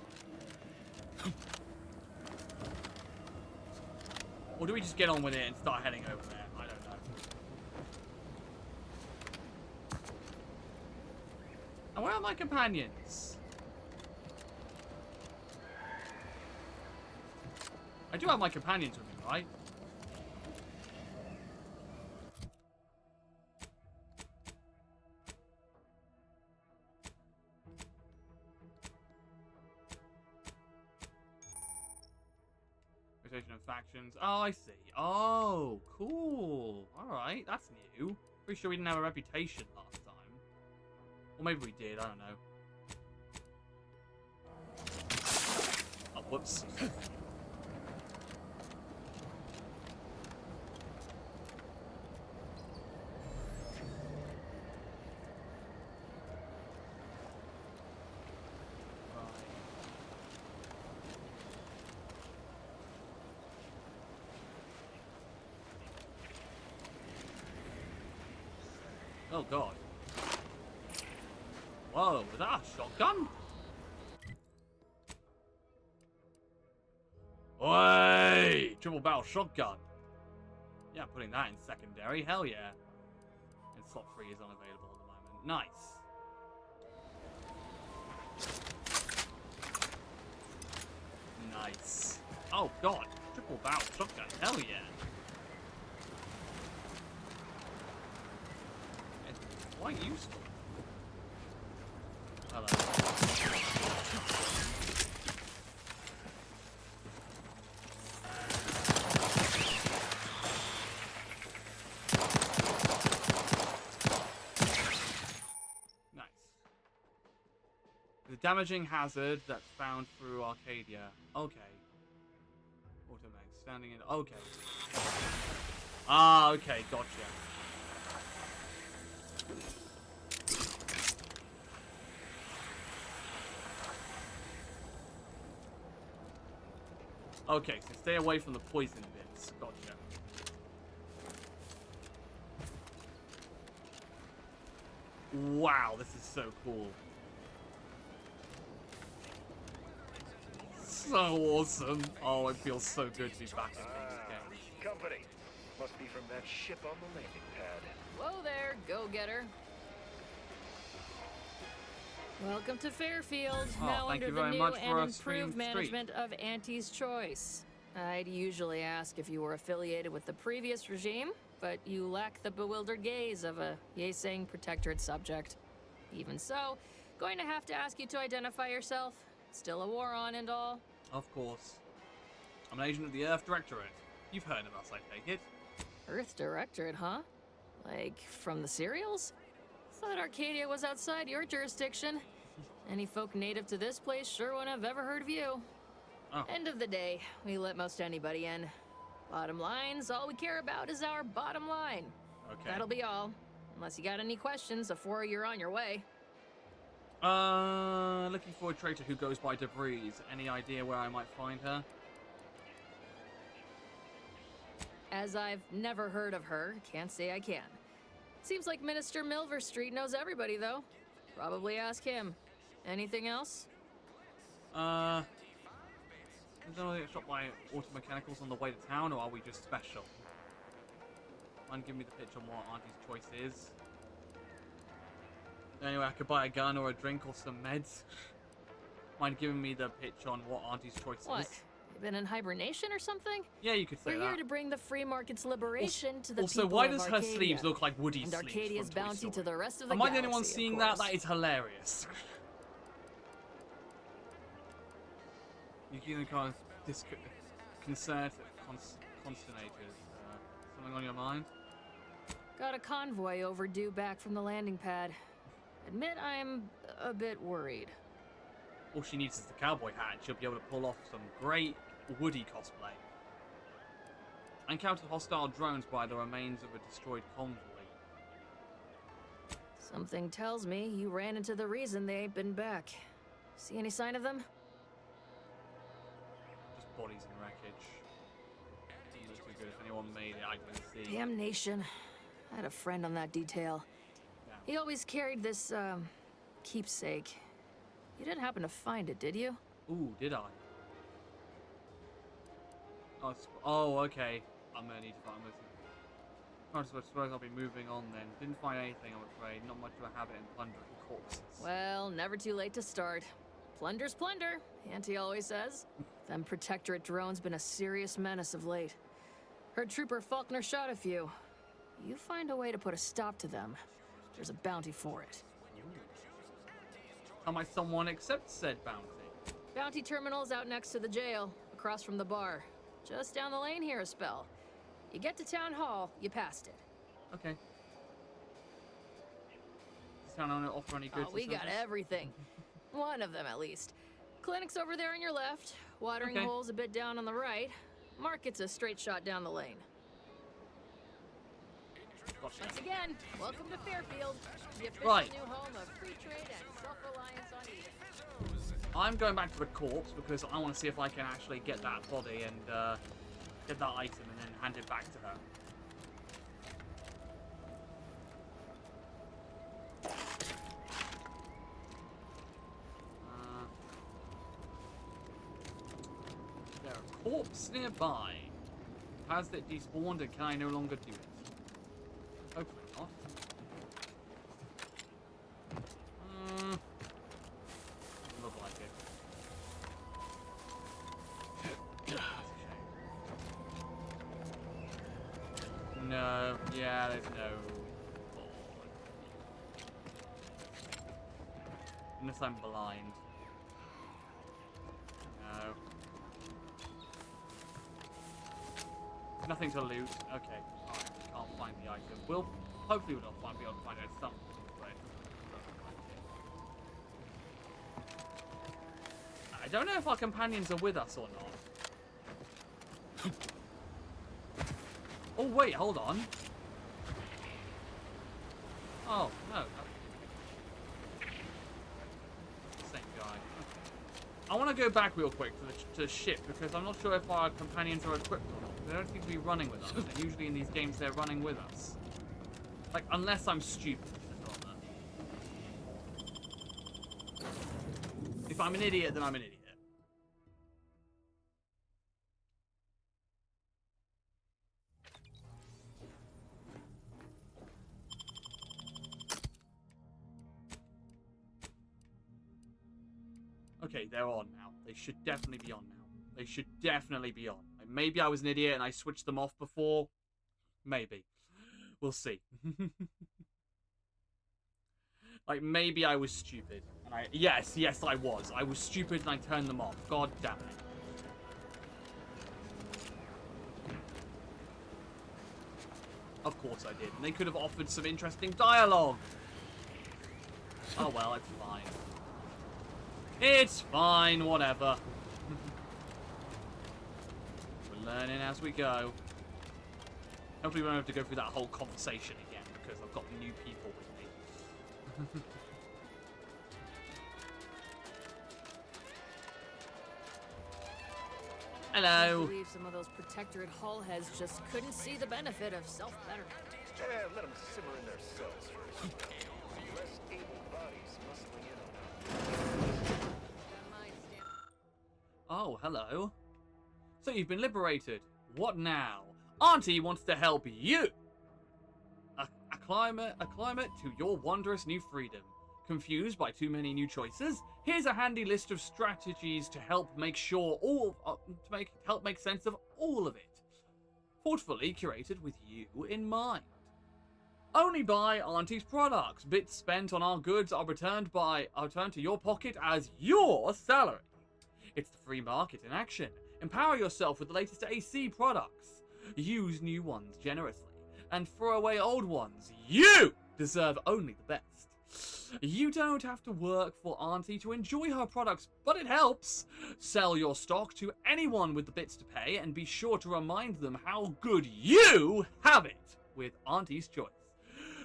Or do we just get on with it and start heading over there? I don't know. And where are my companions? I do have my companions with me, right? Rotation of factions. Oh, I see. Oh, cool. Alright, that's new. Pretty sure we didn't have a reputation last time. Or maybe we did, I don't know. Oh, whoops. Oh god. Whoa, was that a shotgun? Oi! Triple barrel shotgun. Yeah, putting that in secondary. Hell yeah. And slot 3 is unavailable at the moment. Nice. Nice. Oh god. Triple barrel shotgun. Hell yeah. Quite useful. Hello. Nice. The damaging hazard that's found through Arcadia. Okay. Automag standing in. Okay. Ah, okay, gotcha. Okay, so stay away from the poison bits. Gotcha. Wow, this is so cool. So awesome. Oh, it feels so good to be back in these games. Company. Must be from that ship on the landing pad. Whoa there, go-getter. Welcome to Fairfield, now under the new and improved management of Auntie's Choice. I'd usually ask if you were affiliated with the previous regime, but you lack the bewildered gaze of a yay-saying protectorate subject. Even so, going to have to ask you to identify yourself. Still a war on and all. Of course. I'm an agent of the Earth Directorate. You've heard of us, I take it. Earth Directorate, huh? Like, from the serials? Thought Arcadia was outside your jurisdiction. Any folk native to this place sure wouldn't have ever heard of you. Oh. End of the day, we let most anybody in. Bottom line's all we care about is our bottom line. Okay. That'll be all. Unless you got any questions before you're on your way. Looking for a traitor who goes by Debris. Any idea where I might find her? As I've never heard of her, can't say I can. Seems like Minister Milver Street knows everybody, though. Probably ask him. Anything else? Is there anything shot by auto mechanicals on the way to town, or are we just special? Mind giving me the pitch on what Auntie's Choice is? Anyway, I could buy a gun or a drink or some meds. Mind giving me the pitch on what Auntie's Choice What? is? You been in hibernation or something? Yeah, you could say We're that. here to bring the free market's liberation to the also, people why of does her Arcadia, sleeves look like Woody's and sleeves Arcadia's from Toy bounty Story? to the rest of the Am I the only one galaxy, seeing of that? course. That is hilarious. You can kind of consternators. Something on your mind? Got a convoy overdue back from the landing pad. Admit I'm a bit worried. All she needs is the cowboy hat, and she'll be able to pull off some great Woody cosplay. I encountered hostile drones by the remains of a destroyed convoy. Something tells me you ran into the reason they ain't been back. See any sign of them? Just bodies and wreckage. Not too good. If anyone made it, I can see. Damnation. I had a friend on that detail. Yeah. He always carried this, keepsake. You didn't happen to find it, did you? Ooh, did I? Oh, okay. I'm gonna need to find this. I suppose I'll be moving on then. Didn't find anything, I'm afraid. Not much of a habit in plundering corpses. Well, never too late to start. Plunder's plunder, Auntie always says. Them Protectorate drones been a serious menace of late. Heard Trooper Faulkner shot a few. You find a way to put a stop to them, there's a bounty for it. How might someone accept said bounty? Bounty terminal's out next to the jail, across from the bar. Just down the lane here a spell. You get to Town Hall, you passed it. Okay. Does Town Hall offer any goods? Oh, we got everything. One of them, at least. Clinic's over there on your left. Watering hole's a bit down on the right. Market's a straight shot down the lane. Gotcha. Once again, welcome to Fairfield, the official new home of free trade and self-reliance on Eden. I'm going back to the corpse because I want to see if I can actually get that body and get that item and then hand it back to her. There a corpse nearby. Has it despawned and can I no longer do it? Hopefully not. Doesn't look like it. No, yeah, there's no. Unless I'm blind. No. Nothing to loot. Okay, alright, can't find the item. We'll hopefully we'll be able to find it at some point. I don't know if our companions are with us or not. Oh wait, hold on. Oh no. Same guy. I want to go back real quick to the ship because I'm not sure if our companions are equipped or not. They don't seem to be running with us. And usually in these games they're running with us. Like, unless I'm stupid. If I'm an idiot, then I'm an idiot. Okay, they're on now. They should definitely be on now. They should definitely be on. Like, maybe I was an idiot and I switched them off before. Maybe. We'll see. Like, maybe I was stupid. And yes, I was. I was stupid and I turned them off. God damn it. Of course I did. And they could have offered some interesting dialogue. Oh well, it's fine. It's fine, whatever. We're learning as we go. Hopefully we won't have to go through that whole conversation again because I've got new people with me. Hello. I believe some of those Protectorate hull heads just couldn't see the benefit of self-betterment. Yeah, let them simmer in their cells first. Less able bodies muscling in on Oh, hello. So you've been liberated. What now? Auntie wants to help you. Acclimate to your wondrous new freedom. Confused by too many new choices? Here's a handy list of strategies to help make sure help make sense of all of it. Thoughtfully curated with you in mind. Only buy Auntie's products. Bits spent on our goods are returned to your pocket as your salary. It's the free market in action. Empower yourself with the latest AC products. Use new ones generously and throw away old ones. You deserve only the best. You don't have to work for Auntie to enjoy her products, but it helps. Sell your stock to anyone with the bits to pay, and be sure to remind them how good you have it with Auntie's Choice.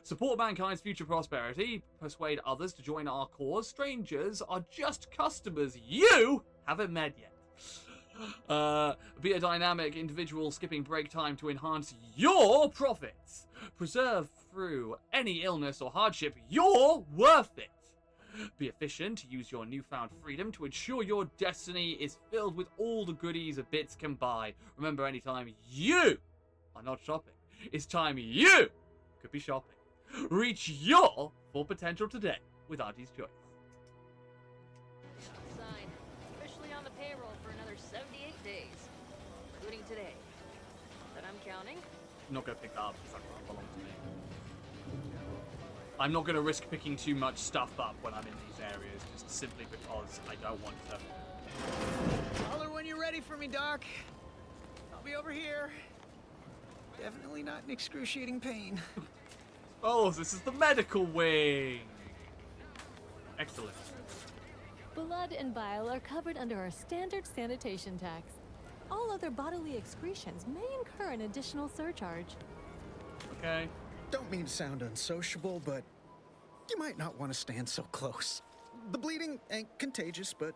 Support mankind's future prosperity, persuade others to join our cause. Strangers are just customers you haven't met yet. Be a dynamic individual skipping break time to enhance your profits. Preserve through any illness or hardship. You're worth it. Be efficient. Use your newfound freedom to ensure your destiny is filled with all the goodies a bits can buy. Remember, anytime you are not shopping, it's time you could be shopping. Reach your full potential today with Auntie's Choice. Sign. Officially on the payroll for another 78 days, including today. But I'm counting. I'm not going to pick that up because that doesn't belong to me. I'm not going to risk picking too much stuff up when I'm in these areas, just simply because I don't want to. Holler when you're ready for me, Doc. I'll be over here. Definitely not in excruciating pain. Oh, this is the medical wing. Excellent. Blood and bile are covered under our standard sanitation tax. All other bodily excretions may incur an additional surcharge. Okay. Don't mean to sound unsociable, but you might not want to stand so close. The bleeding ain't contagious, but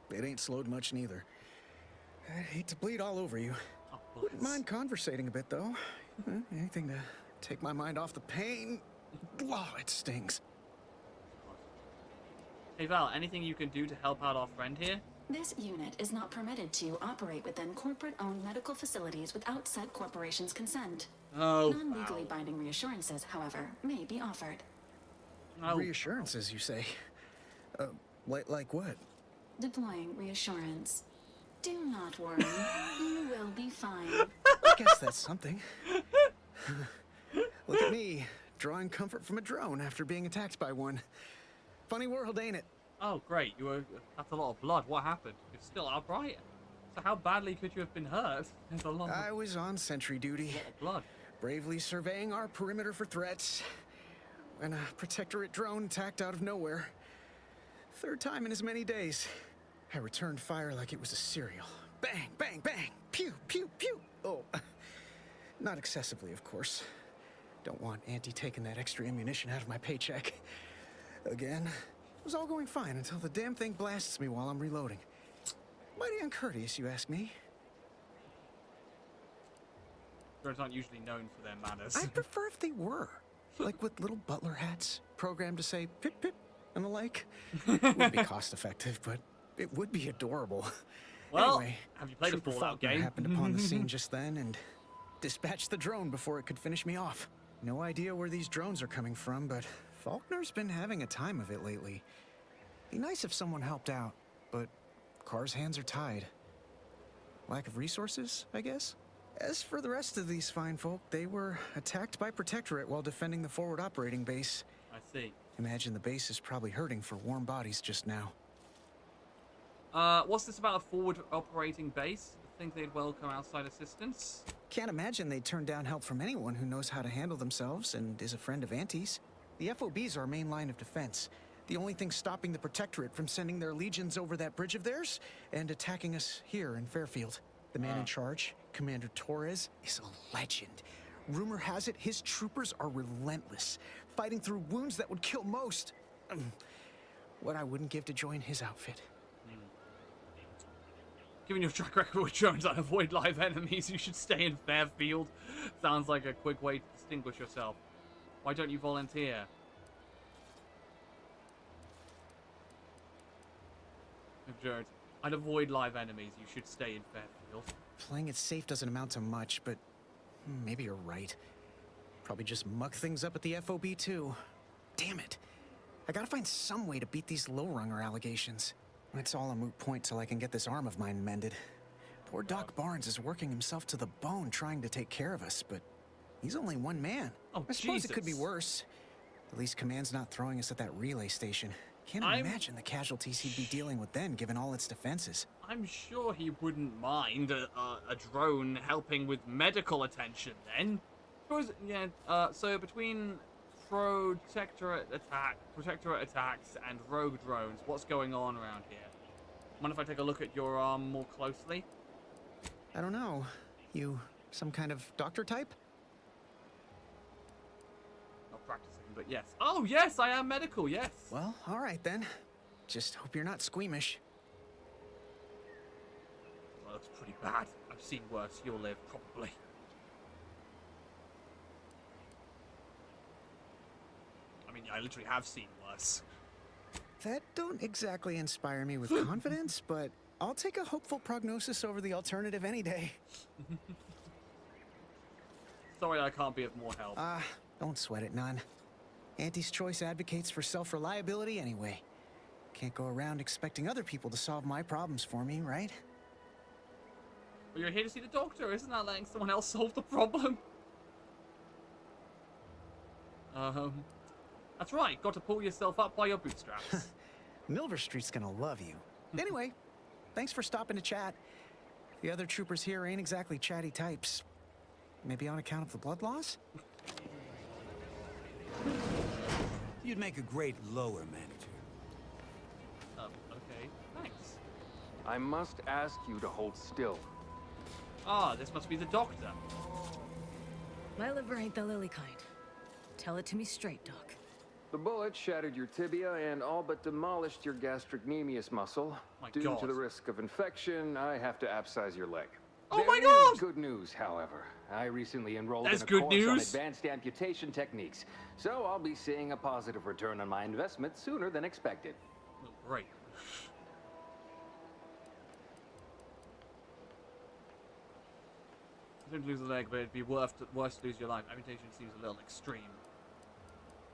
it ain't slowed much neither. I hate to bleed all over you. Oh, wouldn't mind conversating a bit, though. Anything to take my mind off the pain. Oh, it stings. Hey Val, anything you can do to help out our friend here? This unit is not permitted to operate within corporate-owned medical facilities without said corporation's consent. Oh, Non-legally binding reassurances, however, may be offered. Reassurances, you say? Like what? Deploying reassurance. Do not worry. You will be fine. I guess that's something. Look at me, drawing comfort from a drone after being attacked by one. Funny world, ain't it? Oh, great. That's a lot of blood. What happened? You're still upright? So how badly could you have been hurt? There's a lot of... I was on sentry duty. A lot of blood. Bravely surveying our perimeter for threats, when a protectorate drone attacked out of nowhere. Third time in as many days. I returned fire like it was a cereal. Bang, bang, bang! Pew, pew, pew! Oh, not excessively, of course. Don't want Auntie taking that extra ammunition out of my paycheck. Again, it was all going fine until the damn thing blasts me while I'm reloading. Mighty uncourteous, you ask me. Drones aren't usually known for their manners. I'd prefer if they were. Like with little butler hats, programmed to say pip pip and the like. Wouldn't be cost effective, but it would be adorable. Well, anyway, have you played a Fallout game? Happened upon the scene just then and dispatched the drone before it could finish me off. No idea where these drones are coming from, but Faulkner's been having a time of it lately. Be nice if someone helped out, but Carr's hands are tied. Lack of resources, I guess? As for the rest of these fine folk, they were attacked by Protectorate while defending the forward operating base. I see. Imagine the base is probably hurting for warm bodies just now. What's this about a forward operating base? I think they'd welcome outside assistance. Can't imagine they'd turn down help from anyone who knows how to handle themselves and is a friend of Auntie's. The FOBs are our main line of defense. The only thing stopping the Protectorate from sending their legions over that bridge of theirs and attacking us here in Fairfield. The man in charge, Commander Torres, is a legend. Rumor has it his troopers are relentless, fighting through wounds that would kill most. What I wouldn't give to join his outfit. Given your track record with drones that avoid live enemies, you should stay in Fairfield. Sounds like a quick way to distinguish yourself. Why don't you volunteer? Drones. I'd avoid live enemies. You should stay in Fairfield. Playing it safe doesn't amount to much, but maybe you're right. Probably just muck things up at the FOB too. Damn it. I gotta find some way to beat these low-runger allegations. It's all a moot point till I can get this arm of mine mended. Poor Doc Barnes is working himself to the bone trying to take care of us, but he's only one man. Oh, I suppose it could be worse. At least Command's not throwing us at that relay station. Can't imagine the casualties he'd be dealing with then, given all its defenses. I'm sure he wouldn't mind a drone helping with medical attention then. Yeah, so between protectorate attacks, and rogue drones. What's going on around here? Mind if I take a look at your arm more closely? I don't know. You some kind of doctor type? Not practicing, but yes. Oh, yes, I am medical, yes. Well, all right then. Just hope you're not squeamish. Well, that's pretty bad. I've seen worse. You'll live, probably. I mean, I literally have seen worse. That don't exactly inspire me with confidence, but I'll take a hopeful prognosis over the alternative any day. Sorry I can't be of more help. Don't sweat it, none. Auntie's Choice advocates for self-reliability anyway. Can't go around expecting other people to solve my problems for me, right? Well, you're here to see the doctor. Isn't that letting someone else solve the problem? That's right. Got to pull yourself up by your bootstraps. Milver Street's gonna love you. Anyway, thanks for stopping to chat. The other troopers here ain't exactly chatty types. Maybe on account of the blood loss? You'd make a great lower manager. Okay. Thanks. I must ask you to hold still. Ah, this must be the doctor. My liver ain't the lily kind. Tell it to me straight, Doc. The bullet shattered your tibia and all but demolished your gastrocnemius muscle. Due to the risk of infection, I have to abscise your leg. Oh my God! Good news, however. I recently enrolled That's in a good course on news. advanced amputation techniques, so I'll be seeing a positive return on my investment sooner than expected. Oh, great. Don't lose a leg, but it'd be worse to lose your life. Amputation seems a little extreme.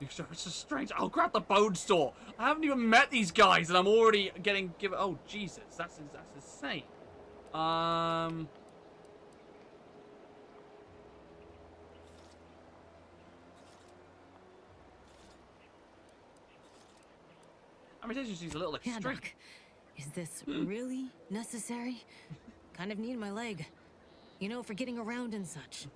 You're so strange. I'll grab the bone saw. I haven't even met these guys, and I'm already getting given. Oh Jesus, that's insane. Amputation seems a little extreme. Yeah, Doc. Is this really necessary? Kind of need my leg. You know, for getting around and such.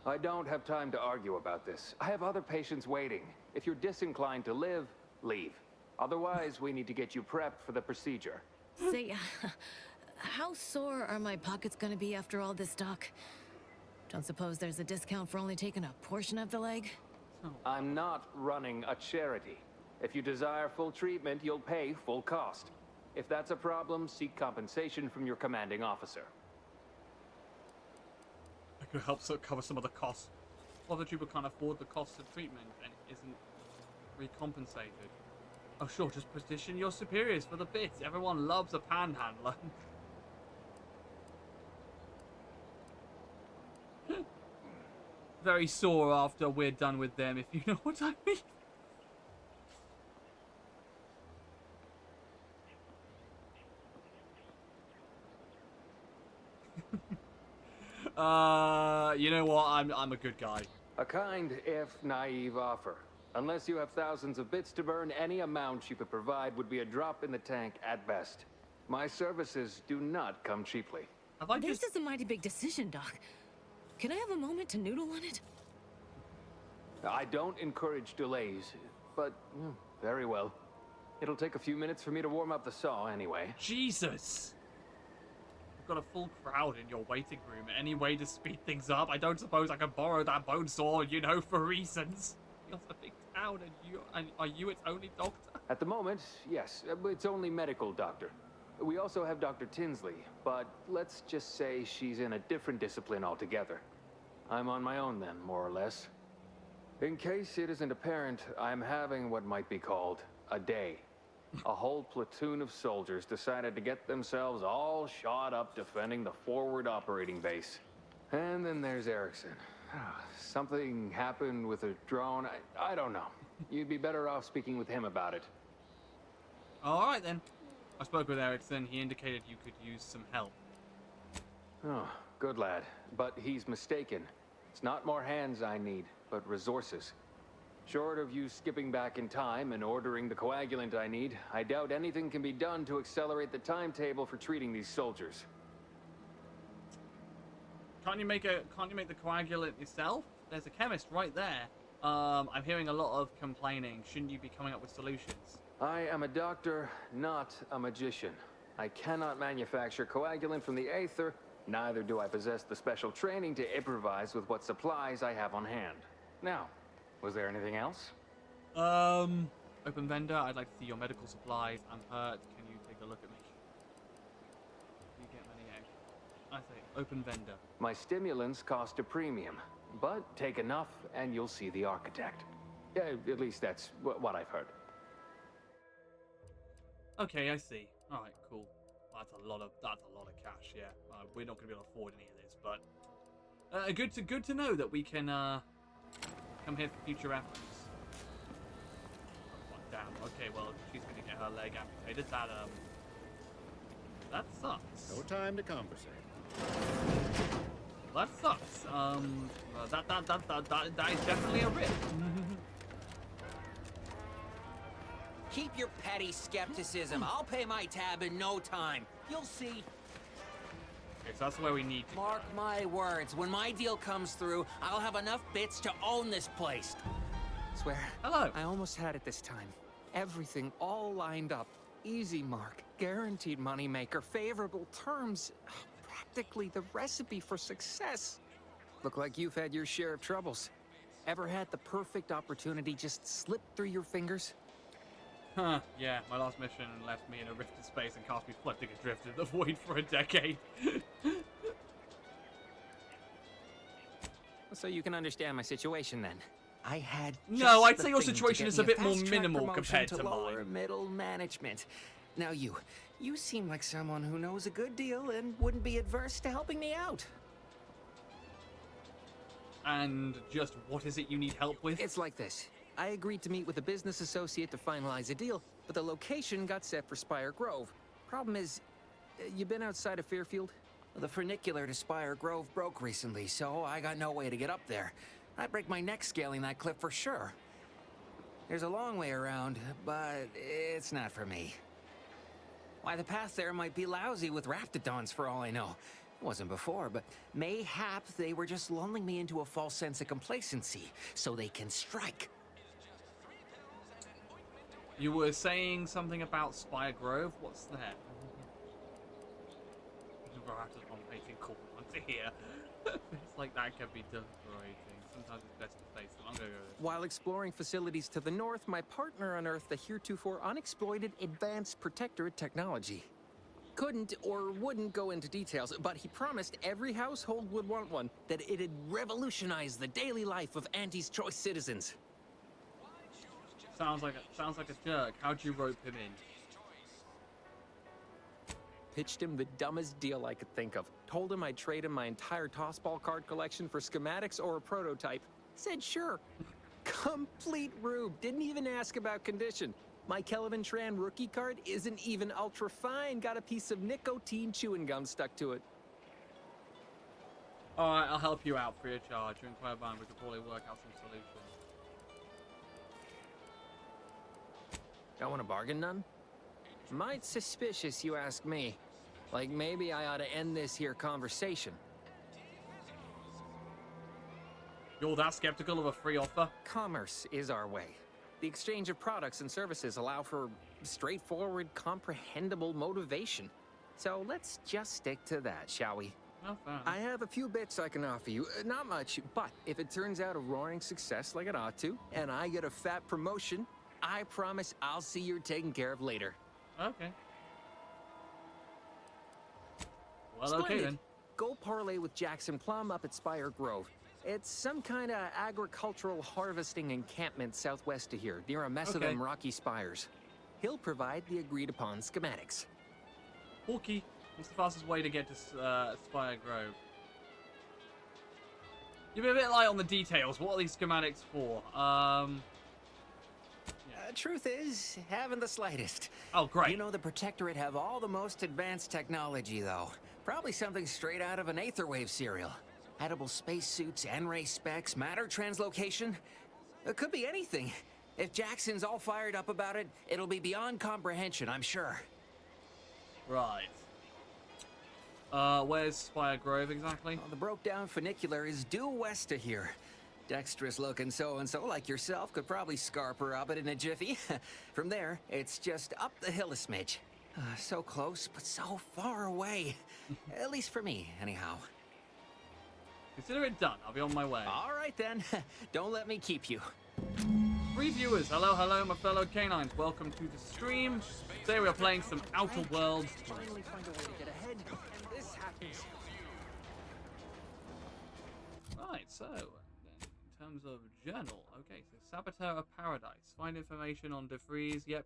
I don't have time to argue about this. I have other patients waiting. If you're disinclined to live, leave. Otherwise, we need to get you prepped for the procedure. Say, how sore are my pockets gonna be after all this, Doc? Don't suppose there's a discount for only taking a portion of the leg? I'm not running a charity. If you desire full treatment, you'll pay full cost. If that's a problem, seek compensation from your commanding officer. I could help cover some of the costs. Well, the trooper can't afford the cost of treatment and isn't recompensated. Oh, sure, just petition your superiors for the bits. Everyone loves a panhandler. Very sore after we're done with them, if you know what I mean. You know what? I'm a good guy. A kind, if naive, offer. Unless you have thousands of bits to burn, any amount you could provide would be a drop in the tank at best. My services do not come cheaply. This is a mighty big decision, Doc. Can I have a moment to noodle on it? I don't encourage delays, but very well. It'll take a few minutes for me to warm up the saw anyway. Jesus! You've got a full crowd in your waiting room. Any way to speed things up? I don't suppose I can borrow that bone saw, you know, for reasons. You're a big town, and are you its only doctor? At the moment, yes. It's only medical doctor. We also have Dr. Tinsley, but let's just say she's in a different discipline altogether. I'm on my own then, more or less. In case it isn't apparent, I'm having what might be called a day. A whole platoon of soldiers decided to get themselves all shot up defending the forward operating base. And then there's Erickson. Something happened with a drone. I don't know. You'd be better off speaking with him about it. Alright then. I spoke with Erickson. He indicated you could use some help. Oh, good lad. But he's mistaken. It's not more hands I need, but resources. Short of you skipping back in time and ordering the coagulant I need, I doubt anything can be done to accelerate the timetable for treating these soldiers. Can't you make the coagulant yourself? There's a chemist right there. I'm hearing a lot of complaining. Shouldn't you be coming up with solutions? I am a doctor, not a magician. I cannot manufacture coagulant from the aether, neither do I possess the special training to improvise with what supplies I have on hand. Now, was there anything else? Open vendor, I'd like to see your medical supplies. I'm hurt. Can you take a look at me? Do you get many eggs? I say, open vendor. My stimulants cost a premium, but take enough and you'll see the architect. At least that's what I've heard. Okay, I see. All right, cool. That's a lot of cash. Yeah, we're not going to be able to afford any of this, but good to know that we can come here for future reference. Oh, damn. Okay, well she's going to get her leg amputated. That sucks. No time to conversate. That sucks. That is definitely a risk. Keep your petty skepticism. I'll pay my tab in no time. You'll see. Okay, so that's where we need to Mark my words. When my deal comes through, I'll have enough bits to own this place. Swear. Hello. I almost had it this time. Everything all lined up. Easy mark. Guaranteed moneymaker. Favorable terms. Practically the recipe for success. Look like you've had your share of troubles. Ever had the perfect opportunity just slip through your fingers? Huh, yeah, my last mission left me in a rifted space and cast me floating adrift in the void for a decade. So you can understand my situation then. I had No, I'd say your situation is a bit more minimal compared to lower mine. middle management. Now you seem like someone who knows a good deal and wouldn't be adverse to helping me out. And just what is it you need help with? It's like this. I agreed to meet with a business associate to finalize a deal, but the location got set for Spire Grove. Problem is, you been outside of Fairfield? The funicular to Spire Grove broke recently, so I got no way to get up there. I'd break my neck scaling that cliff for sure. There's a long way around, but it's not for me. Why, the path there might be lousy with raptidons for all I know. It wasn't before, but mayhap they were just lulling me into a false sense of complacency so they can strike. You were saying something about Spire Grove? What's that? On facing cool onto here. It's like that can be deliberating. Sometimes it's best to face them. I'm gonna go this. While exploring facilities to the north, my partner unearthed the heretofore unexploited advanced protectorate technology. Couldn't or wouldn't go into details, but he promised every household would want one, that it'd revolutionize the daily life of Auntie's choice citizens. Sounds like a jerk. How'd you rope him in? Pitched him the dumbest deal I could think of. Told him I'd trade him my entire tossball card collection for schematics or a prototype. Said sure. Complete rube. Didn't even ask about condition. My Kelvin Tran rookie card isn't even ultra fine. Got a piece of nicotine chewing gum stuck to it. Alright, I'll help you out free of charge. You inquire about we could probably work out some solutions. Don't want to bargain none? Might suspicious, you ask me. Like maybe I ought to end this here conversation. You're that skeptical of a free offer? Commerce is our way. The exchange of products and services allow for straightforward, comprehensible motivation. So let's just stick to that, shall we? No, fine. I have a few bits I can offer you. Not much, but if it turns out a roaring success like it ought to, and I get a fat promotion, I promise I'll see you're taken care of later. Okay. Well, Splendid. okay then. Go parlay with Jackson Plum up at Spire Grove. It's some kind of agricultural harvesting encampment southwest of here, near a mess of them rocky spires. He'll provide the agreed-upon schematics. Porky, what's the fastest way to get to Spire Grove? You've been a bit light on the details. What are these schematics for? Truth is, haven't the slightest. Oh, great. You know, the Protectorate have all the most advanced technology, though. Probably something straight out of an Aetherwave serial. Edible spacesuits, N-ray specs, matter translocation. It could be anything. If Jackson's all fired up about it, it'll be beyond comprehension, I'm sure. Right. Where's Spire Grove exactly? Well, the broke-down funicular is due west of here. Dexterous-looking so-and-so like yourself could probably scarp her up it in a jiffy. From there, it's just up the hill a smidge. So close, but so far away. At least for me, anyhow. Consider it done. I'll be on my way. All right, then. Don't let me keep you. 3 viewers. Hello, hello, my fellow canines. Welcome to the stream. Today we are playing some Outer Worlds. Finally find a way to get ahead, and this happens. Right, so, in terms of journal. Okay, so Saboteur of Paradise. Find information on DeVries. Yep.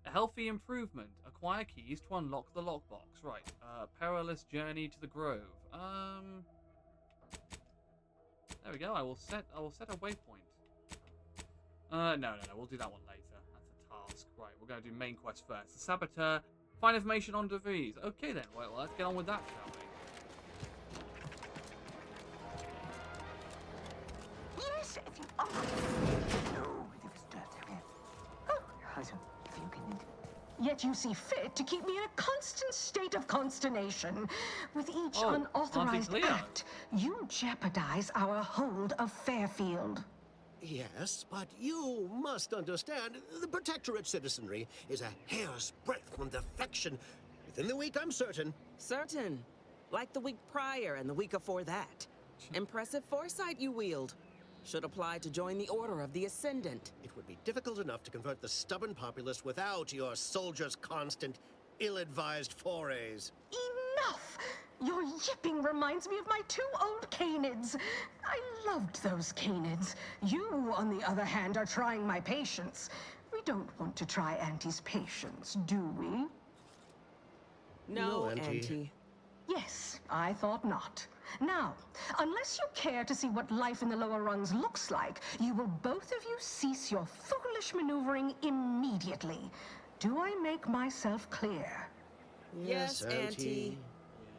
A healthy improvement. Acquire keys to unlock the lockbox. Right. Perilous journey to the Grove. There we go. I will set a waypoint. No. We'll do that one later. That's a task. Right. We're going to do main quest first. The Saboteur. Find information on DeVries. Okay then. Well, let's get on with that, shall we? Yes, if you are. No, it was dirt. Oh, yet you see fit to keep me in a constant state of consternation. With each unauthorized act, you jeopardize our hold of Fairfield. Yes, but you must understand, the Protectorate citizenry is a hair's breadth from defection. Within the week, I'm certain. Certain. Like the week prior and the week before that. Impressive foresight you wield. Should apply to join the Order of the Ascendant. It would be difficult enough to convert the stubborn populace without your soldiers' constant, ill-advised forays. Enough! Your yipping reminds me of my 2 old canids. I loved those canids. You, on the other hand, are trying my patience. We don't want to try Auntie's patience, do we? No, Auntie. Yes, I thought not. Now, unless you care to see what life in the lower rungs looks like, you will both of you cease your foolish maneuvering immediately. Do I make myself clear? Yes, Auntie.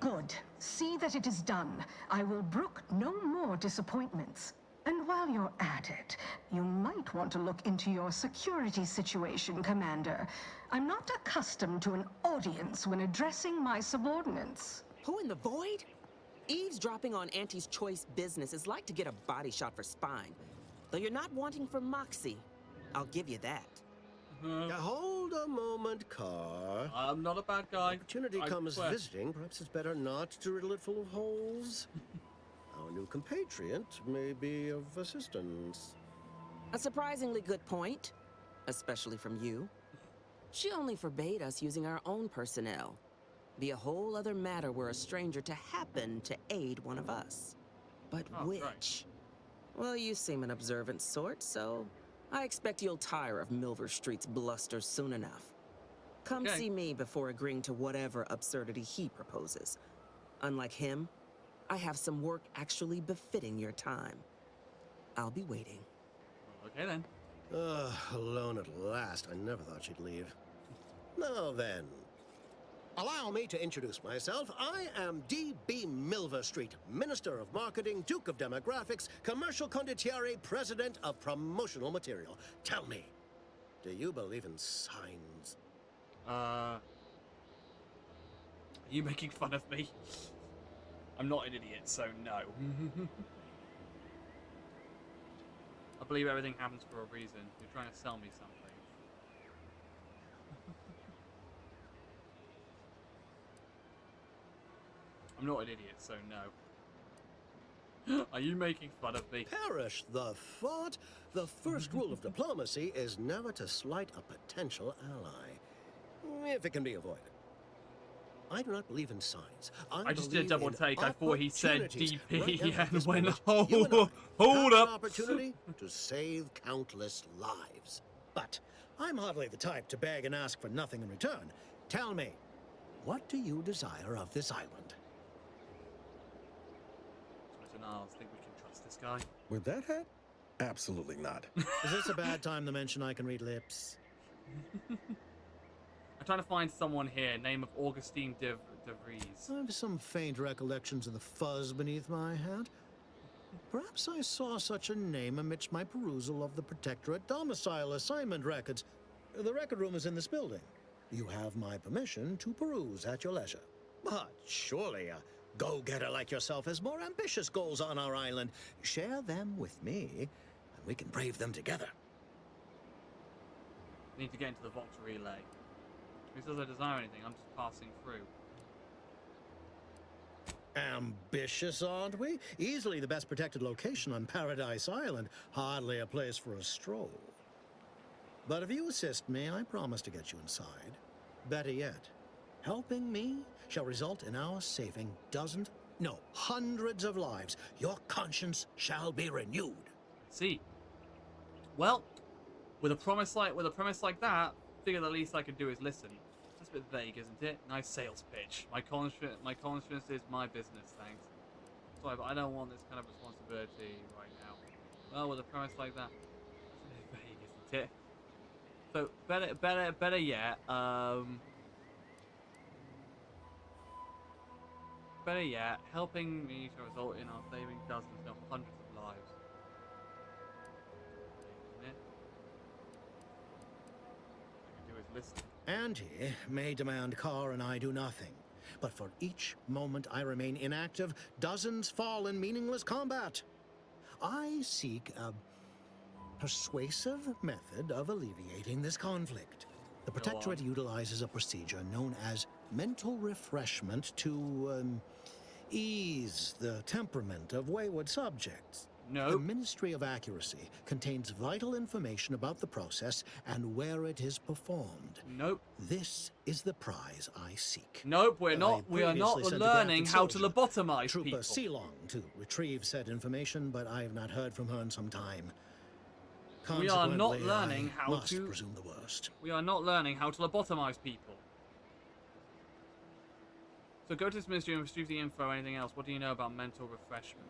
Good. See that it is done. I will brook no more disappointments. And while you're at it, you might want to look into your security situation, Commander. I'm not accustomed to an audience when addressing my subordinates. Who in the void? Eavesdropping on Auntie's choice business is like to get a body shot for spine. Though you're not wanting for moxie. I'll give you that. Hold a moment, Carr. I'm not a bad guy. Opportunity comes visiting. Perhaps it's better not to riddle it full of holes. Our new compatriot may be of assistance. A surprisingly good point. Especially from you. She only forbade us using our own personnel. Be a whole other matter were a stranger to happen to aid one of us. But which? Right. Well, you seem an observant sort, so I expect you'll tire of Milver Street's bluster soon enough. Come see me before agreeing to whatever absurdity he proposes. Unlike him, I have some work actually befitting your time. I'll be waiting. Okay then. Alone at last. I never thought she'd leave. Now then. Allow me to introduce myself. I am D.B. Milver Street, Minister of Marketing, Duke of Demographics, Commercial Condottiere, President of Promotional Material. Tell me, do you believe in signs? Are you making fun of me? I'm not an idiot, so no. I believe everything happens for a reason. You're trying to sell me something. I'm not an idiot, so no. Are you making fun of me? Perish the thought! The first rule of diplomacy is never to slight a potential ally, if it can be avoided. I do not believe in signs. I just did a double take. I thought he said DP and went, hold up. An opportunity to save countless lives. But I'm hardly the type to beg and ask for nothing in return. Tell me, what do you desire of this island? I think we can trust this guy. With that hat? Absolutely not. Is this a bad time to mention I can read lips? I'm trying to find someone here. Name of Augustine de Vries. I have some faint recollections of the fuzz beneath my hat. Perhaps I saw such a name amidst my perusal of the Protectorate domicile assignment records. The record room is in this building. You have my permission to peruse at your leisure. But surely go-getter like yourself has more ambitious goals on our island. Share them with me, and we can brave them together. Need to get into the Vox relay. Who says I desire anything? I'm just passing through. Ambitious, aren't we? Easily the best protected location on Paradise Island. Hardly a place for a stroll. But if you assist me, I promise to get you inside. Better yet, helping me shall result in our saving dozens, no, hundreds of lives. Your conscience shall be renewed. See. Well, with a premise like that, I figure the least I could do is listen. That's a bit vague, isn't it? Nice sales pitch. My conscience is my business, thanks. Sorry, but I don't want this kind of responsibility right now. Well, with a premise like that, it's a bit vague, isn't it? So better yet, helping me to result in our saving dozens, no, hundreds of lives. Isn't it? All I can do is listen. Auntie may demand Carr and I do nothing, but for each moment I remain inactive, dozens fall in meaningless combat. I seek a persuasive method of alleviating this conflict. The Protectorate utilizes a procedure known as mental refreshment to ease the temperament of wayward subjects. No. The Ministry of Accuracy contains vital information about the process and where it is performed. Nope. This is the prize I seek. Nope, we are not learning how to lobotomize Trooper people. Ceylon to retrieve said information, but I have not heard from her in some time. We are not learning I how must to presume the worst. We are not learning how to lobotomize people. So go to this ministry and retrieve the info or anything else. What do you know about mental refreshments?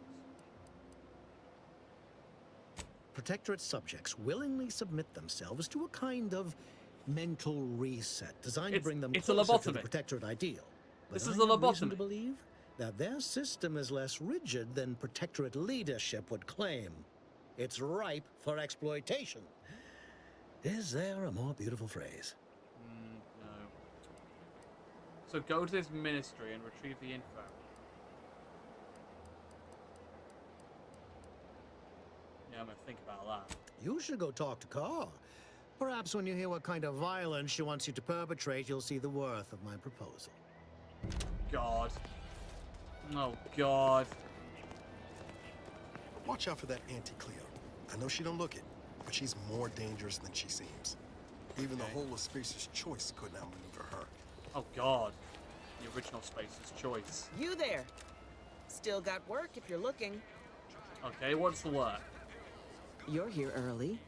Protectorate subjects willingly submit themselves to a kind of mental reset designed to bring them closer to the Protectorate ideal. But This is I a have reason lobotomy. to believe that their system is less rigid than Protectorate leadership would claim. It's ripe for exploitation. Is there a more beautiful phrase? No. So go to this ministry and retrieve the info. Yeah, I'm gonna think about that. You should go talk to Carr. Perhaps when you hear what kind of violence she wants you to perpetrate, you'll see the worth of my proposal. God. Oh, God. Watch out for that Auntie Cleo. I know she don't look it, but she's more dangerous than she seems. Even the whole of Spacer's Choice couldn't outmaneuver her. Oh, God. The original Spacer's Choice. You there. Still got work if you're looking. Okay, what's the work? You're here early.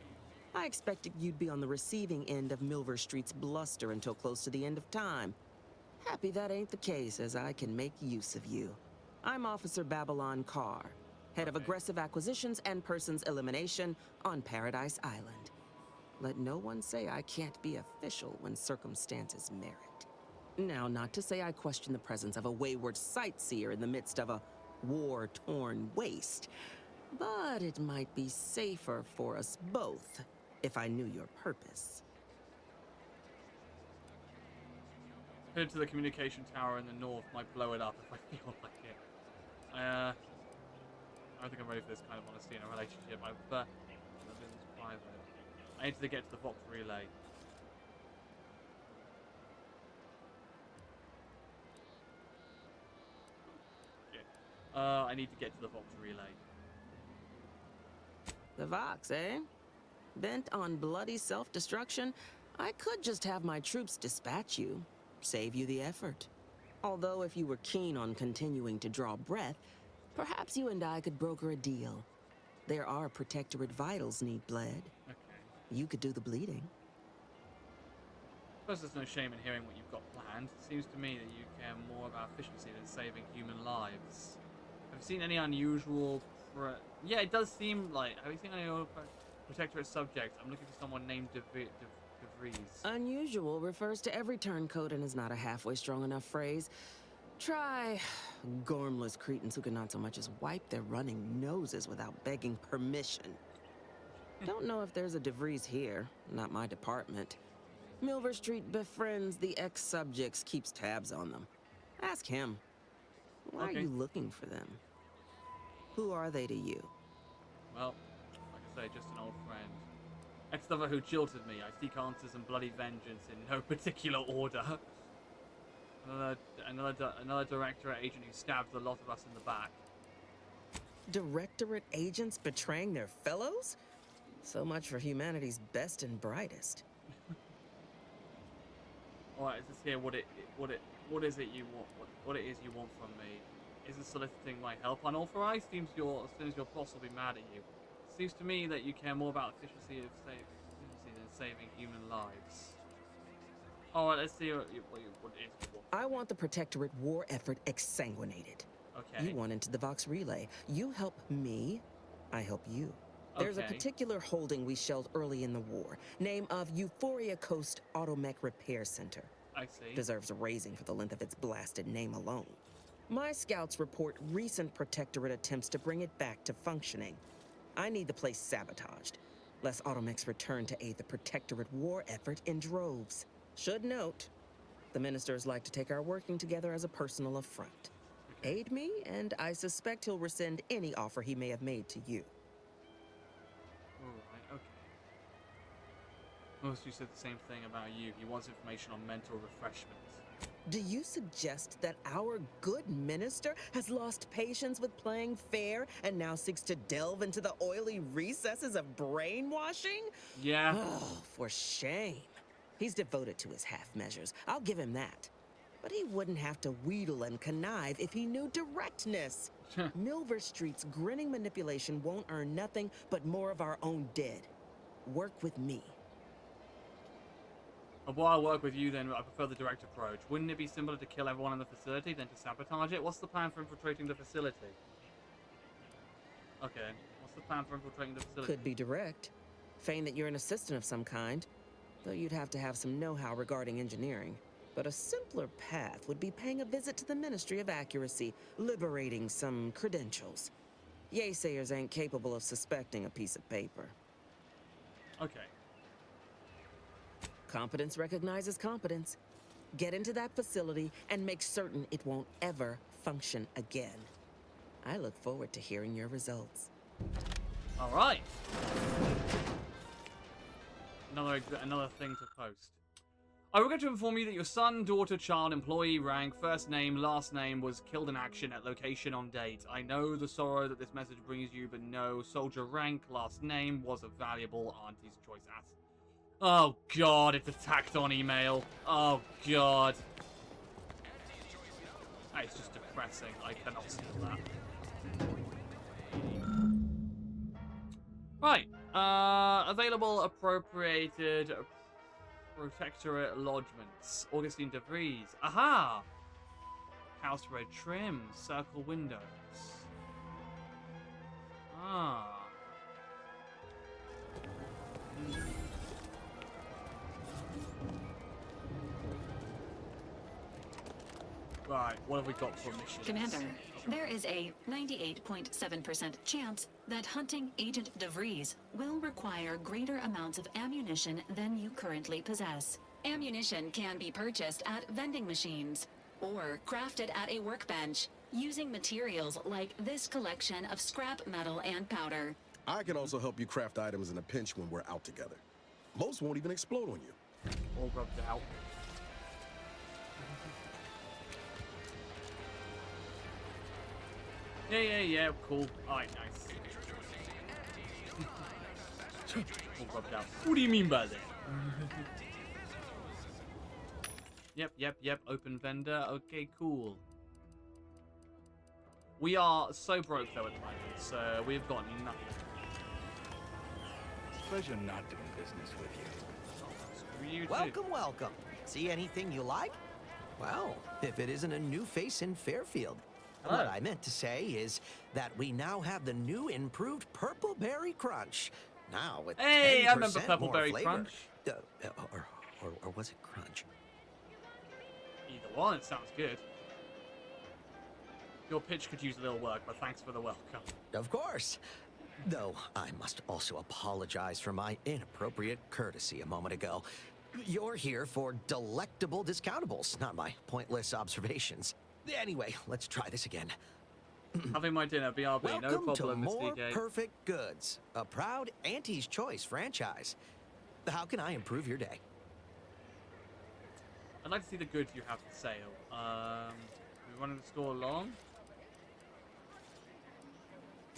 I expected you'd be on the receiving end of Milver Street's bluster until close to the end of time. Happy that ain't the case, as I can make use of you. I'm Officer Babylon Carr, head of aggressive acquisitions and persons elimination on Paradise Island. Let no one say I can't be official when circumstances merit. Now, not to say I question the presence of a wayward sightseer in the midst of a war-torn waste, but it might be safer for us both if I knew your purpose. Head to the communication tower in the north. Might blow it up if I feel like it. I don't think I'm ready for this kind of honesty in a relationship. I prefer business private. I need to get to the Vox relay. I need to get to the Vox relay. The Vox, eh? Bent on bloody self-destruction? I could just have my troops dispatch you. Save you the effort. Although if you were keen on continuing to draw breath, perhaps you and I could broker a deal. There are Protectorate vitals need bled. Okay. You could do the bleeding. I suppose there's no shame in hearing what you've got planned. It seems to me that you care more about efficiency than saving human lives. Have you seen any unusual... Yeah, it does seem like... Have you seen any other Protectorate subjects? I'm looking for someone named DeVries. Unusual refers to every turncoat and is not a halfway strong enough phrase. Try gormless cretins who can not so much as wipe their running noses without begging permission. Don't know if there's a DeVries here. Not my department. Milver Street befriends the ex-subjects, keeps tabs on them. Ask him. Why are you looking for them? Who are they to you? Well, like I say, just an old friend. Ex-lover who jilted me. I seek answers and bloody vengeance in no particular order. Another directorate agent who stabbed the lot of us in the back. Directorate agents betraying their fellows? So much for humanity's best and brightest. Alright, is this here what is it you want? What it is you want from me? Isn't soliciting my help unauthorized? Seems your boss will be mad at you. Seems to me that you care more about efficiency than saving human lives. Alright, let's see what it is you want. I want the Protectorate war effort exsanguinated. Okay. You want into the Vox Relay. You help me, I help you. There's a particular holding we shelled early in the war. Name of Euphoria Coast Automech Repair Center. I see. Deserves a raising for the length of its blasted name alone. My scouts report recent Protectorate attempts to bring it back to functioning. I need the place sabotaged, lest Automechs return to aid the Protectorate war effort in droves. Should note, the ministers like to take our working together as a personal affront. Aid me, and I suspect he'll rescind any offer he may have made to you. Alright, okay. Most you said the same thing about you. He wants information on mental refreshment. Do you suggest that our good minister has lost patience with playing fair and now seeks to delve into the oily recesses of brainwashing? Yeah. Oh, for shame. He's devoted to his half measures. I'll give him that. But he wouldn't have to wheedle and connive if he knew directness. Milver Street's grinning manipulation won't earn nothing but more of our own dead. Work with me. Well, I'll work with you then, I prefer the direct approach. Wouldn't it be simpler to kill everyone in the facility than to sabotage it? What's the plan for infiltrating the facility? Okay, what's the plan for infiltrating the facility? Could be direct. Feign that you're an assistant of some kind, though you'd have to have some know-how regarding engineering. But a simpler path would be paying a visit to the Ministry of Accuracy, liberating some credentials. Yaysayers ain't capable of suspecting a piece of paper. Okay. Competence recognizes competence. Get into that facility and make certain it won't ever function again. I look forward to hearing your results. All right. Another thing to post. I regret to inform you that your son, daughter, child, employee, rank, first name, last name was killed in action at location on date. I know the sorrow that this message brings you, but no, soldier rank, last name was a valuable auntie's choice asset. Oh god, it's a tacked on email. Oh god. It's just depressing. I cannot steal that. Right. Available appropriated Protectorate lodgements. Augustine DeVries. Aha! House red trim. Circle windows. Ah. Right, what have we got for missions? Commander, there is a 98.7% chance that hunting Agent DeVries will require greater amounts of ammunition than you currently possess. Ammunition can be purchased at vending machines or crafted at a workbench using materials like this collection of scrap metal and powder. I can also help you craft items in a pinch when we're out together. Most won't even explode on you. All rubbed out. Yeah, cool. Alright, nice. All rubbed out. What do you mean by that? Yep, open vendor. Okay, cool. We are so broke though at the moment, so we've got nothing. It's a pleasure not doing business with you. Screw you Welcome, welcome. See anything you like? Well, if it isn't a new face in Fairfield. Hello. What I meant to say is that we now have the new improved Purple Berry Crunch. Now with Hey, I remember 10% Purple more Berry flavor. Crunch. Or was it Crunch? Either one, it sounds good. Your pitch could use a little work, but thanks for the welcome. Of course. Though I must also apologize for my inappropriate courtesy a moment ago. You're here for delectable discountables, not my pointless observations. Anyway, let's try this again. Having my dinner, BRB, no Welcome problem, to Mr. More DK. Perfect Goods, a proud Auntie's Choice franchise. How can I improve your day? I'd like to see the goods you have for sale. We running the store long?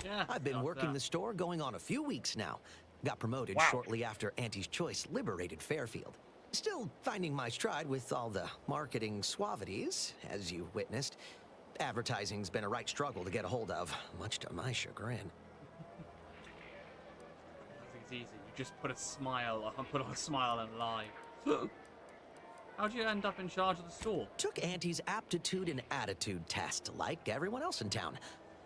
Yeah. I've been working the store going on a few weeks now. Got promoted shortly after Auntie's Choice liberated Fairfield. Still finding my stride with all the marketing suavities, as you witnessed. Advertising's been a right struggle to get a hold of, much to my chagrin. It's easy. You just put a smile on, and lie. How'd you end up in charge of the store? Took Auntie's aptitude and attitude test, like everyone else in town.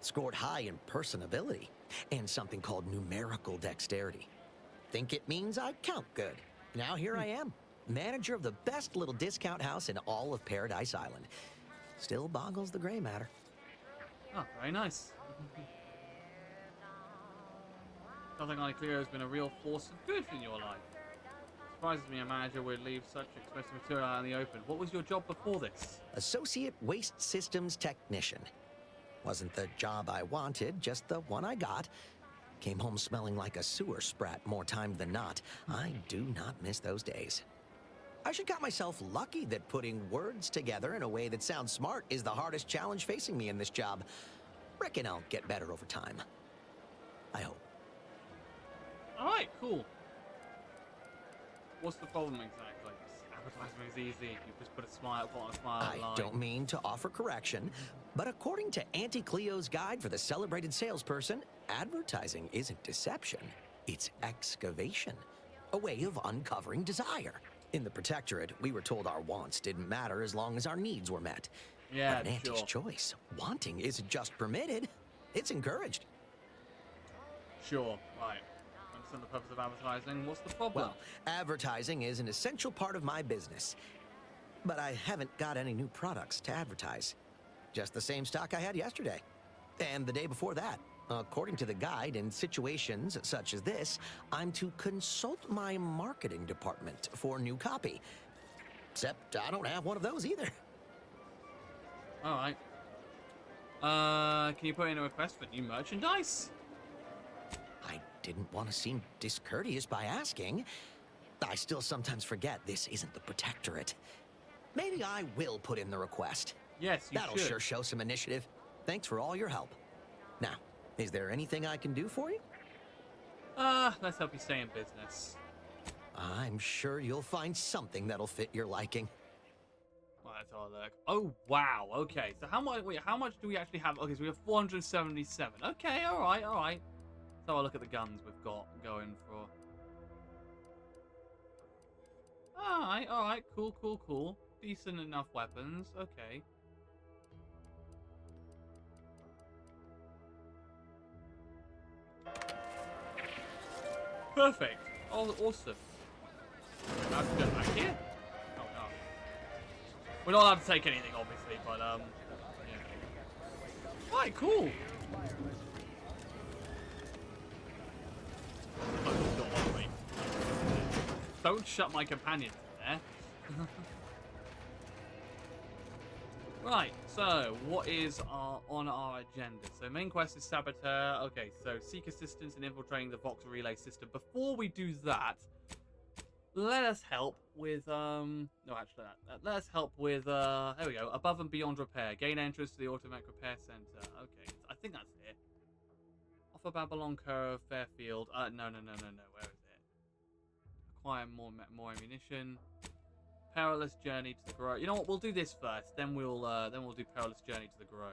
Scored high in personability, and something called numerical dexterity. Think it means I count good. Now here I am, manager of the best little discount house in all of Paradise Island. Still boggles the gray matter. Oh, very nice. Something like Cleo's been a real force of good in your life. Surprises me a manager would leave such expensive material out in the open. What was your job before this? Associate Waste Systems Technician. Wasn't the job I wanted, just the one I got. Came home smelling like a sewer sprat more times than not. I do not miss those days. I should count myself lucky that putting words together in a way that sounds smart is the hardest challenge facing me in this job. Reckon I'll get better over time. I hope. Alright, cool. What's the problem exactly? Advertising is easy. You just put on a smile. I don't mean to offer correction, but according to Auntie Cleo's guide for the celebrated salesperson, advertising isn't deception, it's excavation. A way of uncovering desire. In the Protectorate, we were told our wants didn't matter as long as our needs were met. Yeah, but in Auntie's Choice, wanting isn't just permitted, it's encouraged. Sure, right. Understand the purpose of advertising. What's the problem? Well, advertising is an essential part of my business. But I haven't got any new products to advertise. Just the same stock I had yesterday. And the day before that. According to the guide, in situations such as this, I'm to consult my marketing department for new copy. Except I don't have one of those either. Alright. Can you put in a request for new merchandise? I didn't want to seem discourteous by asking. I still sometimes forget this isn't the Protectorate. Maybe I will put in the request. Yes, you That'll should. sure show some initiative. Thanks for all your help. Now, is there anything I can do for you? Let's help you stay in business. I'm sure you'll find something that'll fit your liking. Well, let's have a look. Oh, wow. Okay, so how much do we actually have? Okay, so we have 477. Okay, alright. Let's have a look at the guns we've got going for. Alright. Cool. Decent enough weapons. Okay. Perfect. Oh, awesome. Now to go back here? Oh, no. We're not allowed to take anything, obviously, but, yeah. Right, cool. Don't shut my companion there. Right, so what is on our agenda? So main quest is Saboteur. Okay, so seek assistance in infiltrating the Vox relay system. Before we do that, let us help with let us help with there we go. Above and beyond repair. Gain entrance to the automatic repair center. Okay, I think that's it. Off of Babylon Curve, Fairfield. No. Where is it? Acquire more ammunition. Perilous Journey to the Grove. You know what? We'll do this first. Then we'll do Perilous Journey to the Grove.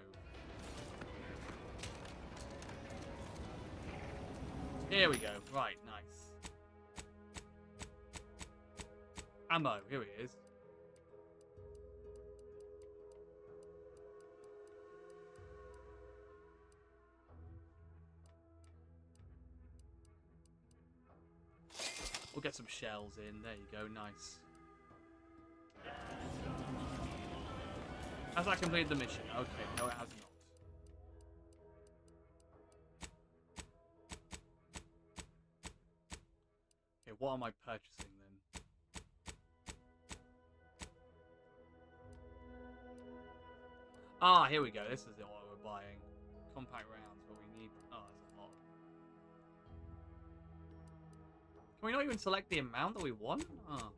Here we go. Right, nice. Ammo. Here he is. We'll get some shells in. There you go. Nice. Has that completed the mission? Okay, no it has not. Okay, what am I purchasing then? Ah, here we go. This is what we're buying. Compact rounds, but we need... Oh, that's a lot. Can we not even select the amount that we want? Oh.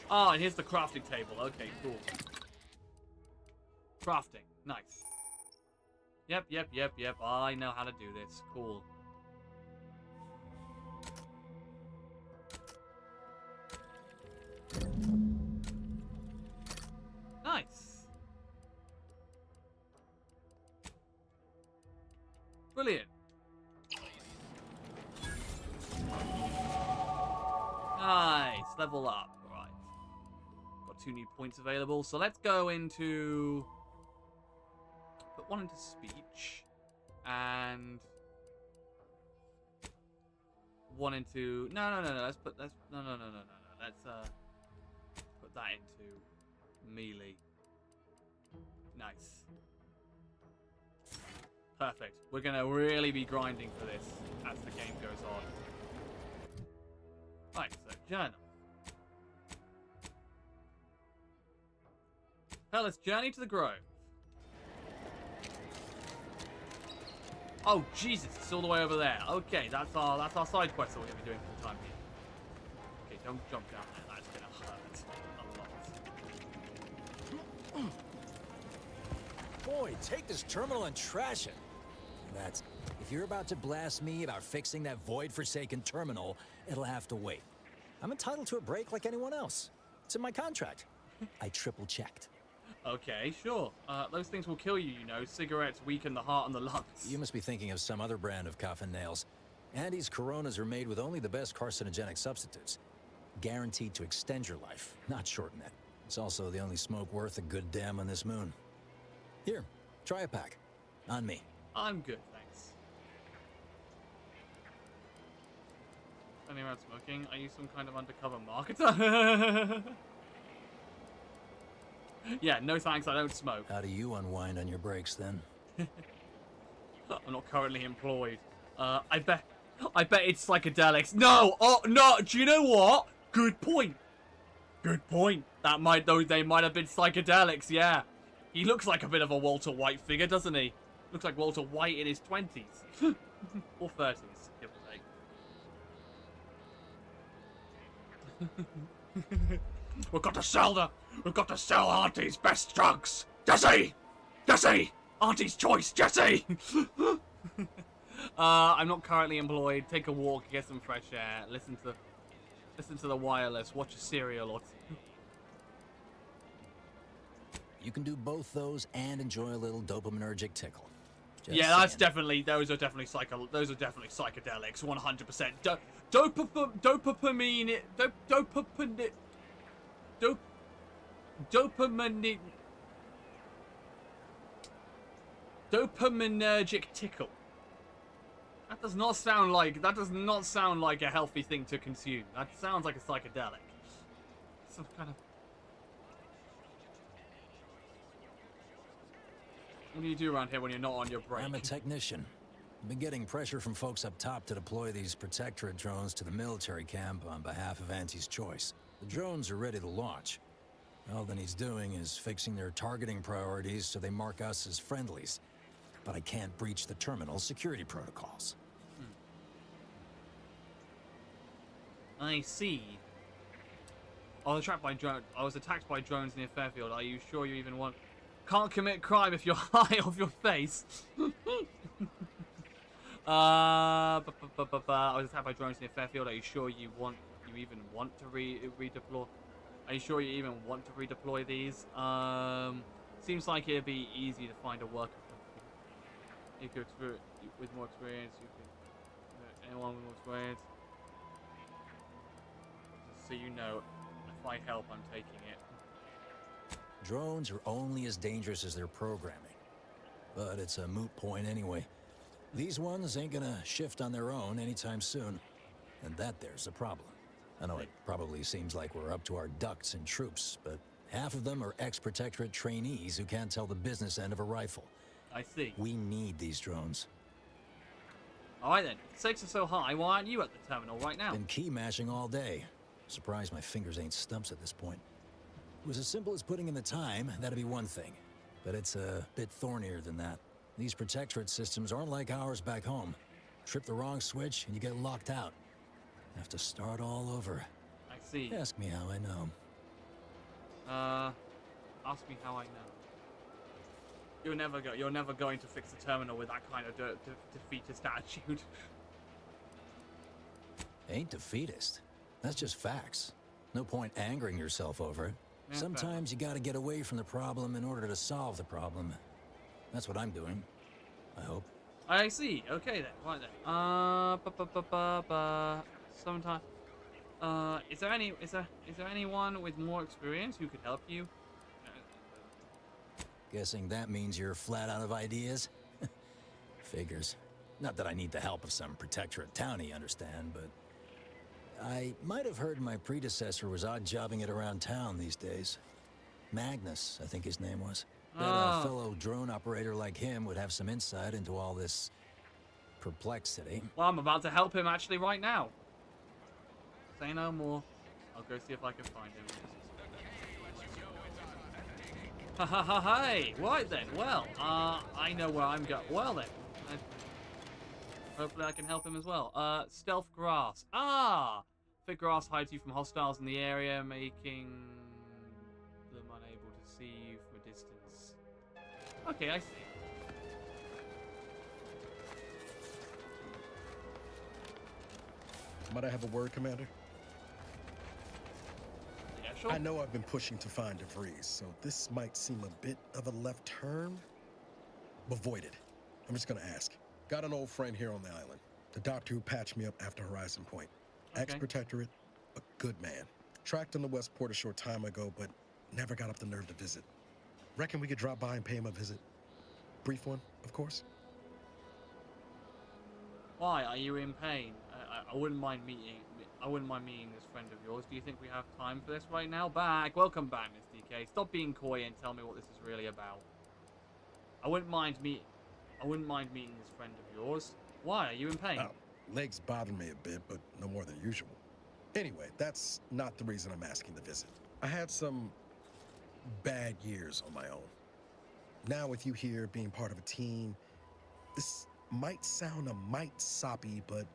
Oh, and here's the crafting table. Okay, cool. Crafting. Nice. Yep. I know how to do this. Cool. Nice. Brilliant. Nice. Level up. Right. Got 2 new points available. So let's go into... Put one into speech. And... one into... No. Let's put... No. Let's, put that into melee. Nice. Perfect. We're gonna really be grinding for this as the game goes on. Right, so journal. Let's journey to the grove. Oh Jesus, it's all the way over there. Okay, that's our side quest that we're gonna be doing for the time being. Okay, don't jump down there. That's gonna hurt a lot. Boy, take this terminal and trash it. That's... If you're about to blast me about fixing that void-forsaken terminal, it'll have to wait. I'm entitled to a break like anyone else. It's in my contract. I triple-checked. Okay, sure. Those things will kill you, you know. Cigarettes weaken the heart and the lungs. You must be thinking of some other brand of coffin nails. Andy's Coronas are made with only the best carcinogenic substitutes. Guaranteed to extend your life, not shorten it. It's also the only smoke worth a good damn on this moon. Here, try a pack. On me. I'm good, thanks. Only around smoking. Are you some kind of undercover marketer? Yeah, no thanks, I don't smoke. How do you unwind on your breaks, then? I'm not currently employed. I bet it's psychedelics. No! Oh, no! Do you know what? Good point. Good point. They might have been psychedelics, yeah. He looks like a bit of a Walter White figure, doesn't he? Looks like Walter White in his 20s. Or 30s, give or take. We've got to sell Auntie's best drugs! Jesse! Auntie's choice, Jesse! I'm not currently employed. Take a walk, get some fresh air, listen to the wireless, watch a serial or two. You can do both those and enjoy a little dopaminergic tickle. Just yeah, that's definitely those are definitely psychedelics, 100%. Dopaminergic tickle. That does not sound like a healthy thing to consume. That sounds like a psychedelic. Some kind of... What do you do around here when you're not on your break? I'm a technician. I've been getting pressure from folks up top to deploy these Protectorate drones to the military camp on behalf of Auntie's Choice. The drones are ready to launch. All that he's doing is fixing their targeting priorities so they mark us as friendlies. But I can't breach the terminal's security protocols. I see. I was attacked by drones near Fairfield. Are you sure you even want... Can't commit crime if you're high off your face. I was attacked by drones near Fairfield. Are you sure you even want to redeploy? Are you sure you even want to redeploy these? Seems like it'd be easy to find a worker. You could with more experience. You could anyone with more experience. Just so you know, if I help, I'm taking it. Drones are only as dangerous as their programming. But it's a moot point anyway. These ones ain't gonna shift on their own anytime soon. And that there's a problem. I know it probably seems like we're up to our ducks in troops, but half of them are ex-Protectorate trainees who can't tell the business end of a rifle. I see. We need these drones. Alright then, if the stakes are so high, why aren't you at the terminal right now? Been key mashing all day. Surprised my fingers ain't stumps at this point. It was as simple as putting in the time, that'd be one thing. But it's a bit thornier than that. These protectorate systems aren't like ours back home. Trip the wrong switch and you get locked out. Have to start all over. I see. Ask me how I know. Ask me how I know. You're never going to fix the terminal with that kind of defeatist attitude. Ain't defeatist. That's just facts. No point angering yourself over it. Yeah, Sometimes you gotta get away from the problem in order to solve the problem. That's what I'm doing. I hope. I see. Okay then. Right then. Sometime. Is there anyone with more experience who could help you? Guessing that means you're flat out of ideas? Figures. Not that I need the help of some protectorate townie, understand, but... I might have heard my predecessor was odd-jobbing it around town these days. Magnus, I think his name was. Bet a fellow drone operator like him would have some insight into all this... perplexity. Well, I'm about to help him actually right now. Say no more. I'll go see if I can find him. Ha ha ha! Hey, right then. Well, I know where I'm going. Well then, hopefully I can help him as well. Stealth grass. Thick grass hides you from hostiles in the area, making them unable to see you from a distance. Okay, I see. Might I have a word, Commander? Yeah, sure. I know I've been pushing to find DeVries, so this might seem a bit of a left turn. Avoid it. I'm just gonna ask. Got an old friend here on the island. The doctor who patched me up after Horizon Point. Ex-protectorate, a good man. Tracked on the Westport a short time ago, but never got up the nerve to visit. Reckon we could drop by and pay him a visit? Brief one, of course. Why are you in pain? I wouldn't mind meeting. I wouldn't mind meeting this friend of yours. Do you think we have time for this right now? Welcome back, Miss DK. Stop being coy and tell me what this is really about. I wouldn't mind meeting this friend of yours. Why are you in pain? Oh, legs bother me a bit, but no more than usual. Anyway, that's not the reason I'm asking the visit. I had some bad years on my own. Now with you here, being part of a team, this might sound a mite soppy, but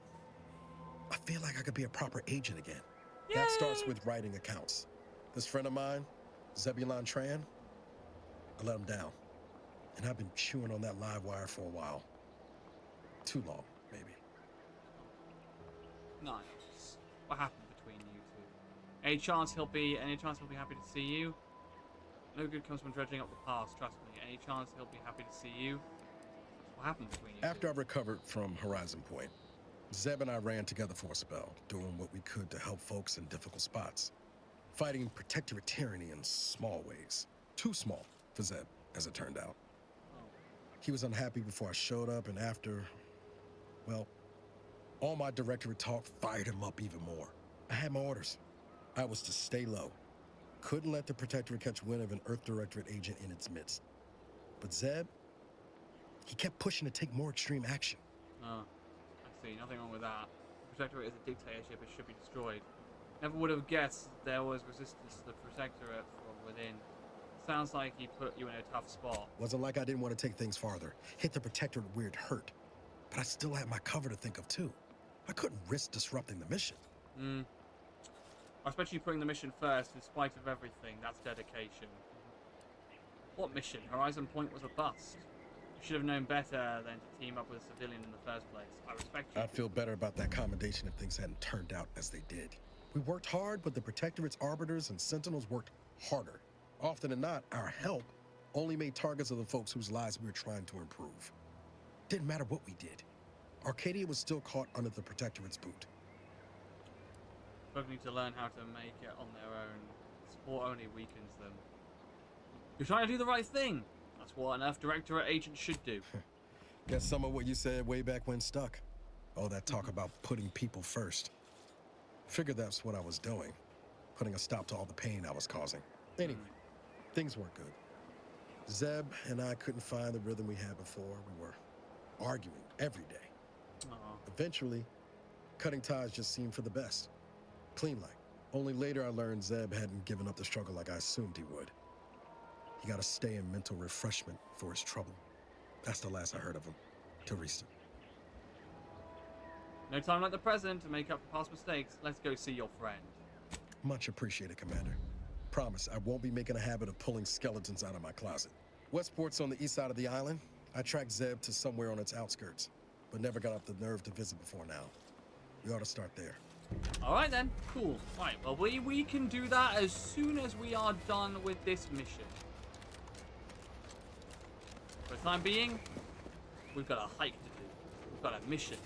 I feel like I could be a proper agent again. Yay! That starts with writing accounts. This friend of mine, Zebulon Tran, I let him down. And I've been chewing on that live wire for a while. Too long, maybe. Nice. What happened between you two? Any chance he'll be happy to see you? No good comes from dredging up the past, trust me. Any chance he'll be happy to see you? What happened between you After I recovered from Horizon Point, Zeb and I ran together for a spell, doing what we could to help folks in difficult spots. Fighting protectorate tyranny in small ways. Too small for Zeb, as it turned out. He was unhappy before I showed up, and after, well, all my directorate talk fired him up even more. I had my orders. I was to stay low. Couldn't let the protectorate catch wind of an Earth Directorate agent in its midst. But Zeb, he kept pushing to take more extreme action. Oh, I see. Nothing wrong with that. The Protectorate is a dictatorship. It should be destroyed. Never would have guessed there was resistance to the Protectorate from within. Sounds like he put you in a tough spot. Wasn't like I didn't want to take things farther. Hit the Protectorate where it hurt. But I still had my cover to think of, too. I couldn't risk disrupting the mission. Especially putting the mission first in spite of everything. That's dedication. What mission? Horizon Point was a bust. You should have known better than to team up with a civilian in the first place. I respect you. I'd feel better about that commendation if things hadn't turned out as they did. We worked hard, but the Protectorate's arbiters and sentinels worked harder. Often than not, our help only made targets of the folks whose lives we were trying to improve. Didn't matter what we did. Arcadia was still caught under the Protectorate's boot. Struggling to learn how to make it on their own. Sport only weakens them. You're trying to do the right thing. That's what an Earth Directorate agent should do. Guess some of what you said way back when stuck. All that talk about putting people first. Figured that's what I was doing. Putting a stop to all the pain I was causing. Anyway, things weren't good. Zeb and I couldn't find the rhythm we had before. We were arguing every day. Eventually, cutting ties just seemed for the best. Clean like. Only later I learned Zeb hadn't given up the struggle like I assumed he would. He got to stay in mental refreshment for his trouble. That's the last I heard of him. Teresa. No time like the present to make up for past mistakes. Let's go see your friend. Much appreciated, Commander. Promise, I won't be making a habit of pulling skeletons out of my closet. Westport's on the east side of the island. I tracked Zeb to somewhere on its outskirts, but never got up the nerve to visit before now. We ought to start there. All right then, cool. Right, well we can do that as soon as we are done with this mission. For the time being, we've got a hike to do. We've got a mission.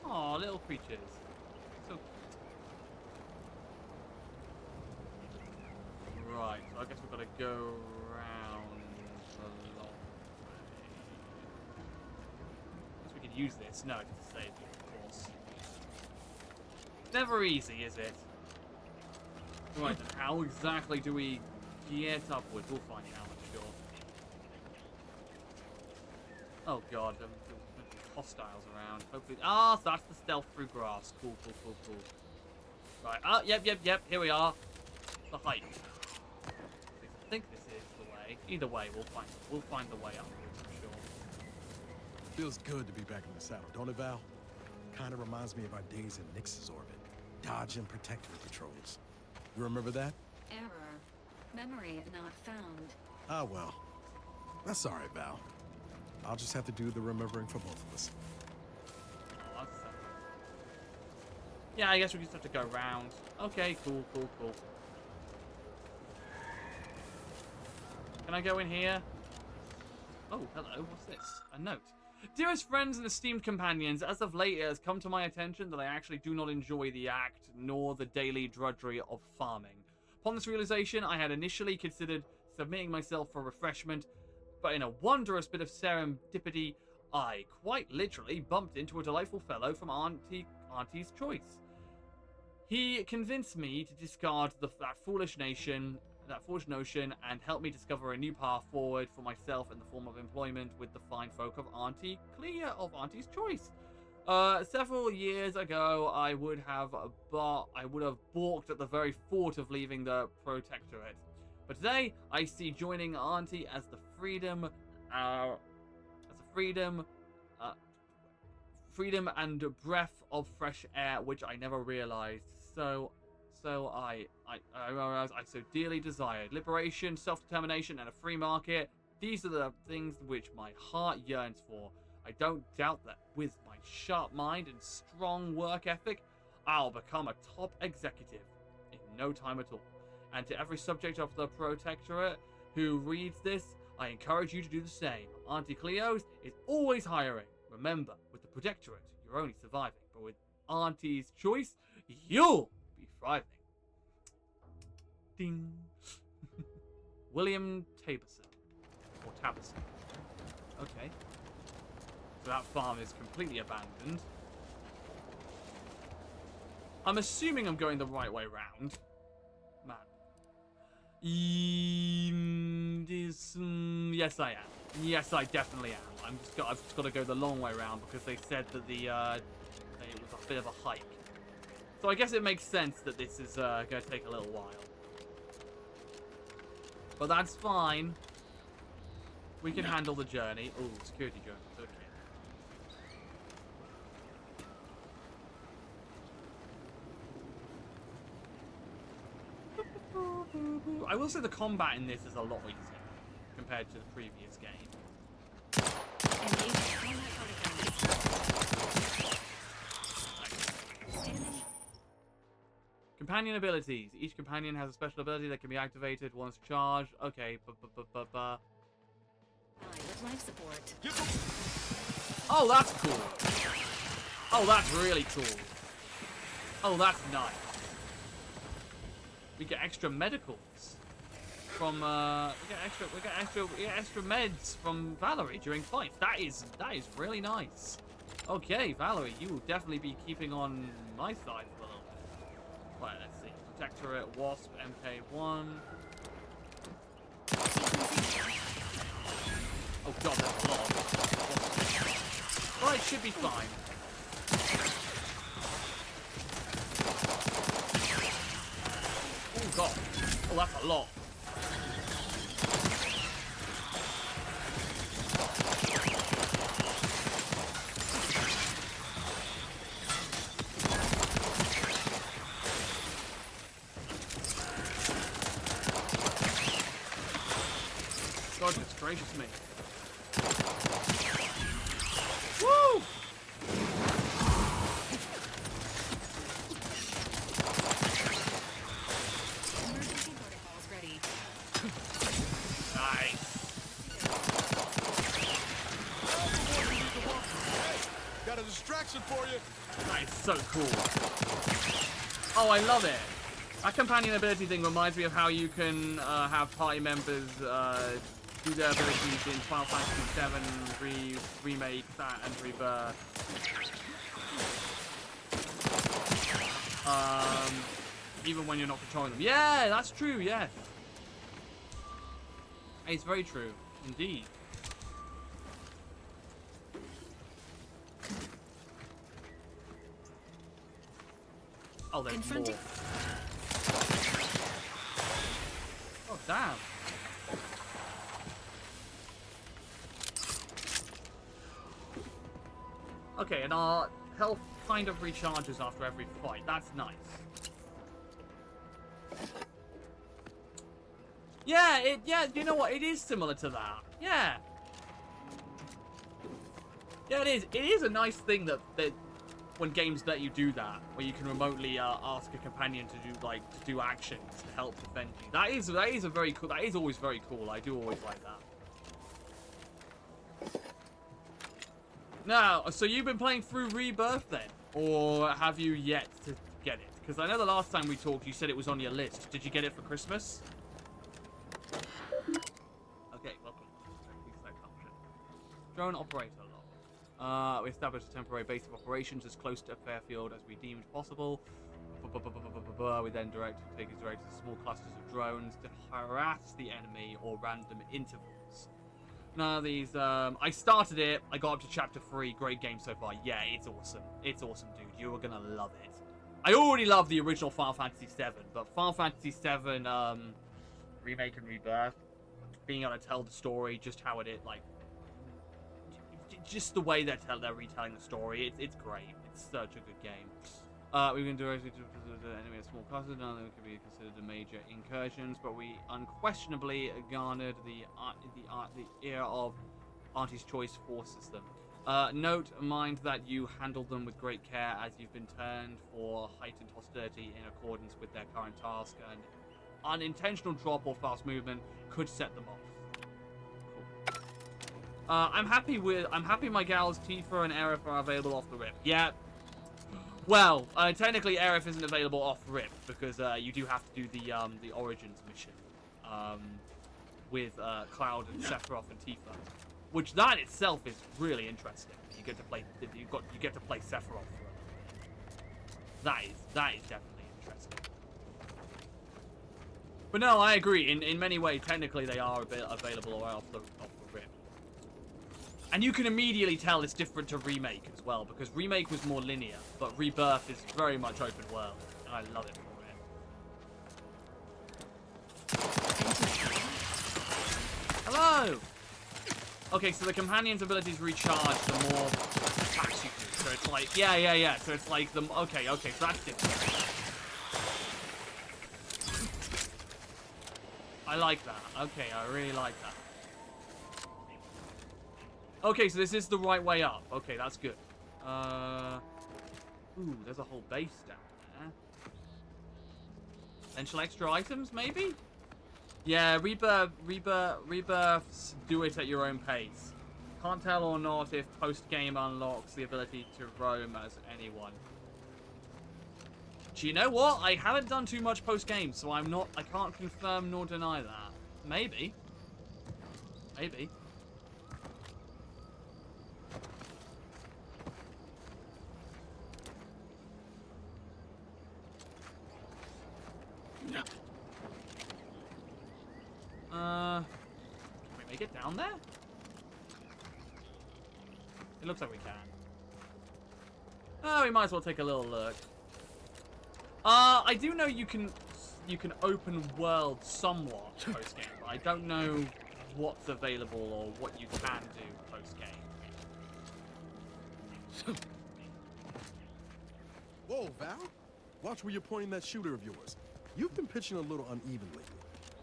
Aw, little creatures. So cute. Right, so I guess we've got to go around a long way. I guess we could use this. No, to save you, of course. Never easy, is it? Right, then how exactly do we get upwards? We'll find out, I'm sure. Oh god, there's hostiles around. Hopefully. Ah, so that's the stealth through grass. Cool, cool, cool, cool. Right. Ah, yep. Here we are. The hike. I think this is the way. Either way, we'll find the way upwards, I'm sure. Feels good to be back in the saddle, don't it, Val? Kind of reminds me of our days in Nix's orbit. Dodging protectorate patrols. You remember that? Error. Memory not found. Ah, well. That's all right, Val. I'll just have to do the remembering for both of us. Oh, yeah, I guess we just have to go round. Okay, cool. Can I go in here? Oh, hello. What's this? A note. Dearest friends and esteemed companions, as of late it has come to my attention that I actually do not enjoy the act nor the daily drudgery of farming. Upon this realization, I had initially considered submitting myself for refreshment, but in a wondrous bit of serendipity, I quite literally bumped into a delightful fellow from Auntie's Choice. He convinced me to discard that foolish notion and help me discover a new path forward for myself in the form of employment with the fine folk of Auntie Clea of Auntie's Choice. Several years ago, I would have balked at the very thought of leaving the Protectorate. But today, I see joining Auntie as the freedom and breath of fresh air, which I never realized. So I so dearly desired. Liberation, self-determination, and a free market. These are the things which my heart yearns for. I don't doubt that with my sharp mind and strong work ethic, I'll become a top executive in no time at all. And to every subject of the Protectorate who reads this, I encourage you to do the same. Auntie Cleo's is always hiring. Remember, with the Protectorate, you're only surviving. But with Auntie's Choice, you'll be thriving. Ding. William Taberson. Or Taberson. Okay. So that farm is completely abandoned. I'm assuming I'm going the right way round. Man. Yes, I am. Yes, I definitely am. I've just got to go the long way around because they said that it was a bit of a hike. So I guess it makes sense that this is going to take a little while. But that's fine. We can handle the journey. Oh, security journey. Okay. I will say the combat in this is a lot easier compared to the previous game. Companion abilities. Each companion has a special ability that can be activated once charged. Okay, With life support. Oh, that's cool. Oh, that's really cool. Oh, that's nice. We get extra medicals from we get extra meds from Valerie during fights. That is really nice. Okay, Valerie, you will definitely be keeping on my side for a little bit. Right, let's see. Protectorate, Wasp, MK1. Oh god, that's a lot. Well, it should be fine. Oh god. Oh, that's a lot. Goodness gracious me. Woo! Emergency protocols ready. Nice. Got a distraction for you. That is so cool. Oh, I love it. That companion ability thing reminds me of how you can have party members do their abilities in Final Fantasy VII Remake, that, and Rebirth. Even when you're not controlling them. Yeah, that's true, yes. It's very true, indeed. Oh, there's more. Oh, damn. Okay, and our health kind of recharges after every fight. That's nice. Yeah, you know what? It is similar to that. Yeah. Yeah, it is. It is a nice thing that when games let you do that, where you can remotely ask a companion to do actions to help defend you. That is a very cool. That is always very cool. I do always like that. Now, so you've been playing through Rebirth then, or have you yet to get it? Because I know the last time we talked, you said it was on your list. Did you get it for Christmas? Okay, welcome. Drone operator log. We established a temporary base of operations as close to Fairfield as we deemed possible. We then take it direct to small clusters of drones to harass the enemy or random intervals. Now these, I started it. I got up to chapter 3. Great game so far. Yeah, it's awesome. It's awesome, dude. You are gonna love it. I already love the original Final Fantasy VII, but Final Fantasy VII Remake and Rebirth, being able to tell the story, just how it is, like, just the way they're retelling the story, it's great. It's such a good game. We can directly to the enemy at small clusters. None of them could be considered major incursions, but we unquestionably garnered the ear of Auntie's Choice Force system. Mind that you handled them with great care, as you've been turned for heightened hostility in accordance with their current task, and unintentional drop or fast movement could set them off. Cool. I'm happy my gals Tifa and Aerith are available off the rip. Yeah. Well, technically Aerith isn't available off rip because you do have to do the Origins mission with Cloud and Sephiroth and Tifa, which that itself is really interesting. You get to play Sephiroth for it. That is definitely interesting. But no, I agree. In many ways, technically they are a bit available off the rip. And you can immediately tell it's different to Remake as well, because Remake was more linear, but Rebirth is very much open world, and I love it for it. Hello! Okay, so the companion's abilities recharge the more attacks you do. So it's like, yeah. So it's like the, okay, so that's different. I like that. Okay, I really like that. Okay, so this is the right way up. Okay, that's good. Ooh, there's a whole base down there. Potential extra items, maybe? Yeah, rebirths do it at your own pace. Can't tell or not if post-game unlocks the ability to roam as anyone. Do you know what? I haven't done too much post-game, so I can't confirm nor deny that. Maybe. Maybe. we get down there? It looks like we can. Oh, we might as well take a little look. I do know you can open world somewhat post game, but I don't know what's available or what you can do post game. Whoa, Val! Watch where you're pointing that shooter of yours. You've been pitching a little uneven lately.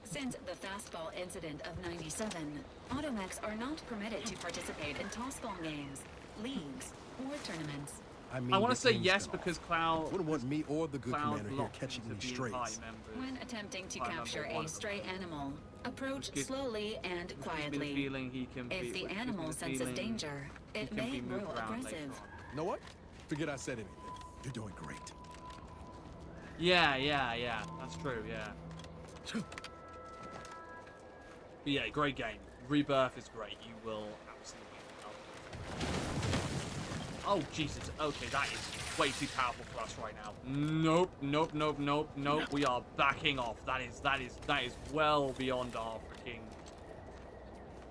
Since the fastball incident of '97, Automechs are not permitted to participate in tossball games, leagues, or tournaments. I mean, I want to say yes because Cloud wouldn't want me or the good Cloud commander here locked catching into any being strays. party members. When attempting to I remember capture one a of them. stray animal, approach gives- slowly and Gives me the quietly. feeling he can If the animal senses danger, it may grow aggressive. You know what? Forget I said anything. You're doing great. Yeah. That's true, yeah. But yeah, great game. Rebirth is great. You will absolutely love it. Oh, Jesus. Okay, that is way too powerful for us right now. Nope. We are backing off. That is well beyond our freaking...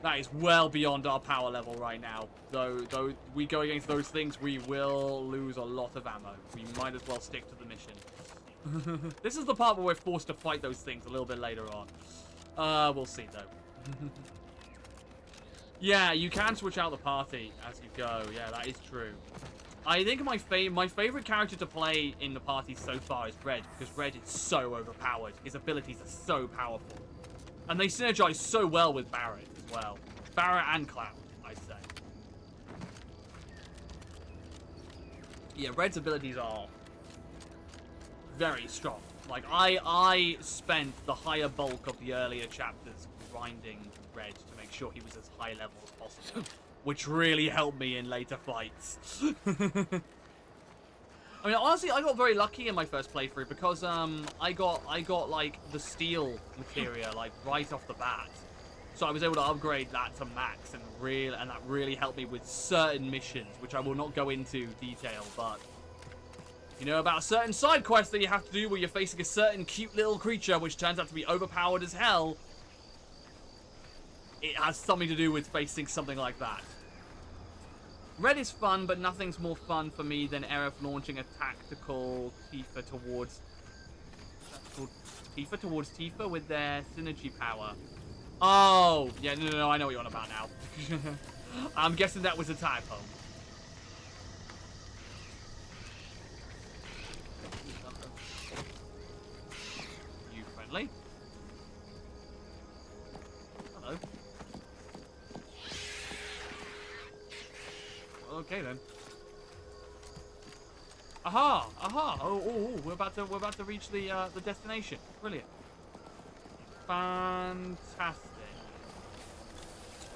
That is well beyond our power level right now. Though we go against those things, we will lose a lot of ammo. We might as well stick to the mission. This is the part where we're forced to fight those things a little bit later on. We'll see, though. Yeah, you can switch out the party as you go. Yeah, that is true. I think my favorite character to play in the party so far is Red, because Red is so overpowered. His abilities are so powerful. And they synergize so well with Barret as well. Barret and Cloud, I'd say. Yeah, Red's abilities are very strong. Like, I spent the higher bulk of the earlier chapters grinding Red to make sure he was as high level as possible, which really helped me in later fights. I mean, honestly, I got very lucky in my first playthrough because I got like the steel materia like right off the bat, so I was able to upgrade that to max and that really helped me with certain missions, which I will not go into detail, but you know about certain side quests that you have to do where you're facing a certain cute little creature which turns out to be overpowered as hell. It has something to do with facing something like that. Red is fun, but nothing's more fun for me than Aerith launching a tactical Tifa towards Tifa with their synergy power. Oh, yeah, no, I know what you're on about now. I'm guessing that was a typo. You friendly? Hello. Okay then. Aha! Oh, we're about to reach the destination. Brilliant. Fantastic.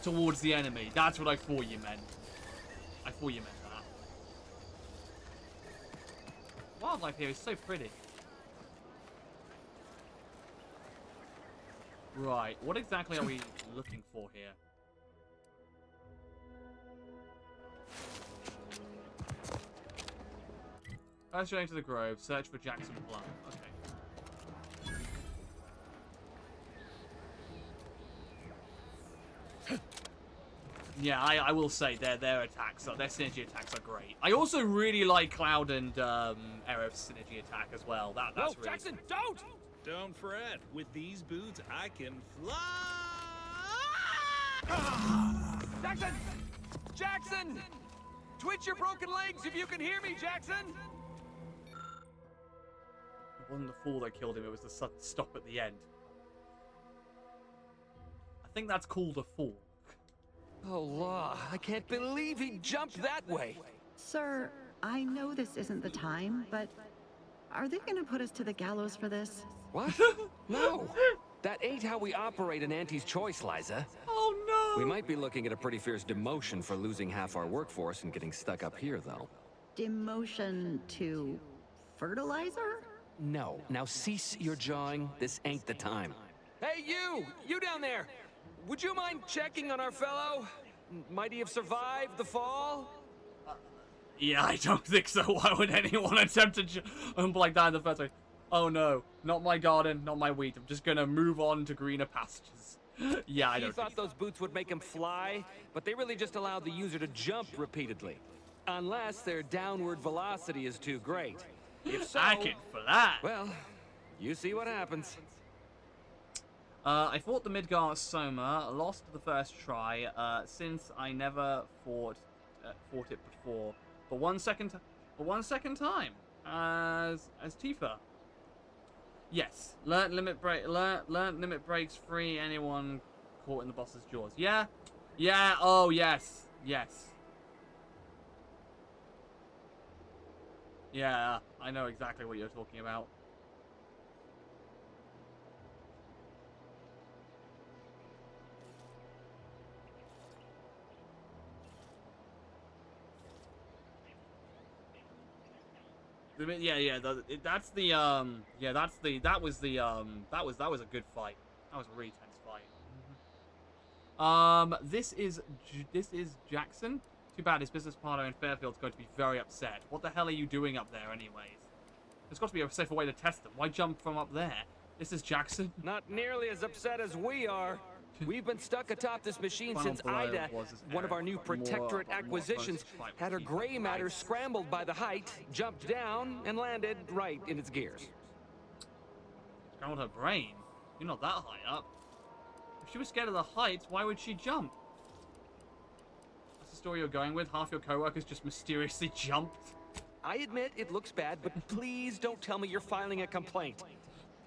Towards the enemy. That's what I thought you meant. I thought you meant that. Wildlife here is so pretty. Right, what exactly are we looking for here? First, going to the grove. Search for Jackson Plum. Okay. Yeah, I will say their attacks, their synergy attacks are great. I also really like Cloud and Aerith's synergy attack as well. That's Whoa, really Jackson, cool. Don't fret. With these boots, I can fly. Jackson! Twitch your broken legs if you can hear me, Jackson! It wasn't the fall that killed him, it was the sudden stop at the end. I think that's called a fall. Oh, law. I can't believe he jumped that way. Sir, I know this isn't the time, but are they gonna put us to the gallows for this? What? No. That ain't how we operate in Auntie's Choice, Liza. Oh, no! We might be looking at a pretty fierce demotion for losing half our workforce and getting stuck up here, though. Demotion to fertilizer? No. Now cease your jawing. This ain't the time. Hey, you! You down there! Would you mind checking on our fellow? Might he have survived the fall? Yeah, I don't think so. Why would anyone attempt to jump like that in the first place? Oh no, not my garden, not my wheat. I'm just gonna move on to greener pastures. Yeah, I He don't thought think so. those boots would make him fly, but they really just allowed the user to jump repeatedly. Unless their downward velocity is too great. If so, I can fly. well, you see what happens. I fought the Midgar Soma, lost the first try, since I never fought it before. For one second time, as Tifa. Yes, learn limit breaks free anyone caught in the boss's jaws. Yeah, yeah. Oh yes, yes. Yeah, I know exactly what you're talking about. Yeah, that was a good fight. That was a really tense fight. This is Jackson. Too bad his business partner in Fairfield's going to be very upset. What the hell are you doing up there, anyways? There's got to be a safer way to test them. Why jump from up there? This is Jackson. Not nearly as upset as we are. We've been stuck atop this machine since Ida, one of our new Protectorate acquisitions, had her gray matter scrambled by the height, jumped down, and landed right in its gears. Scrambled her brain? You're not that high up. If she was scared of the heights, why would she jump? That's the story you're going with? Half your co-workers just mysteriously jumped? I admit it looks bad, but please don't tell me you're filing a complaint.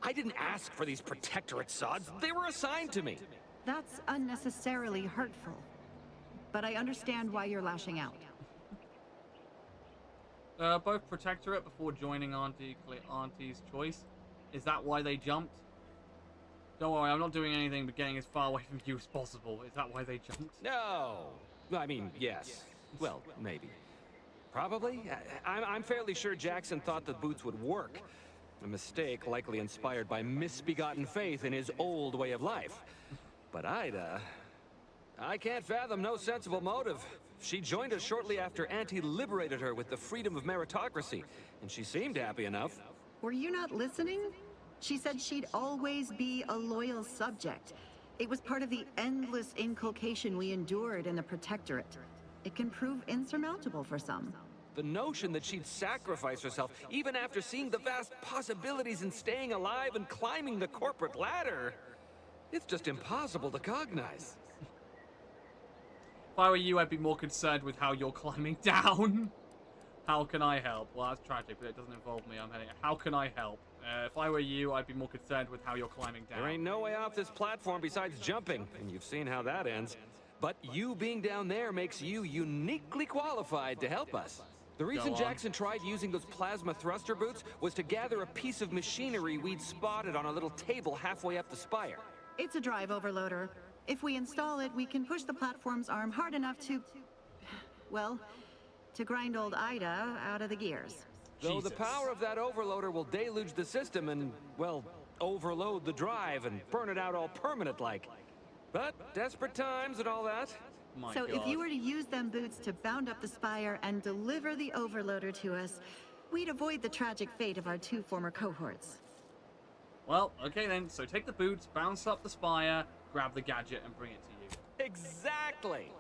I didn't ask for these Protectorate sods. They were assigned to me. That's unnecessarily hurtful. But I understand why you're lashing out. Both Protectorate before joining Auntie's Choice. Is that why they jumped? Don't worry, I'm not doing anything but getting as far away from you as possible. Is that why they jumped? No. I mean, yes. Well, maybe. Probably. I'm fairly sure Jackson thought the boots would work. A mistake likely inspired by misbegotten faith in his old way of life. But Ida... I can't fathom no sensible motive. She joined us shortly after Auntie liberated her with the freedom of meritocracy, and she seemed happy enough. Were you not listening? She said she'd always be a loyal subject. It was part of the endless inculcation we endured in the Protectorate. It can prove insurmountable for some. The notion that she'd sacrifice herself, even after seeing the vast possibilities in staying alive and climbing the corporate ladder... It's just impossible to cognize. If I were you, I'd be more concerned with how you're climbing down. How can I help? Well, that's tragic, but it doesn't involve me. I'm heading. How can I help? If I were you, I'd be more concerned with how you're climbing down. There ain't no way off this platform besides jumping, and you've seen how that ends. But you being down there makes you uniquely qualified to help us. The reason Jackson tried using those plasma thruster boots was to gather a piece of machinery we'd spotted on a little table halfway up the spire. It's a drive overloader. If we install it, we can push the platform's arm hard enough to... well, to grind old Ida out of the gears. Though the power of that overloader will deluge the system and, well, overload the drive and burn it out all permanent-like. But desperate times and all that. So if you were to use them boots to bound up the spire and deliver the overloader to us, we'd avoid the tragic fate of our two former cohorts. Well, okay then. So take the boots, bounce up the spire, grab the gadget, and bring it to you. Exactly!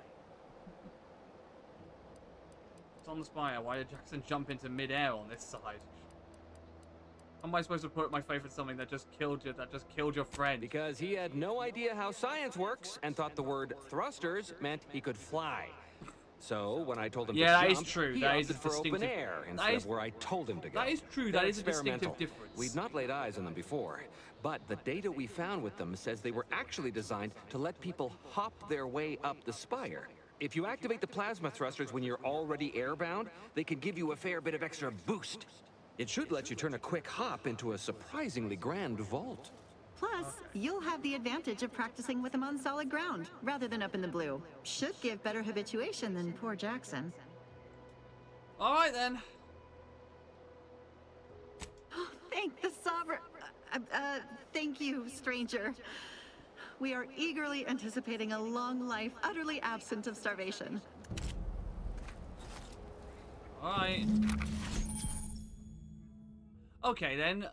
It's on the spire. Why did Jackson jump into mid-air on this side? How am I supposed to put my faith in something that just killed your friend? Because he had no idea how science works and thought the word thrusters meant he could fly. So when I told him to jump, that is true. He That is opted for open air instead of where I told him to go. That is true. That is a distinctive difference. We'd not laid eyes on them before, but the data we found with them says they were actually designed to let people hop their way up the spire. If you activate the plasma thrusters when you're already airbound, they can give you a fair bit of extra boost. It should let you turn a quick hop into a surprisingly grand vault. Plus, you'll have the advantage of practicing with them on solid ground, rather than up in the blue. Should give better habituation than poor Jackson. Alright then. Thank the Sovereign... thank you, stranger. We are eagerly anticipating a long life, utterly absent of starvation. Alright. Okay, then.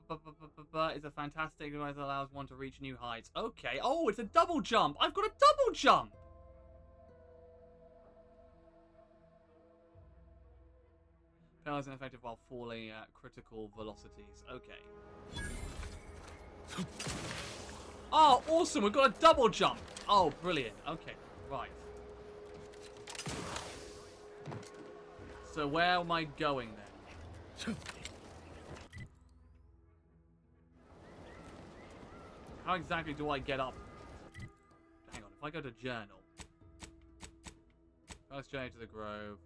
It's a fantastic device that allows one to reach new heights. Okay. Oh, it's a double jump. I've got a double jump. Paralyzed and effective while falling at critical velocities. Okay. Oh, awesome. We've got a double jump. Oh, brilliant. Okay, right. So where am I going then? How exactly do I get up? Hang on, if I go to journal. First journey to the grove.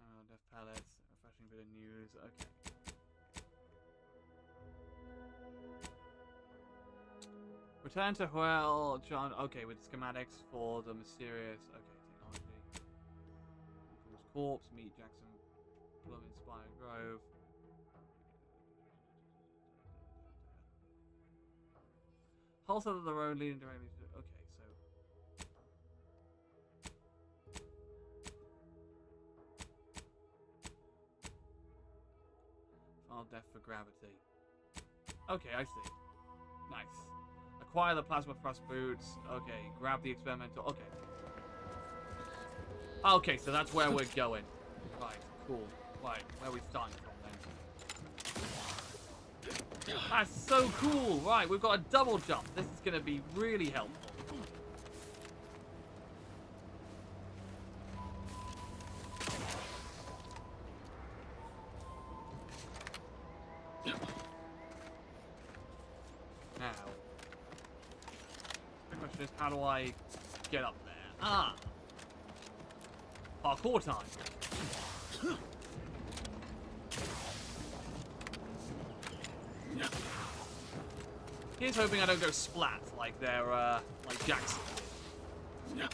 Oh, death pellets, refreshing bit of news, okay. Return to well, John. Okay, with schematics for the mysterious. Okay, technology. Fool's corpse. Meet Jackson. Love inspired grove. Pulse of the road leading directly to. Okay, so. File death for gravity. Okay, I see. Nice. Acquire the plasma thrust boots. Okay, grab the experimental. Okay. Okay, so that's where we're going. Right, cool. Right, where are we starting from then? That's so cool. Right, we've got a double jump. This is going to be really helpful. Now. The question is, how do I get up there? Ah! Parkour time! Here's hoping I don't go splat like they're, like Jackson did.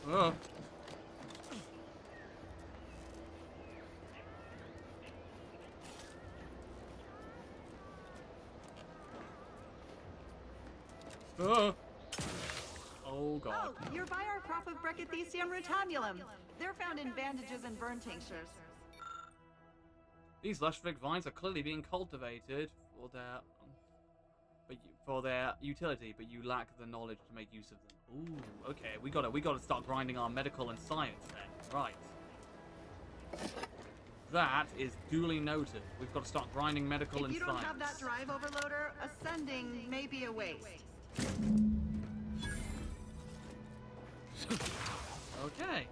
Oh. Oh god. Oh, you're by our crop of Brachythecium rotamulum. They're found in bandages and burn tinctures. These lush fig vines are clearly being cultivated for their utility, but you lack the knowledge to make use of them. Ooh, okay, we gotta start grinding our medical and science then. Right. That is duly noted. We've got to start grinding medical and science. If you don't have that drive overloader, ascending may be a waste. Okay.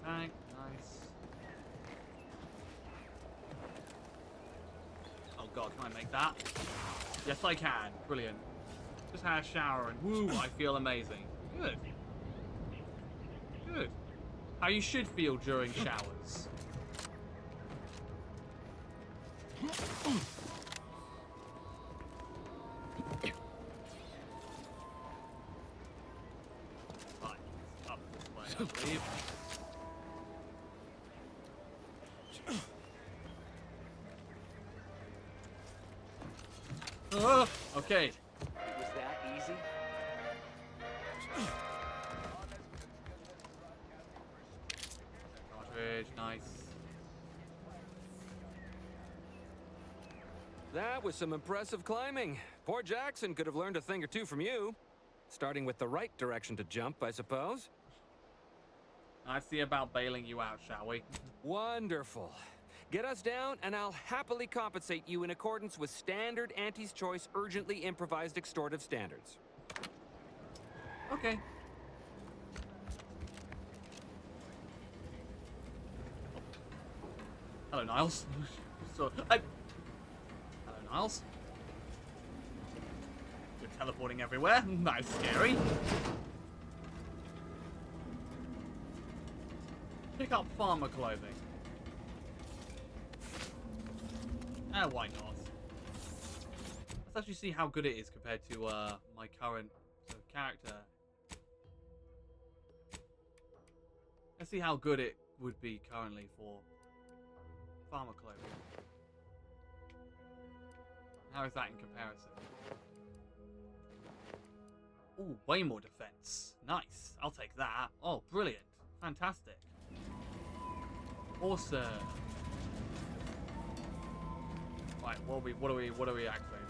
Tank, nice. Oh god, can I make that? Yes, I can. Brilliant. Just had a shower and woo, I feel amazing. Good. Good. How you should feel during showers. Right, up this way, I believe. Okay. Was that easy? Cartridge, nice. That was some impressive climbing. Poor Jackson could have learned a thing or two from you. Starting with the right direction to jump, I suppose. I see about bailing you out, shall we? Wonderful. Get us down, and I'll happily compensate you in accordance with standard Auntie's Choice urgently improvised extortive standards. Okay. Hello, Niles. Hello, Niles. You're teleporting everywhere. That's scary. Pick up farmer clothing. Why not? Let's actually see how good it is compared to my current character. Let's see how good it would be currently for farmer clothing. How is that in comparison? Ooh, way more defense. Nice. I'll take that. Oh, brilliant. Fantastic. Awesome. Right, what are we activating?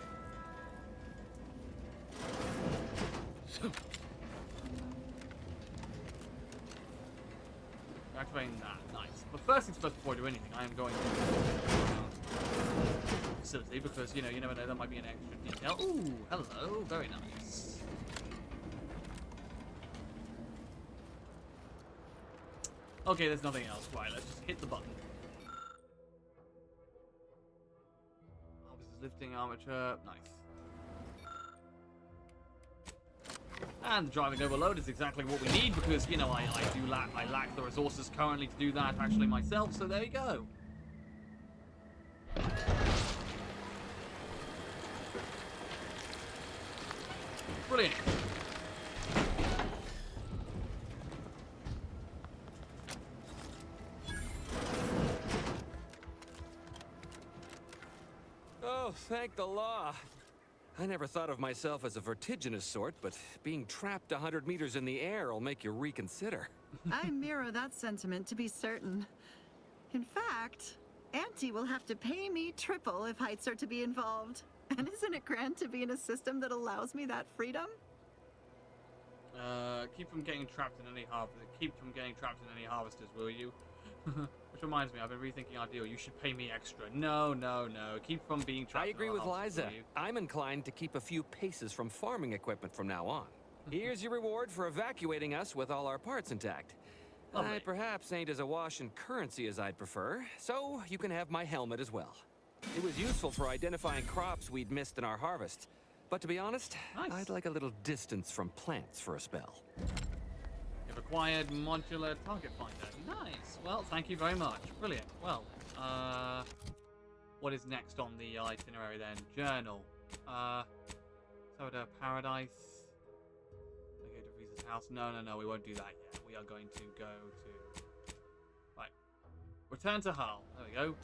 Activating that. Nice. But first things first, before I do anything, I am going to facility because you never know, there might be an extra detail. Ooh, hello. Very nice. Okay, there's nothing else. Right, let's just hit the button. Oh, this is lifting armature. Nice. And the driving overload is exactly what we need because, I lack the resources currently to do that actually myself, so there you go. Brilliant. Oh, thank the law. I never thought of myself as a vertiginous sort, but being trapped 100 meters in the air will make you reconsider. I mirror that sentiment, to be certain. In fact, Auntie will have to pay me triple if heights are to be involved. And isn't it grand to be in a system that allows me that freedom? Keep from getting trapped in any harvesters, will you? Which reminds me, I've been rethinking our deal. You should pay me extra. No. Keep from being trapped. I agree with harvesters, Liza. I'm inclined to keep a few paces from farming equipment from now on. Here's your reward for evacuating us with all our parts intact. Lovely. I perhaps ain't as awash in currency as I'd prefer, so you can have my helmet as well. It was useful for identifying crops we'd missed in our harvest. But to be honest, nice. I'd like a little distance from plants for a spell. You've acquired modular target finder. Nice. Well, thank you very much. Brilliant. Well, what is next on the itinerary then? Journal. Soda Paradise. Okay, to Riza's house. No, we won't do that yet. We are going to go to... Right. Return to Hull. There we go.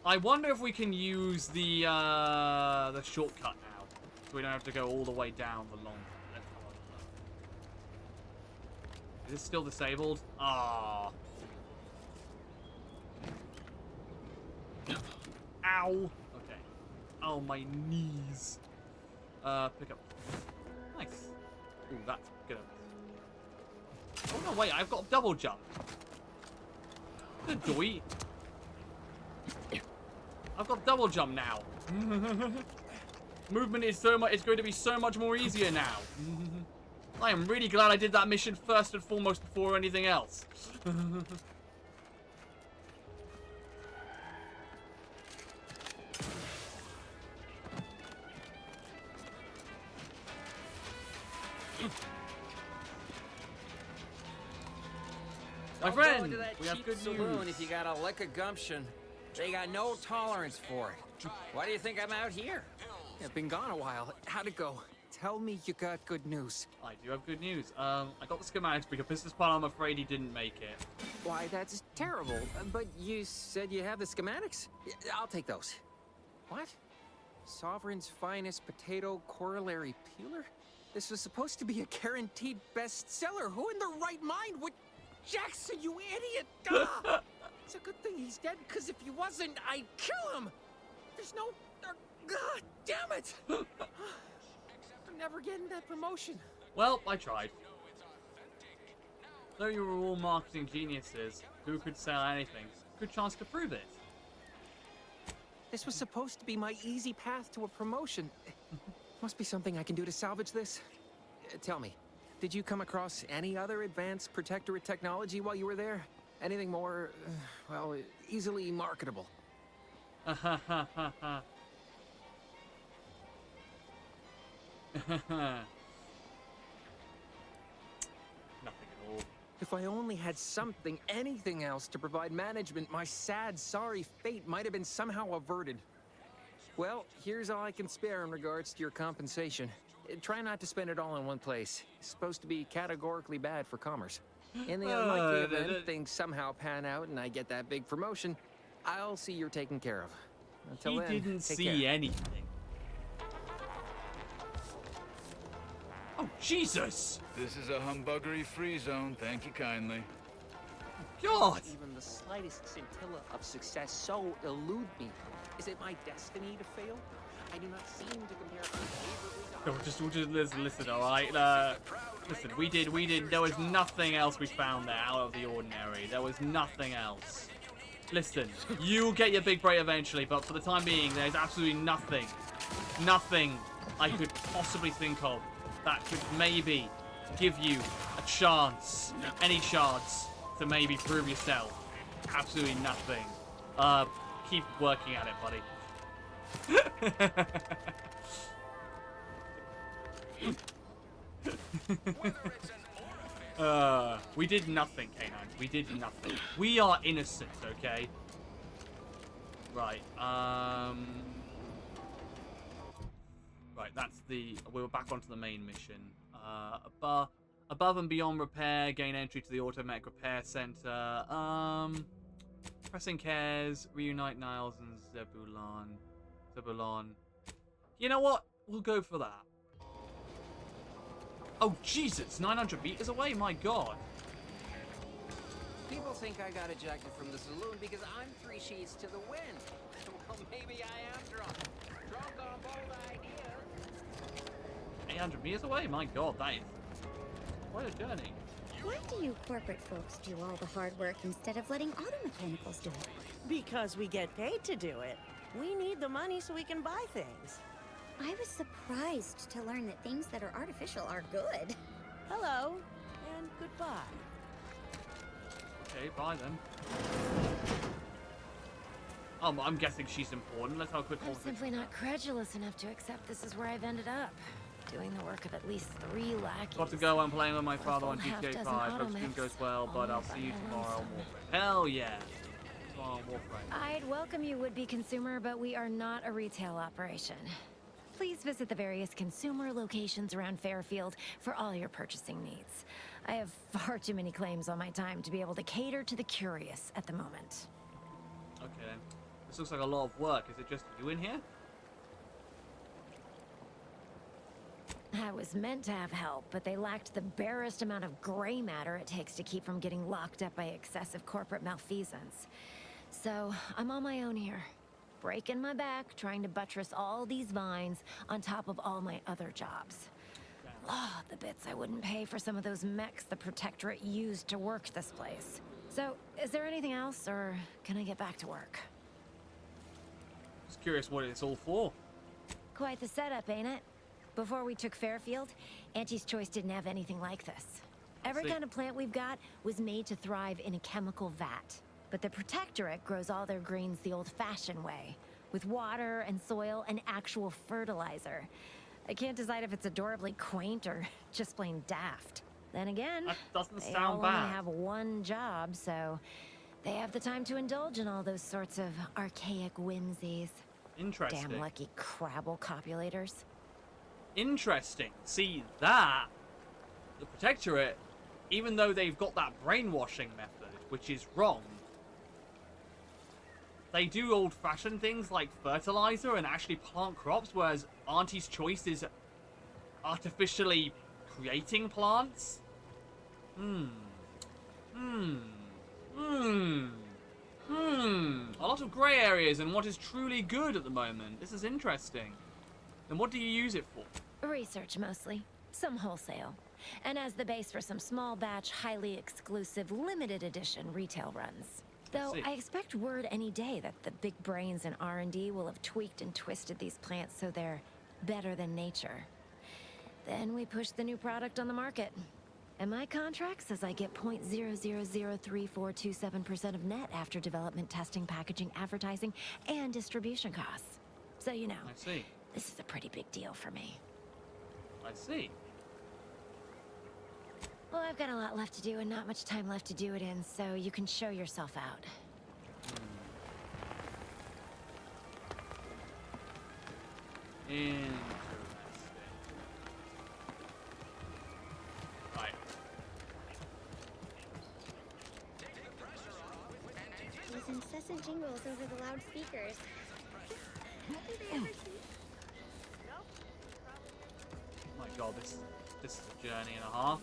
I wonder if we can use the shortcut now, so we don't have to go all the way down the long. Is this still disabled? Ah. Ow. Okay. Oh, my knees. Pick up. Nice. Ooh, that's good. Oh no, wait! I've got double jump. Good doy. I've got double jump now. Movement is it's going to be so much more easier now. I am really glad I did that mission first and foremost before anything else. My friend, Go to that we have cheap good saloon news. if you got a lick of gumption. They got no tolerance for it. Why do you think I'm out here? I've been gone a while. How'd it go? Tell me you got good news. I do have good news. I got the schematics, but your business plan, I'm afraid he didn't make it. Why, that's terrible. But you said you have the schematics? I'll take those. What? Sovereign's finest potato corollary peeler? This was supposed to be a guaranteed bestseller. Who in their right mind would... Jackson, you idiot! Ah! It's a good thing he's dead, because if he wasn't, I'd kill him! There's no... God damn it! I'm never getting that promotion. Well, I tried. Though you were all marketing geniuses, who could sell anything? Good chance to prove it. This was supposed to be my easy path to a promotion. Must be something I can do to salvage this. Tell me, did you come across any other advanced protectorate technology while you were there? Anything more, well, easily marketable? Nothing at all. If I only had something, anything else to provide management, my sad, sorry fate might have been somehow averted. Well, here's all I can spare in regards to your compensation. Try not to spend it all in one place. It's supposed to be categorically bad for commerce. In the unlikely event things somehow pan out and I get that big promotion, I'll see you're taken care of. Until then, didn't take see care. anything. Oh, Jesus! This is a humbuggery-free zone. Thank you kindly. God! Even the slightest scintilla of success so elude me. Is it my destiny to fail? I do not seem to compare unfavorably to We'll just listen, alright? Listen, we did, there was nothing else we found there out of the ordinary. There was nothing else. Listen, you'll get your big break eventually, but for the time being, there's absolutely nothing I could possibly think of that could maybe give you a chance, any chance, to maybe prove yourself. Absolutely nothing. Keep working at it, buddy. We did nothing, K9. We did nothing. We are innocent, okay? Right, right, that's the... We're back onto the main mission. Above and beyond repair, gain entry to the automatic repair center. Pressing cares, reunite Niles and Zebulon. You know what? We'll go for that. Oh, Jesus! 900 meters away? My God. People think I got ejected from the saloon because I'm 3 sheets to the wind. Well, maybe I am drunk. Drunk on bold ideas. 800 meters away? My God, that is quite a journey. Why do you corporate folks do all the hard work instead of letting auto mechanicals do it? Because we get paid to do it. We need the money so we can buy things. I was surprised to learn that things that are artificial are good. Hello, and goodbye. Okay, bye then. I'm guessing she's important. Let's have a quick I'm simply not credulous enough to accept this is where I've ended up. Doing the work of at least 3 lackeys. Got to go. I'm playing with my father on half GTA dozen 5. Hope stream automechs, goes well, but all I'll see you by my tomorrow on lonesome. Warframe. Hell yeah. Tomorrow on Warframe. I'd welcome you, would-be consumer, but we are not a retail operation. Please visit the various consumer locations around Fairfield for all your purchasing needs. I have far too many claims on my time to be able to cater to the curious at the moment. Okay then. This looks like a lot of work. Is it just you in here? I was meant to have help, but they lacked the barest amount of gray matter it takes to keep from getting locked up by excessive corporate malfeasance. So, I'm on my own here. Breaking my back, trying to buttress all these vines on top of all my other jobs. Ah, the bits I wouldn't pay for some of those mechs the Protectorate used to work this place. So, is there anything else, or can I get back to work? Just curious what it's all for. Quite the setup, ain't it? Before we took Fairfield, Auntie's Choice didn't have anything like this. Every kind of plant we've got was made to thrive in a chemical vat. But the Protectorate grows all their greens the old-fashioned way, with water and soil and actual fertilizer. I can't decide if it's adorably quaint or just plain daft. Then again, that doesn't they sound all bad. only have one job, so they have the time to indulge in all those sorts of archaic whimsies. Interesting. Damn lucky Crabble copulators. Interesting. See, that, the Protectorate, even though they've got that brainwashing method, which is wrong, they do old-fashioned things like fertilizer and actually plant crops, whereas Auntie's Choice is artificially creating plants? A lot of grey areas in what is truly good at the moment. This is interesting. And what do you use it for? Research, mostly. Some wholesale. And as the base for some small batch, highly exclusive, limited edition retail runs. Though I expect word any day that the big brains in R&D will have tweaked and twisted these plants so they're better than nature. Then we push the new product on the market. And my contract says I get 0.003427% of net after development, testing, packaging, advertising, and distribution costs. So you know, I see. This is a pretty big deal for me. I see. Well, I've got a lot left to do and not much time left to do it in, so you can show yourself out. Interesting. Right. These incessant jingles over the loudspeakers. Do they ever sleep? My god, this is a journey and a half.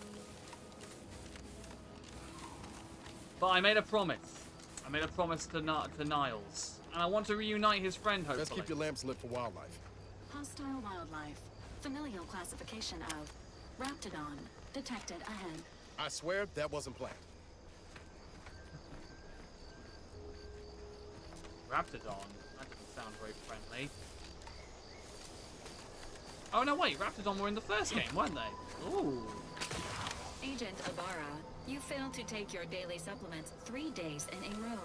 But I made a promise. I made a promise to Niles. And I want to reunite his friend, hopefully. Let's keep your lamps lit for wildlife. Hostile wildlife. Familial classification of Raptidon. Detected ahead. I swear that wasn't planned. Raptidon? That doesn't sound very friendly. Oh no, wait, Raptidon were in the first game, weren't they? Ooh. Agent Ibarra, you failed to take your daily supplements 3 days in a row.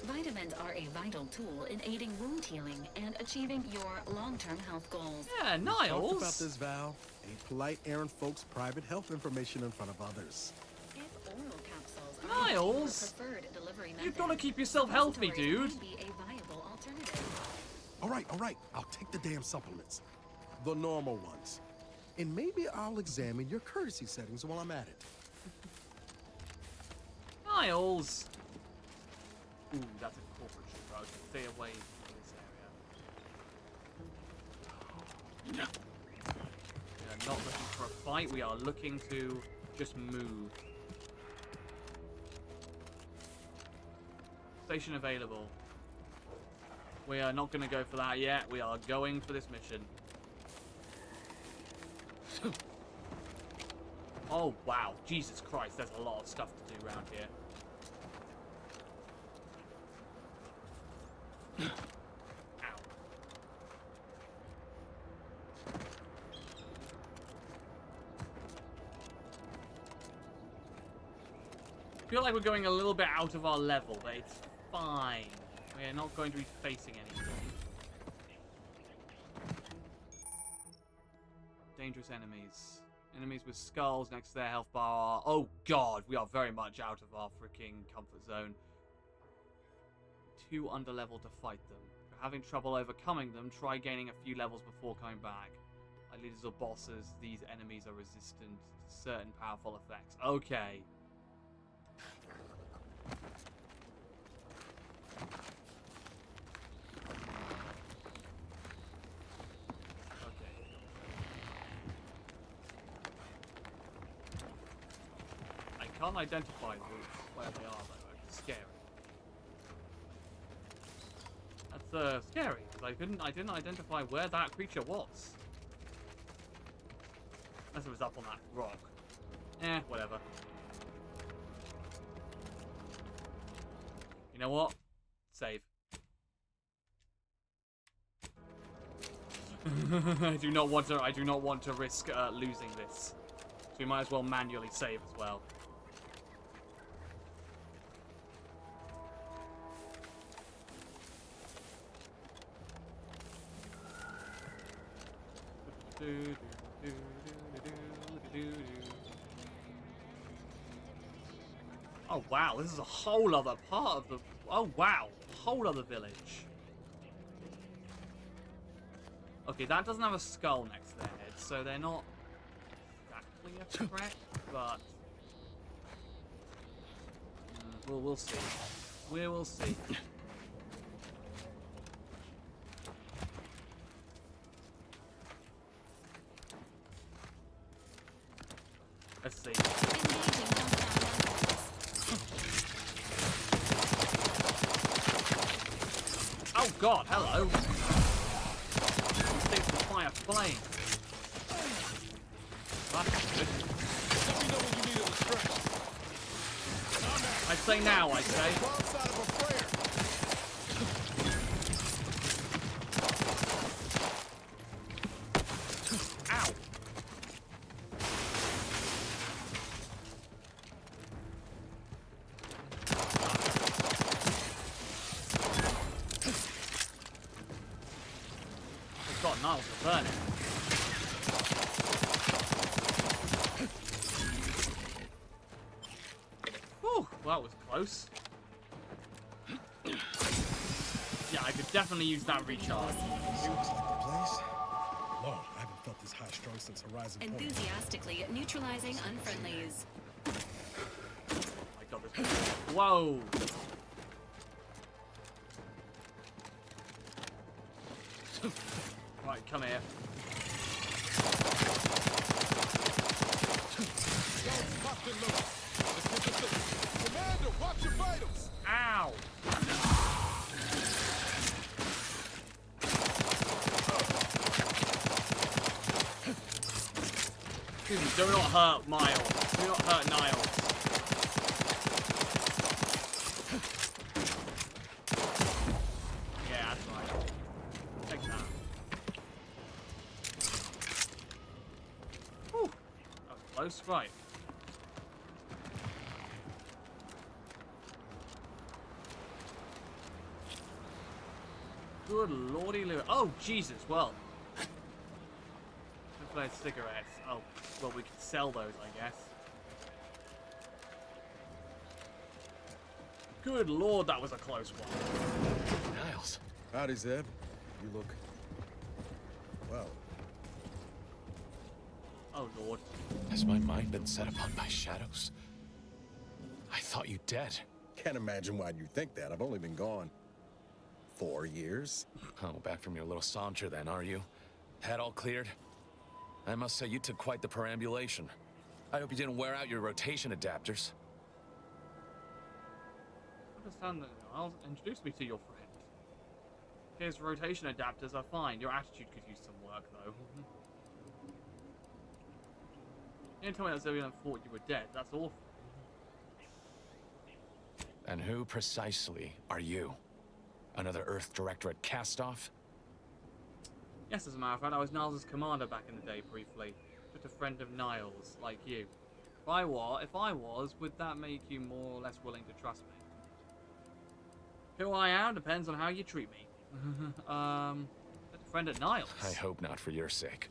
Vitamins are a vital tool in aiding wound healing and achieving your long-term health goals. Yeah, We talked Niles. about this, Val. Ain't polite airing folks' private health information in front of others. If oral capsules are Niles, your preferred delivery method, you've got to keep yourself healthy, dude. might be a viable alternative. All right. I'll take the damn supplements. The normal ones. And maybe I'll examine your courtesy settings while I'm at it. Niles. Ooh, that's a corporate shooter. I should stay away from this area. We are not looking for a fight. We are looking to just move. Station available. We are not going to go for that yet. We are going for this mission. Oh, wow. Jesus Christ, there's a lot of stuff to do around here. Ow. I feel like we're going a little bit out of our level, but it's fine. We're not going to be facing anything. Dangerous enemies. Enemies with skulls next to their health bar. Oh god, we are very much out of our freaking comfort zone. Too underleveled to fight them. If you're having trouble overcoming them, try gaining a few levels before coming back. Like leaders or bosses, these enemies are resistant to certain powerful effects. Okay. I can't identify where they are though. It's scary. That's scary because I didn't identify where that creature was. Unless it was up on that rock. Whatever. You know what? Save. I do not want to risk losing this. So we might as well manually save as well. Oh wow, this is a whole other part of the... Oh wow, whole other village. Okay, that doesn't have a skull next to their head, so they're not exactly a threat, but... we'll see. We will see. Let's see. Oh god, hello. These things can fire flame. That's good. I say now, I say. Ow. God, Niles are burning. close. Yeah, I could definitely use that recharge. Looks like the place. Lord, I haven't felt this high strung since Horizon Point. Enthusiastically neutralizing unfriendlies. I got this. Whoa! Right, come here. Commander, watch your vitals! Ow! Excuse me, do not hurt Miles. Do not hurt Niles. Yeah, that's right. Take that. Whew. That was close, right. Good lordy loo. Oh, Jesus, well. Let's play cigarettes. Oh, well, we could sell those, I guess. Good lord, that was a close one. Niles. Howdy, Zeb. You look... well. Oh, lord. Has my mind been set upon by shadows? I thought you dead. Can't imagine why you think that. I've only been gone 4 years. Oh, back from your little saunter then, are you? Head all cleared? I must say, you took quite the perambulation. I hope you didn't wear out your rotation adapters. Understand that. I'll introduce me to your friend. His rotation adapters are fine. Your attitude could use some work, though. You didn't tell me that Zebulon thought you were dead. That's awful. And who precisely are you? Another Earth Directorate cast-off? Yes, as a matter of fact, I was Niles' commander back in the day, briefly. Just a friend of Niles, like you. If I was, would that make you more or less willing to trust me? Who I am depends on how you treat me. Just a friend of Niles. I hope not for your sake.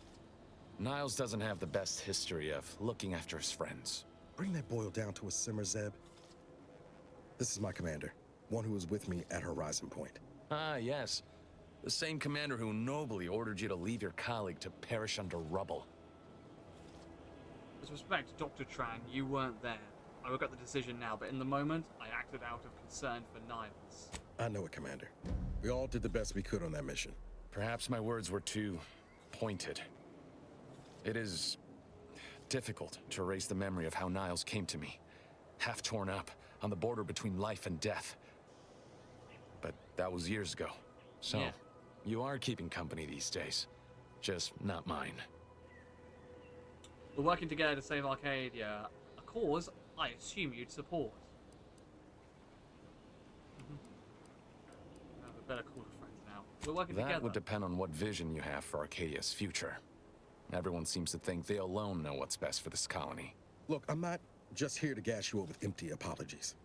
Niles doesn't have the best history of looking after his friends. Bring that boil down to a simmer, Zeb. This is my commander, one who was with me at Horizon Point. Ah, yes. The same commander who nobly ordered you to leave your colleague to perish under rubble. With respect, Dr. Tran, you weren't there. I regret the decision now, but in the moment, I acted out of concern for Niles. I know it, Commander. We all did the best we could on that mission. Perhaps my words were too pointed. It is difficult to erase the memory of how Niles came to me, half torn up, on the border between life and death. But that was years ago. So, yeah. You are keeping company these days. Just not mine. We're working together to save Arcadia, a cause I assume you'd support. I have a better call of friends now. We're working together. That would depend on what vision you have for Arcadia's future. Everyone seems to think they alone know what's best for this colony. Look, I'm not just here to gas you up with empty apologies.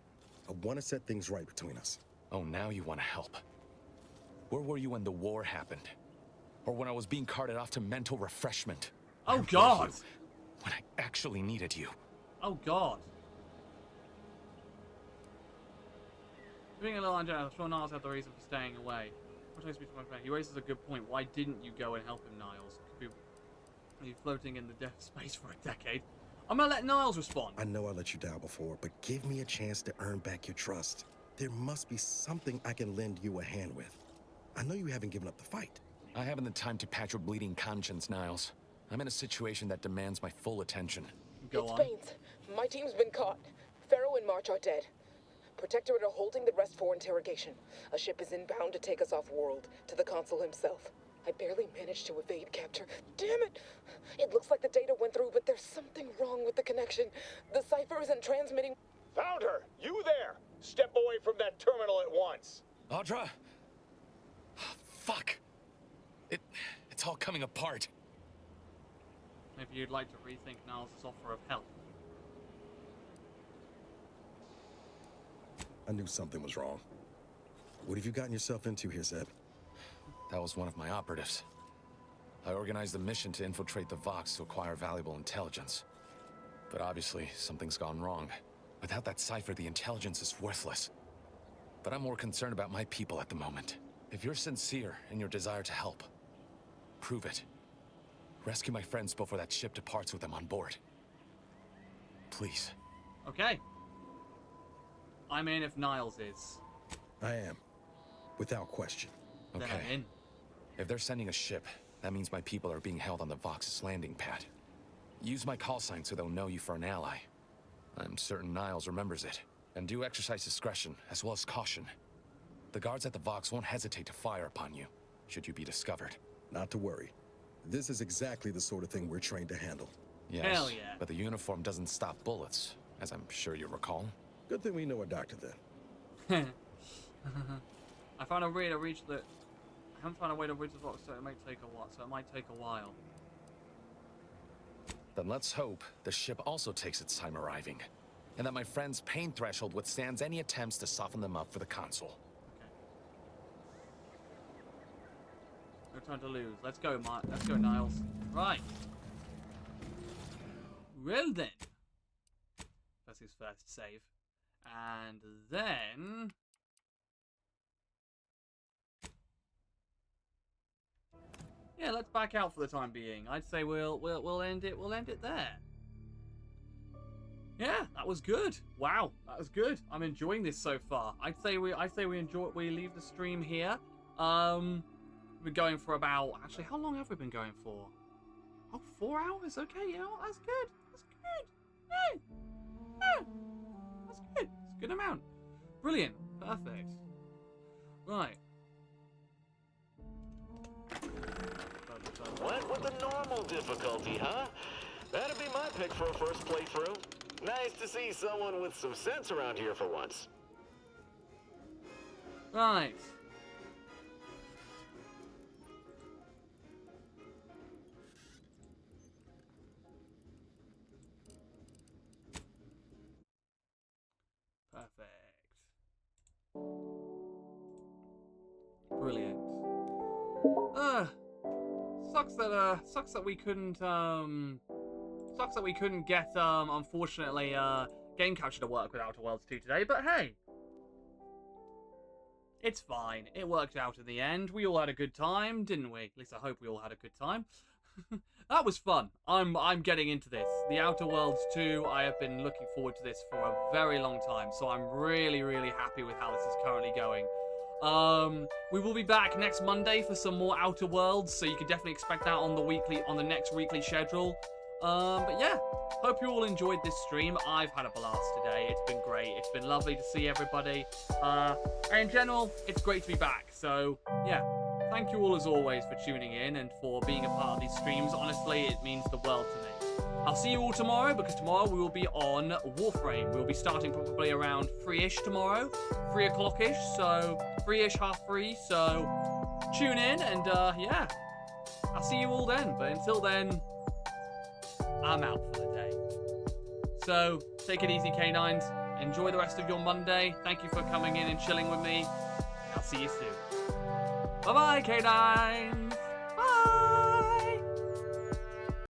I want to set things right between us. Oh, now you want to help. Where were you when the war happened? Or when I was being carted off to mental refreshment? Oh, God! When I actually needed you. Oh, God. Being a little ungenerous, I'm sure Niles had the reason for staying away. Which makes me to my friend. He raises a good point. Why didn't you go and help him, Niles? Could be floating in the death space for a decade. I'm gonna let Niles respond. I know I let you down before, but give me a chance to earn back your trust. There must be something I can lend you a hand with. I know you haven't given up the fight. I haven't the time to patch your bleeding conscience, Niles. I'm in a situation that demands my full attention. Go on. Baines. My team's been caught. Pharaoh and March are dead. Protectorate are holding the rest for interrogation. A ship is inbound to take us off-world, to the consul himself. I barely managed to evade capture. Damn it! It looks like the data went through, but there's something wrong with the connection. The cipher isn't transmitting. Found her! You there! Step away from that terminal at once! Audra! Fuck! It's all coming apart. Maybe you'd like to rethink Niles' offer of help. I knew something was wrong. What have you gotten yourself into here, Zeb? That was one of my operatives. I organized a mission to infiltrate the Vox to acquire valuable intelligence. But obviously, something's gone wrong. Without that cipher, the intelligence is worthless. But I'm more concerned about my people at the moment. If you're sincere in your desire to help, prove it. Rescue my friends before that ship departs with them on board. Please. Okay. I'm in if Niles is. I am. Without question. Then Okay. I'm in. If they're sending a ship, that means my people are being held on the Vox's landing pad. Use my call sign so they'll know you for an ally. I'm certain Niles remembers it. And do exercise discretion, as well as caution. The guards at the Vox won't hesitate to fire upon you, should you be discovered. Not to worry. This is exactly the sort of thing we're trained to handle. Yes, Hell yeah. but the uniform doesn't stop bullets, as I'm sure you recall. Good thing we know a doctor then. I found a way to reach the... I haven't found a way to reach the box, so it might take a while. Then let's hope the ship also takes its time arriving, and that my friend's pain threshold withstands any attempts to soften them up for the console. No time to lose. Let's go, Let's go, Niles. Right. Well then. That's his first save. And then... yeah, let's back out for the time being. I'd say we'll end it there. Yeah, that was good. Wow, that was good. I'm enjoying this so far. I'd say we leave the stream here. We're going for about, actually, how long have we been going for? Oh, 4 hours. Okay, you know what? That's good. That's good. Yeah. Yeah. That's good. It's a good amount. Brilliant. Perfect. Right. Went with the normal difficulty, huh? That'd be my pick for a first playthrough. Nice to see someone with some sense around here for once. Right. Perfect. Brilliant. Sucks that we couldn't get unfortunately game capture to work with Outer Worlds 2 today, but hey. It's fine. It worked out in the end. We all had a good time, didn't we? At least I hope we all had a good time. That was fun. I'm getting into this. The Outer Worlds 2, I have been looking forward to this for a very long time, so I'm really, really happy with how this is currently going. We will be back next Monday for some more Outer Worlds, so you can definitely expect that on the next weekly schedule. But yeah, hope you all enjoyed this stream. I've had a blast today. It's been great. It's been lovely to see everybody. And in general, it's great to be back. So yeah, thank you all as always for tuning in and for being a part of these streams. Honestly, it means the world to me. I'll see you all tomorrow, because tomorrow we will be on Warframe. We'll be starting probably around 3-ish tomorrow. 3 o'clock-ish, so 3-ish, half 3. So tune in and yeah, I'll see you all then. But until then, I'm out for the day. So take it easy, K9s. Enjoy the rest of your Monday. Thank you for coming in and chilling with me. I'll see you soon. Bye-bye, K9s.